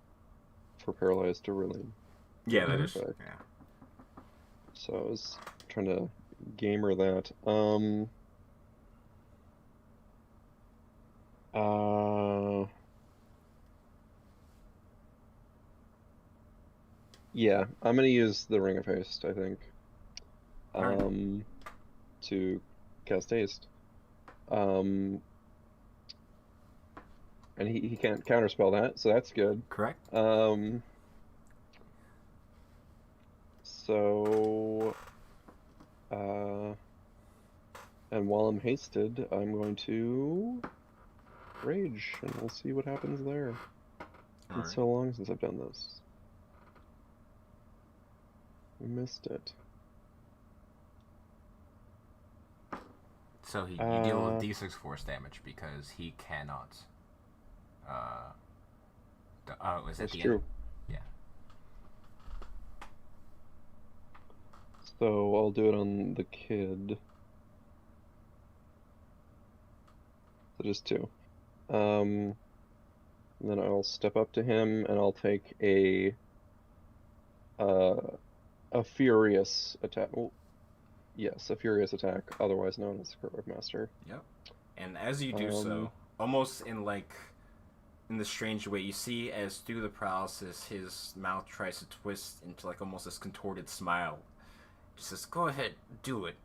for paralyzed to really... Yeah, that is. effect. Yeah. So I was trying to gamer that. Yeah, I'm gonna use the Ring of Haste, I think. Alright. To cast haste. And he can't counterspell that, so that's good. Correct. So and while I'm hasted, I'm going to rage, and we'll see what happens there. It's been so long since I've done this. We missed it. So you deal with D6 force damage because he cannot. Is that That's the true. end? Yeah. So I'll do it on the kid. So just 2. And then I'll step up to him and I'll take a furious attack. Well, yes, a furious attack, otherwise known as Heroic Master. Yep. And as you do so, almost in this strange way, you see as through the paralysis, his mouth tries to twist into like almost this contorted smile. He says, "Go ahead, do it."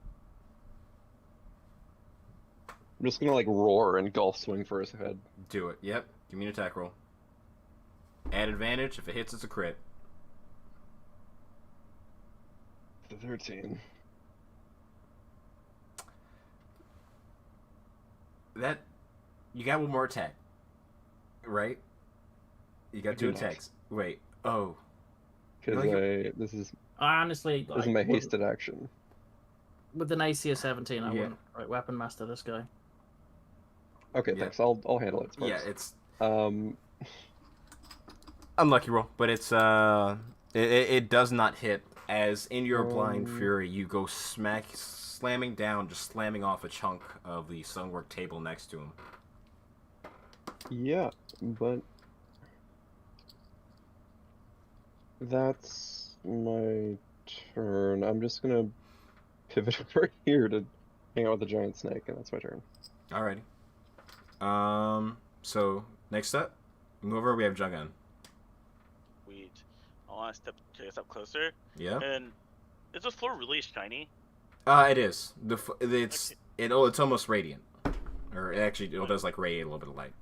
I'm just gonna like roar and golf swing for his head. Do it. Yep. Give me an attack roll. Add advantage. If it hits, it's a crit. The 13. That you got one more attack, right? You got 2 attacks. Wait. Oh. Because this is Honestly, this is my hasted action. With an AC of 17, I wouldn't weapon master this guy. Okay, thanks. I'll handle it. Yeah, it's unlucky roll, but it's it does not hit. As in your blind fury, you go slamming down, just slamming off a chunk of the stonework table next to him. Yeah, but that's my turn. I'm just gonna pivot over here to hang out with the giant snake, and that's my turn. Alrighty. So next up, move over. We have Jungan. Sweet. I want to take a step closer. Yeah. And is the floor really shiny? It is. It's almost radiant, or it does like radiate a little bit of light.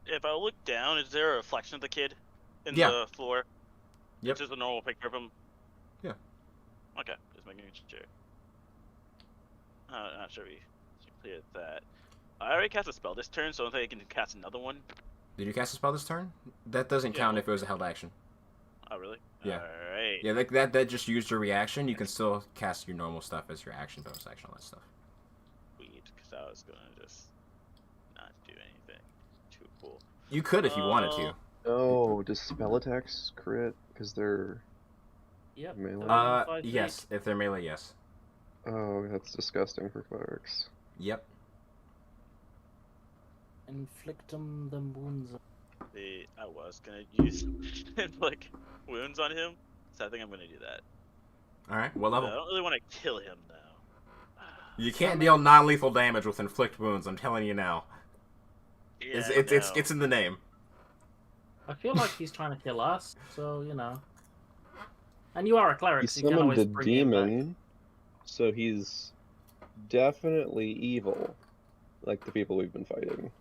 If I look down, is there a reflection of the kid in Yeah. the floor? Yep. It's just a normal picture of him. Yeah. Okay, just making sure. Not sure we cleared that. I already cast a spell this turn, so I don't think I can cast another one. Did you cast a spell this turn? That doesn't count if it was a held action. Oh, really? Yeah. Alright. Yeah, that just used your reaction. You can still cast your normal stuff as your action, bonus action, all that stuff. Sweet, because I was going to just not do anything too cool. You could if you wanted to. Oh, does spell attacks crit? Because they're Yep. melee? Yes. If they're melee, yes. Oh, that's disgusting for clerics. Yep. Inflictum the wounds. I was gonna use like wounds on him, so I think I'm gonna do that. Alright, what But level? I don't really want to kill him though. You can't deal non-lethal damage with inflict wounds, I'm telling you now. Yeah, It's in the name. I feel like he's trying to kill us, so you know. And you are a cleric, He so you can summoned always a bring him back. demon, so he's definitely evil, like the people we've been fighting.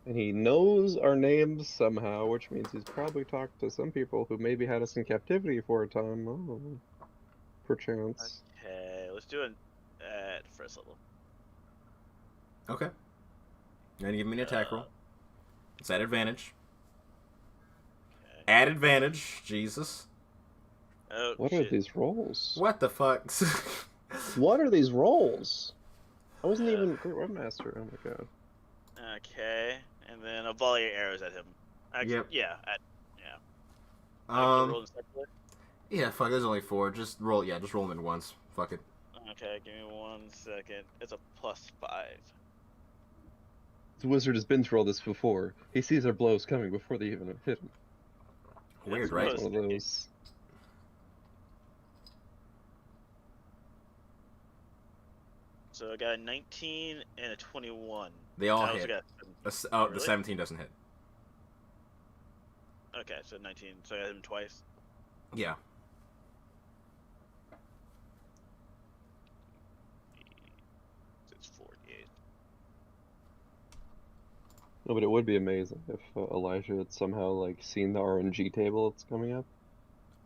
And he knows our names somehow, which means he's probably talked to some people who maybe had us in captivity for a time. Oh, perchance. Okay, let's do it at first level. Okay. Then give me an attack roll. It's at advantage. At advantage, Jesus. Oh, What shit. are these rolls? What the fuck? What are these rolls? I wasn't Uh, even Great Webmaster. Oh my god. Okay, and then I'll volley arrows at him. Actually, Yep. yeah, I rolled separately. Yeah, fuck, there's only 4. Just roll, just roll them in once. Fuck it. Okay, give me 1 second. It's a +5. The wizard has been through all this before. He sees our blows coming before they even hit him. Weird, That's right? It's one of those. So I got a 19 and a 21. They all I also hit. got The really? 17 doesn't hit. Okay, so 19. So I got him twice. Yeah. It's 48. No, but it would be amazing if Elijah had somehow like seen the RNG table that's coming up.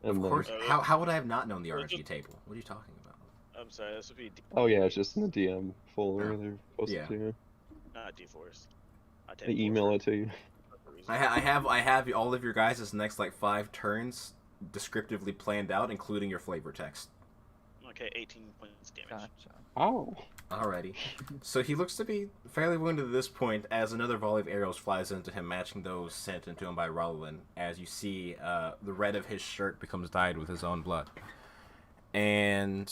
And Of then... course. How would I have not known the Well, RNG table? What are you talking about? I'm sorry, this would be Oh yeah, it's just in the DM folder Oh. they're posted Yeah. to you. not D-Force. They email it to you. I have all of your guys' next like 5 turns descriptively planned out, including your flavor text. Okay, 18 points damage. Gotcha. Oh. Alrighty. So he looks to be fairly wounded at this point as another volley of arrows flies into him, matching those sent into him by Rollin. As you see, the red of his shirt becomes dyed with his own blood. And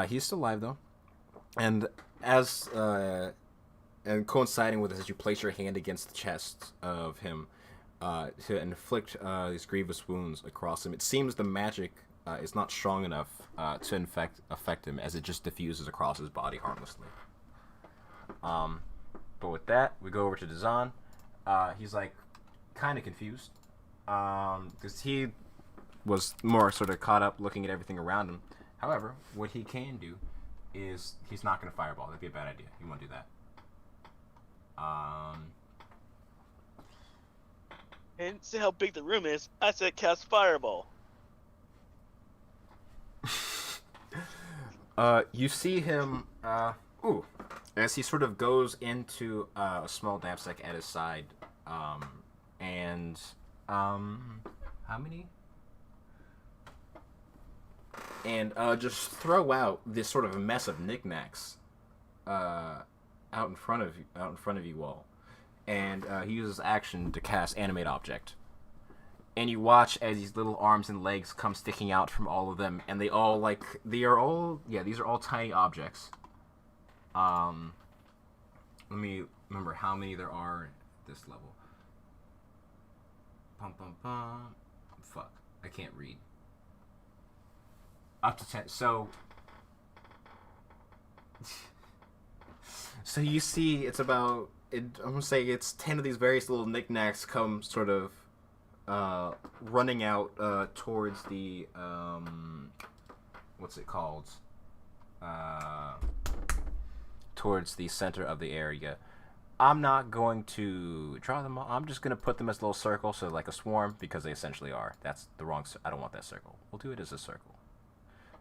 he's still alive, though. And as and coinciding with this, as you place your hand against the chest of him to inflict these grievous wounds across him, it seems the magic is not strong enough to affect him, as it just diffuses across his body harmlessly. But with that, we go over to Dazan. He's like kind of confused because he was more sort of caught up looking at everything around him. However, what he can do is he's not going to fireball. That'd be a bad idea. You want to do that. I didn't say how big the room is. I said cast fireball. You see him, as he sort of goes into a small knapsack at his side, how many? And just throw out this sort of a mess of knickknacks out in front of you all, and he uses action to cast Animate Object. And you watch as these little arms and legs come sticking out from all of them, and these are all tiny objects. Let me remember how many there are at this level. Fuck, I can't read. Up to 10. So you see, it's about. I'm gonna say it's 10 of these various little knickknacks come sort of. Running out towards the what's it called? Towards the center of the area. I'm not going to draw them all. I'm just going to put them as a little circle, so like a swarm, because they essentially are. That's the wrong. I don't want that circle. We'll do it as a circle.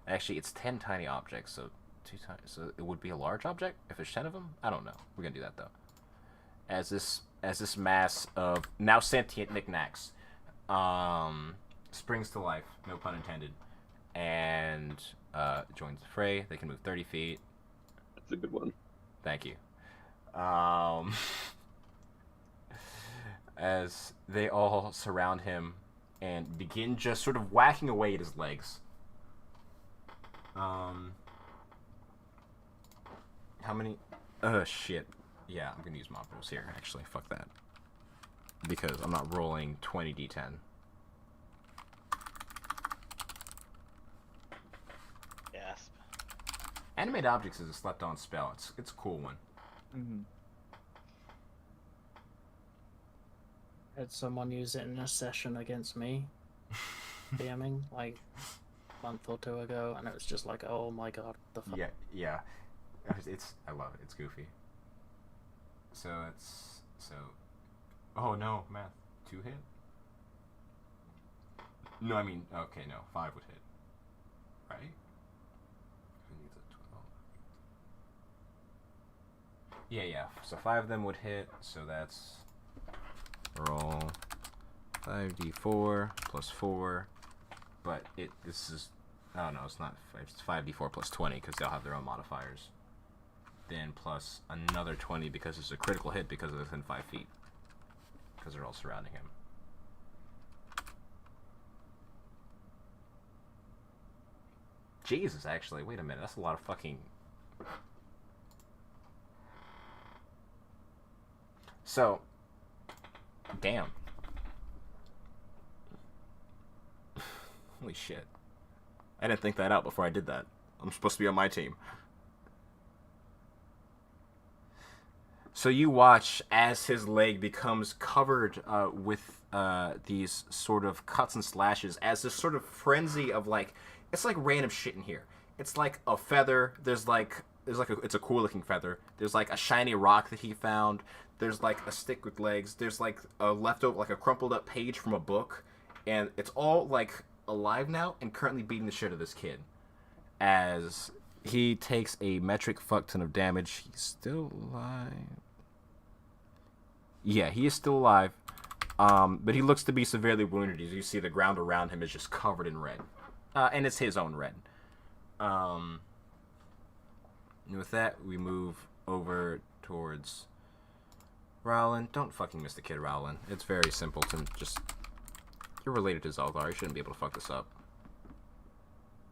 Actually, it's 10 tiny objects, so 2 times. So it would be a large object if there's 10 of them. I don't know. We're gonna do that though. As this mass of now sentient knickknacks springs to life, no pun intended, and joins the fray. They can move 30 feet. That's a good one. Thank you. As they all surround him and begin just sort of whacking away at his legs. How many? Shit. Yeah, I'm gonna use mob rules here, actually. Fuck that. Because I'm not rolling 20d10. Gasp. Animate Objects is a slept-on spell. It's a cool one. Mm-hmm. Had someone use it in a session against me, DMing, like a month or 2 ago, and it was just like, oh my god, the fuck. Yeah. I love it. It's goofy. Oh no, math. 2 hit? No, I mean, okay, no, 5 would hit. Right? Who needs a 12? Yeah. So 5 of them would hit, so that's roll 5d4 plus 4, but this is, oh no, it's not 5, it's 5d4 plus 20 because they'll have their own modifiers. Then plus another 20 because it's a critical hit because they're within 5 feet. Because they're all surrounding him. Jesus, actually, wait a minute, that's a lot of fucking... So, damn. Holy shit. I didn't think that out before I did that. I'm supposed to be on my team. So you watch as his leg becomes covered with these sort of cuts and slashes, as this sort of frenzy of like, it's like random shit in here. It's like a feather. It's a cool looking feather. There's like a shiny rock that he found. There's like a stick with legs. There's like a leftover, like a crumpled up page from a book, and it's all like alive now and currently beating the shit out of this kid. As he takes a metric fuck ton of damage. He's still alive. Yeah, he is still alive. But he looks to be severely wounded. As you see, the ground around him is just covered in red. And it's his own red. And with that, we move over towards Rowland. Don't fucking miss the kid, Rowland. It's very simple to just... You're related to Zelgar. You shouldn't be able to fuck this up.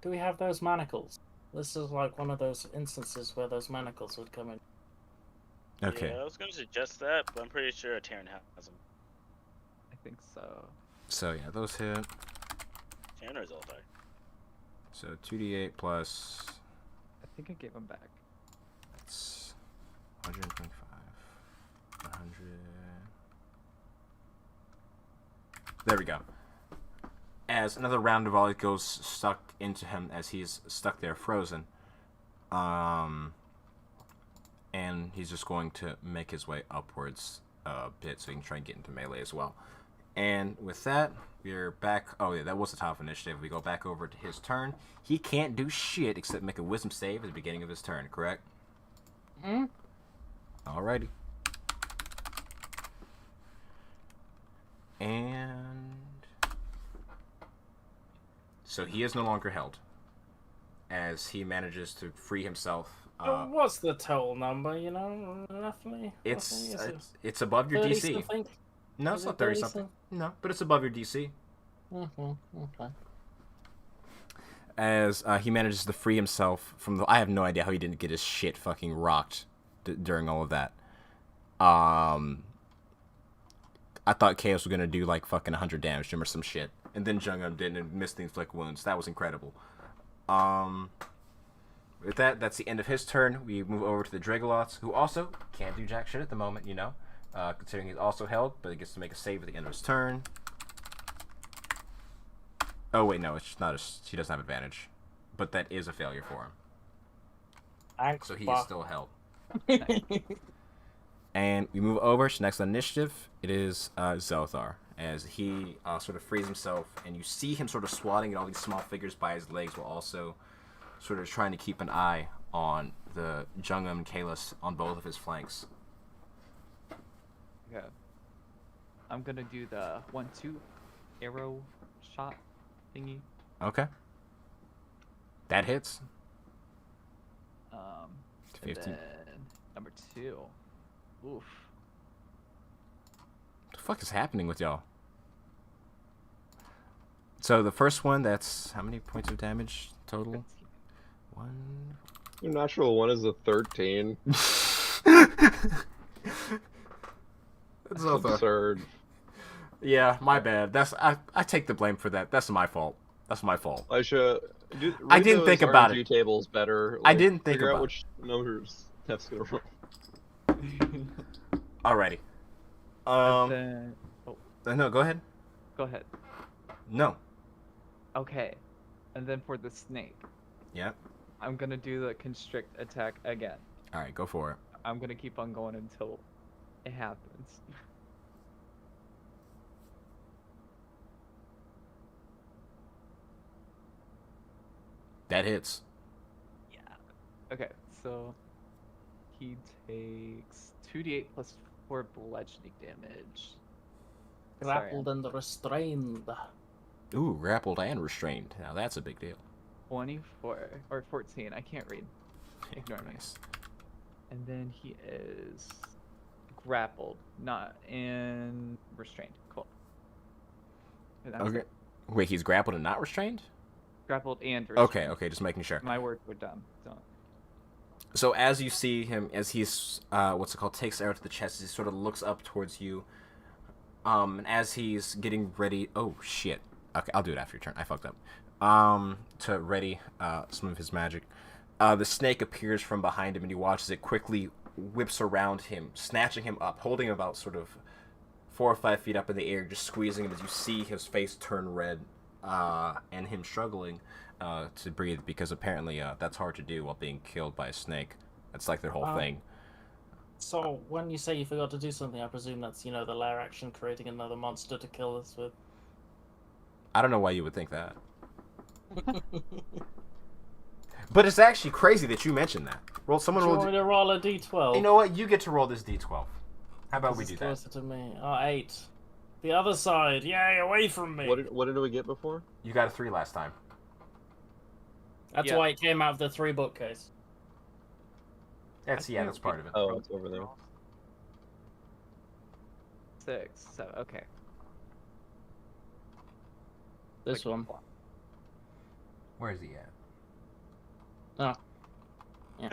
Do we have those manacles? This is like one of those instances where those manacles would come in. Okay. Yeah, I was going to suggest that, but I'm pretty sure Terran has them. I think so. So, yeah, those hit. Terran or Zoltar? So, 2d8 plus... I think I gave him back. That's 125. 100... There we go. As another round of volley goes stuck into him as he's stuck there frozen. And he's just going to make his way upwards a bit so he can try and get into melee as well. And with that, we're back. Oh, yeah, that was the top of initiative. We go back over to his turn. He can't do shit except make a wisdom save at the beginning of his turn, correct? Hmm? Alrighty. And... So he is no longer held. As he manages to free himself. What's the total number, you know, roughly? It's Roughly, it's above your 30 DC. something? No, Is it's it not 30 30 something. No, but it's above your DC. Okay. As he manages to free himself from the... I have no idea how he didn't get his shit fucking rocked during all of that. I thought Chaos was going to do like fucking 100 damage to him or some shit. And then Jungum didn't and missed the inflict wounds. That was incredible. With that, that's the end of his turn. We move over to the Dragolots, who also can't do jack shit at the moment, you know. Considering he's also held, but he gets to make a save at the end of his turn. Oh, wait, no, it's not. He doesn't have advantage. But that is a failure for him. Thanks, So he is still held. And we move over to next on initiative. It is Zelthar. As he sort of frees himself, and you see him sort of swatting at all these small figures by his legs while also sort of trying to keep an eye on the Jungum and Kalis on both of his flanks. Okay. I'm gonna do the 1-2 arrow shot thingy. Okay. That hits. And 15. then number 2. Oof. What the fuck is happening with y'all? So the first one, that's how many points of damage total? 15. 1. Your natural one is a 13. That's Absurd. Yeah, my bad. I take the blame for that. That's my fault. That's my fault. I should. I didn't think about it. Tables better. I like, didn't think figure about out which numbers Tef's gonna roll. Alrighty. Then, oh, No, go ahead. go ahead. No. Okay. And then for the snake, Yeah. I'm gonna do the constrict attack again. Alright, go for it. I'm gonna keep on going until it happens. That hits. Yeah. Okay, so he takes 2d8 plus 4 bludgeoning damage. Grappled and restrained. Ooh, grappled and restrained. Now that's a big deal. 24 or 14. I can't read. Ignore me. Nice. And then he is grappled, not and restrained. Cool. And that's Okay. it. Wait, he's grappled and not restrained? Grappled and restrained. Okay, okay, just making sure. My words were dumb. Don't. So as you see him, as he's takes arrow to the chest, he sort of looks up towards you. And as he's getting ready, oh shit. Okay, I'll do it after your turn. I fucked up. To ready some of his magic, the snake appears from behind him, and he watches it quickly whips around him, snatching him up, holding him about sort of 4 or 5 feet up in the air, just squeezing him as you see his face turn red, and him struggling to breathe, because apparently that's hard to do while being killed by a snake. That's like their whole thing. So, when you say you forgot to do something, I presume that's, the lair action creating another monster to kill us with. I don't know why you would think that. But it's actually crazy that you mentioned that. Do you want me to roll a d12? You know what? You get to roll this d12. How about we do that? Closer to me. Oh, 8. The other side. Yay, away from me. What did we get before? You got a 3 last time. That's why it came out of the 3 bookcase. That's part of it. Oh, it's over there. 6. So okay. This one. Where is he at? Oh. Yeah.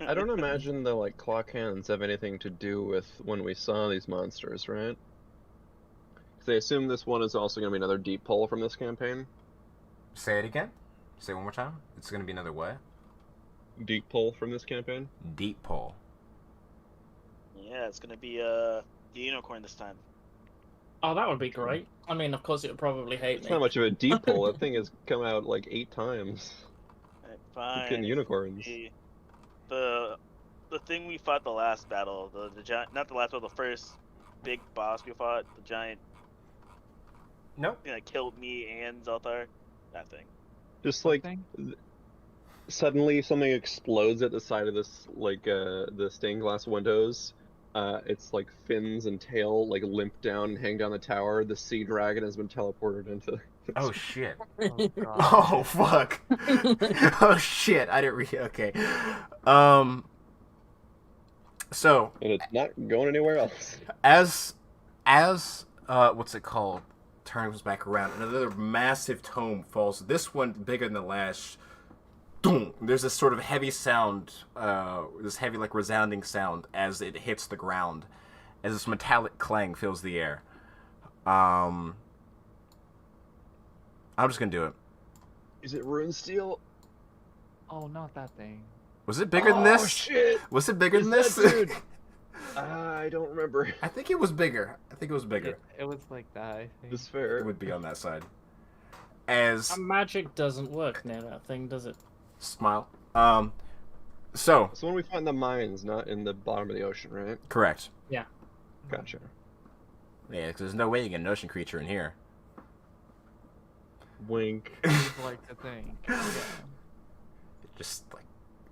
I don't imagine the clock hands have anything to do with when we saw these monsters, right? Because I assume this one is also going to be another deep pull from this campaign. Say it again. Say it one more time. It's going to be another what? Deep pull from this campaign. Deep pull. Yeah, it's gonna be the unicorn this time. Oh, that would be great. I mean, of course, it would probably hate It's me. not much of a deep pull. That thing has come out 8 times. Alright, fine. Freaking unicorns. The thing we fought the last battle, the giant, not the last battle, the first big boss we fought, the giant Nope. thing that killed me and Zelthar, that thing. Just Thing? suddenly something explodes at the side of this the stained glass windows. It's fins and tail limp down and hang down the tower. The sea dragon has been teleported into. Oh shit. Oh god. Oh fuck. Oh shit. I didn't read. Okay. So And it's not going anywhere else. as what's it called? Turns back around. Another massive tome falls. This one bigger than the last. There's this sort of heavy sound, this heavy resounding sound as it hits the ground, as this metallic clang fills the air. I'm just gonna do it. Is it rune steel? Oh, not that thing. Was it bigger than this? Oh shit! Was it bigger Is than that this? dude? I don't remember. I think it was bigger. I think it was bigger. It was like that, I think. It's fair. It would be on that side. As Magic doesn't work near that thing, does it? smile. So So when we find the mines, not in the bottom of the ocean, right? correct. Gotcha. Yeah, because there's no way you get an ocean creature in here. Wink. Like the thing. Yeah. Just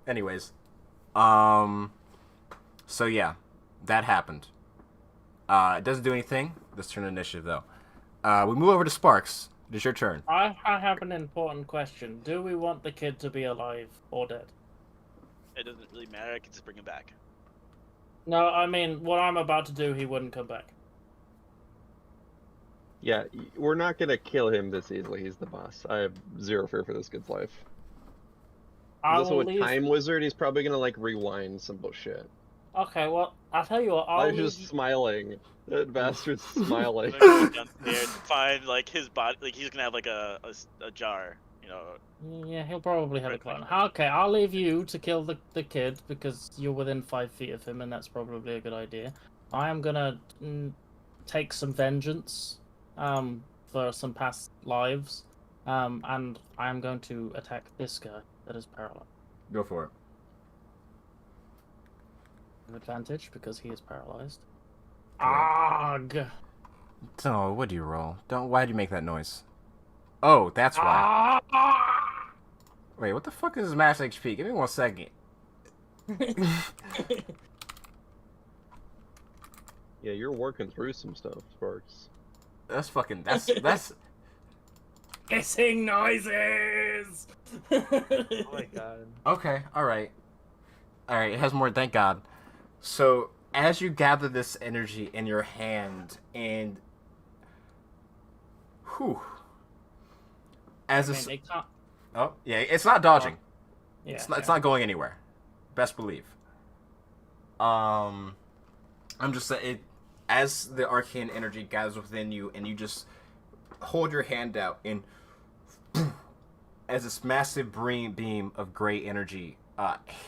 anyways. So yeah, that happened. It doesn't do anything. Let's turn to initiative though. We move over to Sparks. It is your turn. I have an important question. Do we want the kid to be alive or dead? It doesn't really matter. I can just bring him back. No, I mean, what I'm about to do, he wouldn't come back. Yeah, we're not gonna kill him this easily. He's the boss. I have zero fear for this kid's life. I He's also will a leave... time wizard. He's probably gonna rewind some bullshit. Okay, well, I'll tell you what. I was just smiling. That bastard's smiling. I'm gonna go downstairs and find his body. He's gonna have a jar. Yeah, he'll probably have a clone. Okay, I'll leave you to kill the kid because you're within 5 feet of him, and that's probably a good idea. I am gonna take some vengeance, for some past lives, and I am going to attack this guy that is paralyzed. Go for it. Advantage because he is paralyzed. Yeah. Arg! Oh, what do you roll? Why do you make that noise? Oh, that's why. Wait, what the fuck is his max HP? Give me 1 second. Yeah, you're working through some stuff, Sparks. That's fucking. That's. Hissing noises. Oh my god. Okay. All right. All right. It has more. Thank God. So as you gather this energy in your hand, and whew, as I a mean, they can't. oh yeah, it's not dodging. Yeah, It's not going anywhere. Best believe. I'm just saying it as the arcane energy gathers within you, and you just hold your hand out, and as this massive beam of gray energy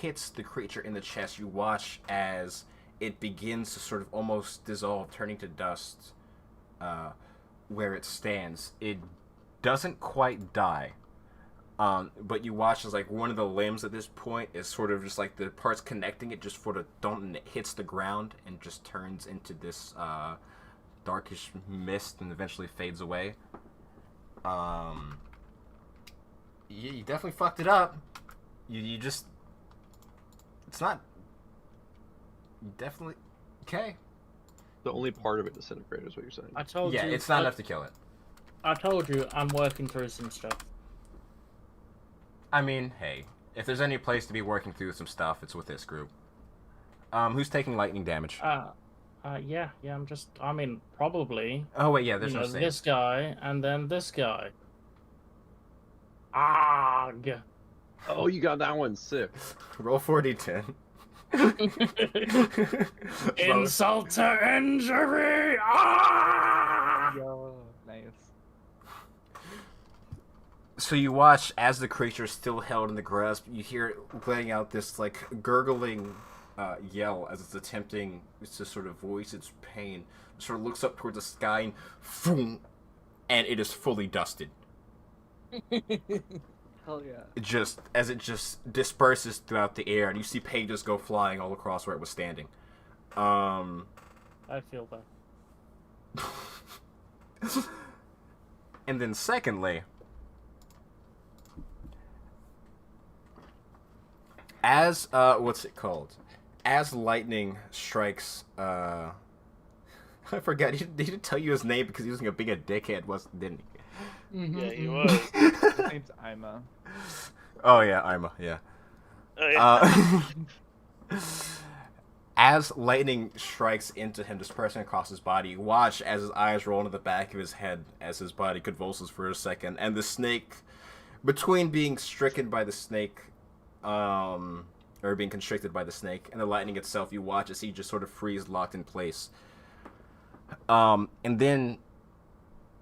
hits the creature in the chest, you watch as it begins to sort of almost dissolve, turning to dust where it stands. It doesn't quite die. But you watch as like one of the limbs at this point is sort of just like the parts connecting it just sort of don't, and it hits the ground and just turns into this darkish mist and eventually fades away. You definitely fucked it up. You just, it's not. You definitely okay. The only part of it disintegrated is what you're saying. I told you. Yeah, it's not enough to kill it. I told you I'm working through some stuff. I mean, hey, if there's any place to be working through some stuff, it's with this group. Who's taking lightning damage? Yeah, I mean, probably. Oh wait, yeah, there's You no know, save. this guy and then this guy. Arg! Oh, you got that one sick. Roll 4d10. Insult to injury! Ah! Yo, nice. So you watch as the creature is still held in the grasp. You hear it letting out this like gurgling yell as it's attempting to sort of voice its pain. It sort of looks up towards the sky and boom, and it is fully dusted. Hell yeah. It just disperses throughout the air, and you see pages go flying all across where it was standing. I feel that. And then secondly, as what's it called? As lightning strikes, I forgot. He didn't tell you his name because he was being a dickhead, didn't he? Yeah, he was. His name's Ima. Oh yeah, Ima. Yeah. Oh yeah. As lightning strikes into him, dispersing across his body, you watch as his eyes roll into the back of his head as his body convulses for a second, and the snake, between being stricken by the snake, or being constricted by the snake, and the lightning itself, you watch as he just sort of freeze locked in place. And then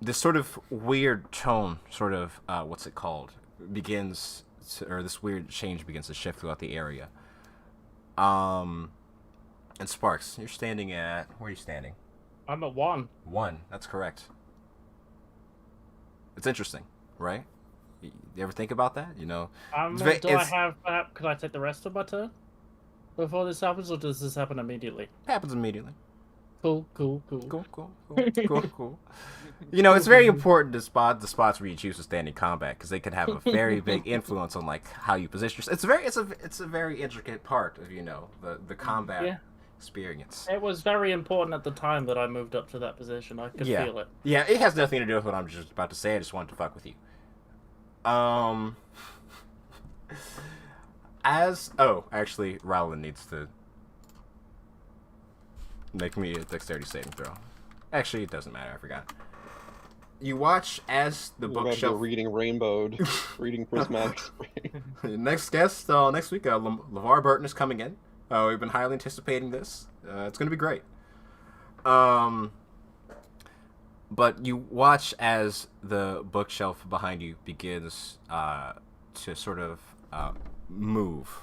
this sort of weird tone, sort of, what's it called, or this weird change begins to shift throughout the area. And Sparks, you're standing at, where are you standing? I'm at 1. 1, that's correct. It's interesting, right? You ever think about that? You know, Could I take the rest of my turn before this happens, or does this happen immediately? happens immediately. Cool. Cool. You know, it's very important to spot the spots where you choose to stand in combat, because they can have a very big influence on like how you position yourself. It's a very intricate part of, you know, the combat experience. It was very important at the time that I moved up to that position. I could feel it. Yeah, it has nothing to do with what I'm just about to say. I just wanted to fuck with you. Actually, Rowland needs to make me a dexterity saving throw. Actually, it doesn't matter. I forgot. You watch as the bookshelf. Reading Rainbowed, reading Prismatic Spring. Next guest next week, LeVar Burton is coming in. We've been highly anticipating this. It's going to be great. But you watch as the bookshelf behind you begins to sort of move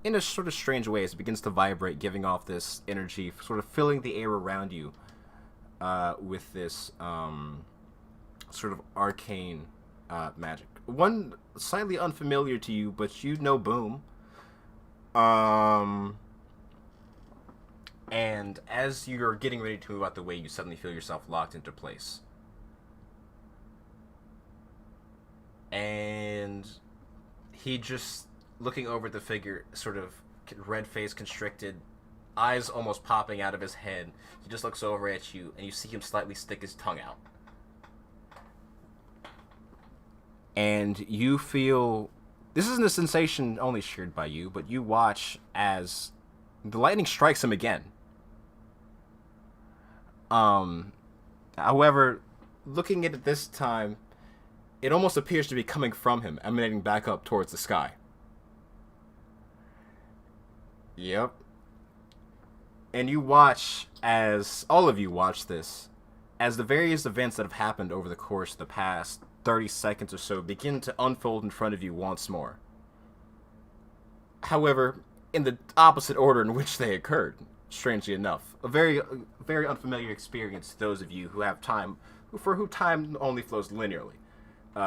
in a sort of strange way as it begins to vibrate, giving off this energy, sort of filling the air around you with this sort of arcane magic. One slightly unfamiliar to you, but you know Boom. And as you're getting ready to move out the way, you suddenly feel yourself locked into place. And he just, looking over at the figure, sort of red face, constricted eyes almost popping out of his head. He just looks over at you, and you see him slightly stick his tongue out. And you feel... This isn't a sensation only shared by you, but you watch as the lightning strikes him again. However, looking at it this time, it almost appears to be coming from him, emanating back up towards the sky. Yep. And you watch as, all of you watch this, as the various events that have happened over the course of the past 30 seconds or so begin to unfold in front of you once more. However, in the opposite order in which they occurred, strangely enough. A very unfamiliar experience to those of you who have time, for who time only flows linearly.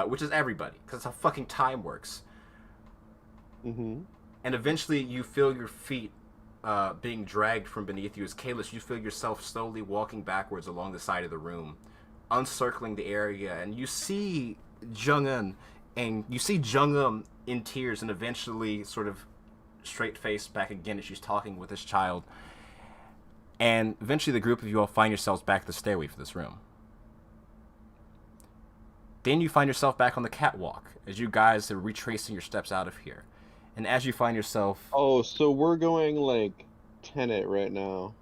Which is everybody, because that's how fucking time works. Mm-hmm. And eventually you feel your feet being dragged from beneath you. As Kalis, you feel yourself slowly walking backwards along the side of the room, uncircling the area, and you see Jung-un, and you see Jung-un in tears, and eventually sort of straight-faced back again as she's talking with this child. And eventually the group of you all find yourselves back at the stairway for this room. Then you find yourself back on the catwalk as you guys are retracing your steps out of here. And as you find yourself... Oh, so we're going, like, Tenet right now.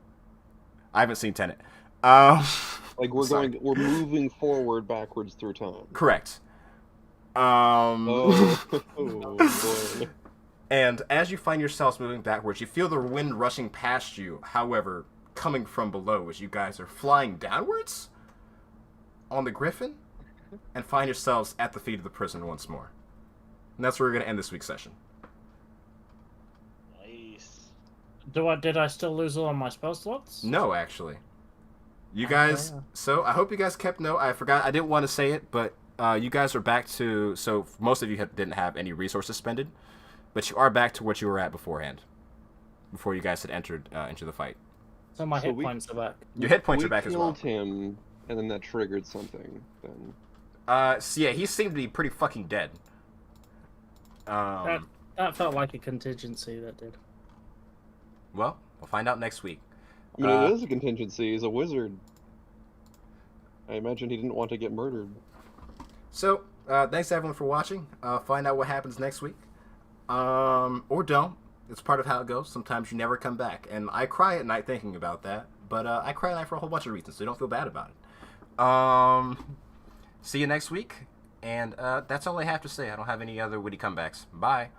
I haven't seen Tenet. Like, we're moving forward backwards through time. Correct. Oh, boy. And as you find yourselves moving backwards, you feel the wind rushing past you, however, coming from below as you guys are flying downwards on the Griffin, and find yourselves at the feet of the prison once more. And that's where we're going to end this week's session. Nice. Did I still lose all of my spell slots? No, actually. You guys, so I hope you guys kept note. I forgot, I didn't want to say it, but you guys are back to, so most of you didn't have any resources spended, but you are back to what you were at beforehand, before you guys had entered into the fight. So my hit points are back. Your hit points are back as well. We killed him, and then that triggered something, then... So yeah, he seemed to be pretty fucking dead. That felt like a contingency, that did. Well, we'll find out next week. I mean, it is a contingency. He's a wizard. I imagine he didn't want to get murdered. So, thanks everyone for watching. Find out what happens next week. Or don't. It's part of how it goes. Sometimes you never come back. And I cry at night thinking about that. But I cry at night for a whole bunch of reasons, so don't feel bad about it. See you next week. And that's all I have to say. I don't have any other witty comebacks. Bye.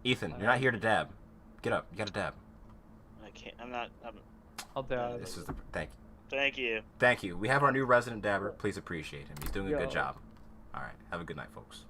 Ethan, you're not here to dab. Get up. You gotta dab. I can't. I'm not. I'll dab. This is the... Thank you. Thank you. Thank you. We have our new resident dabber. Please appreciate him. He's doing a good job. All right. Have a good night, folks.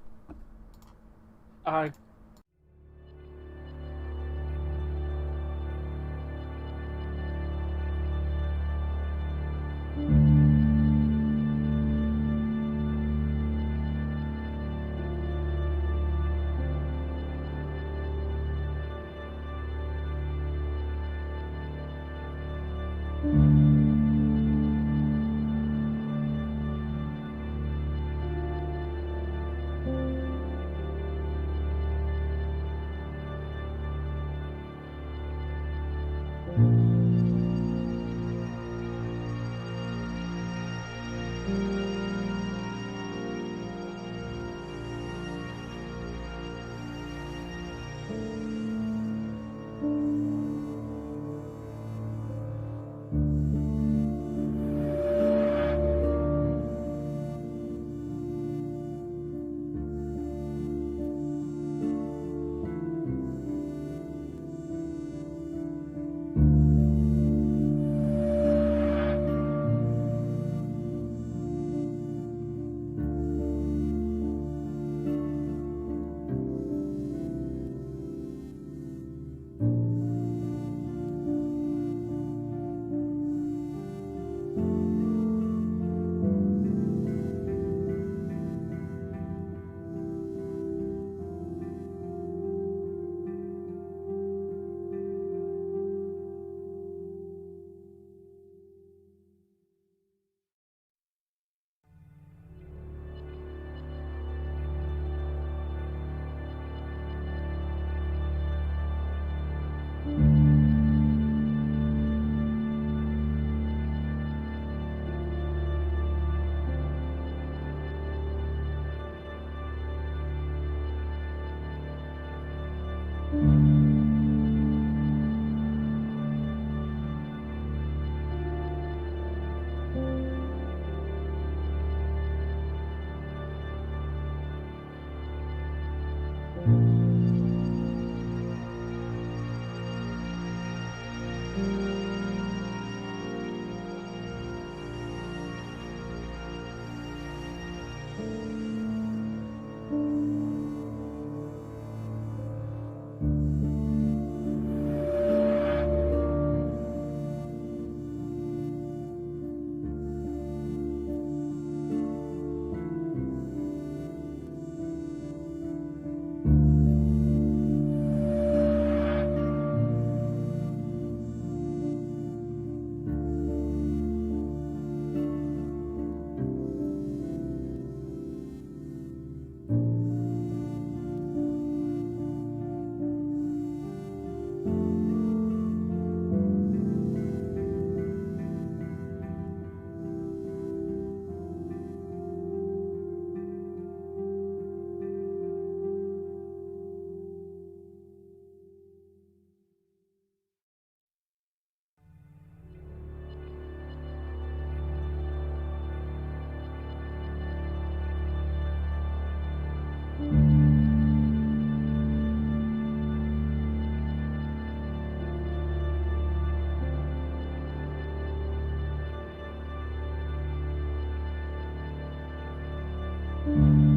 Bye.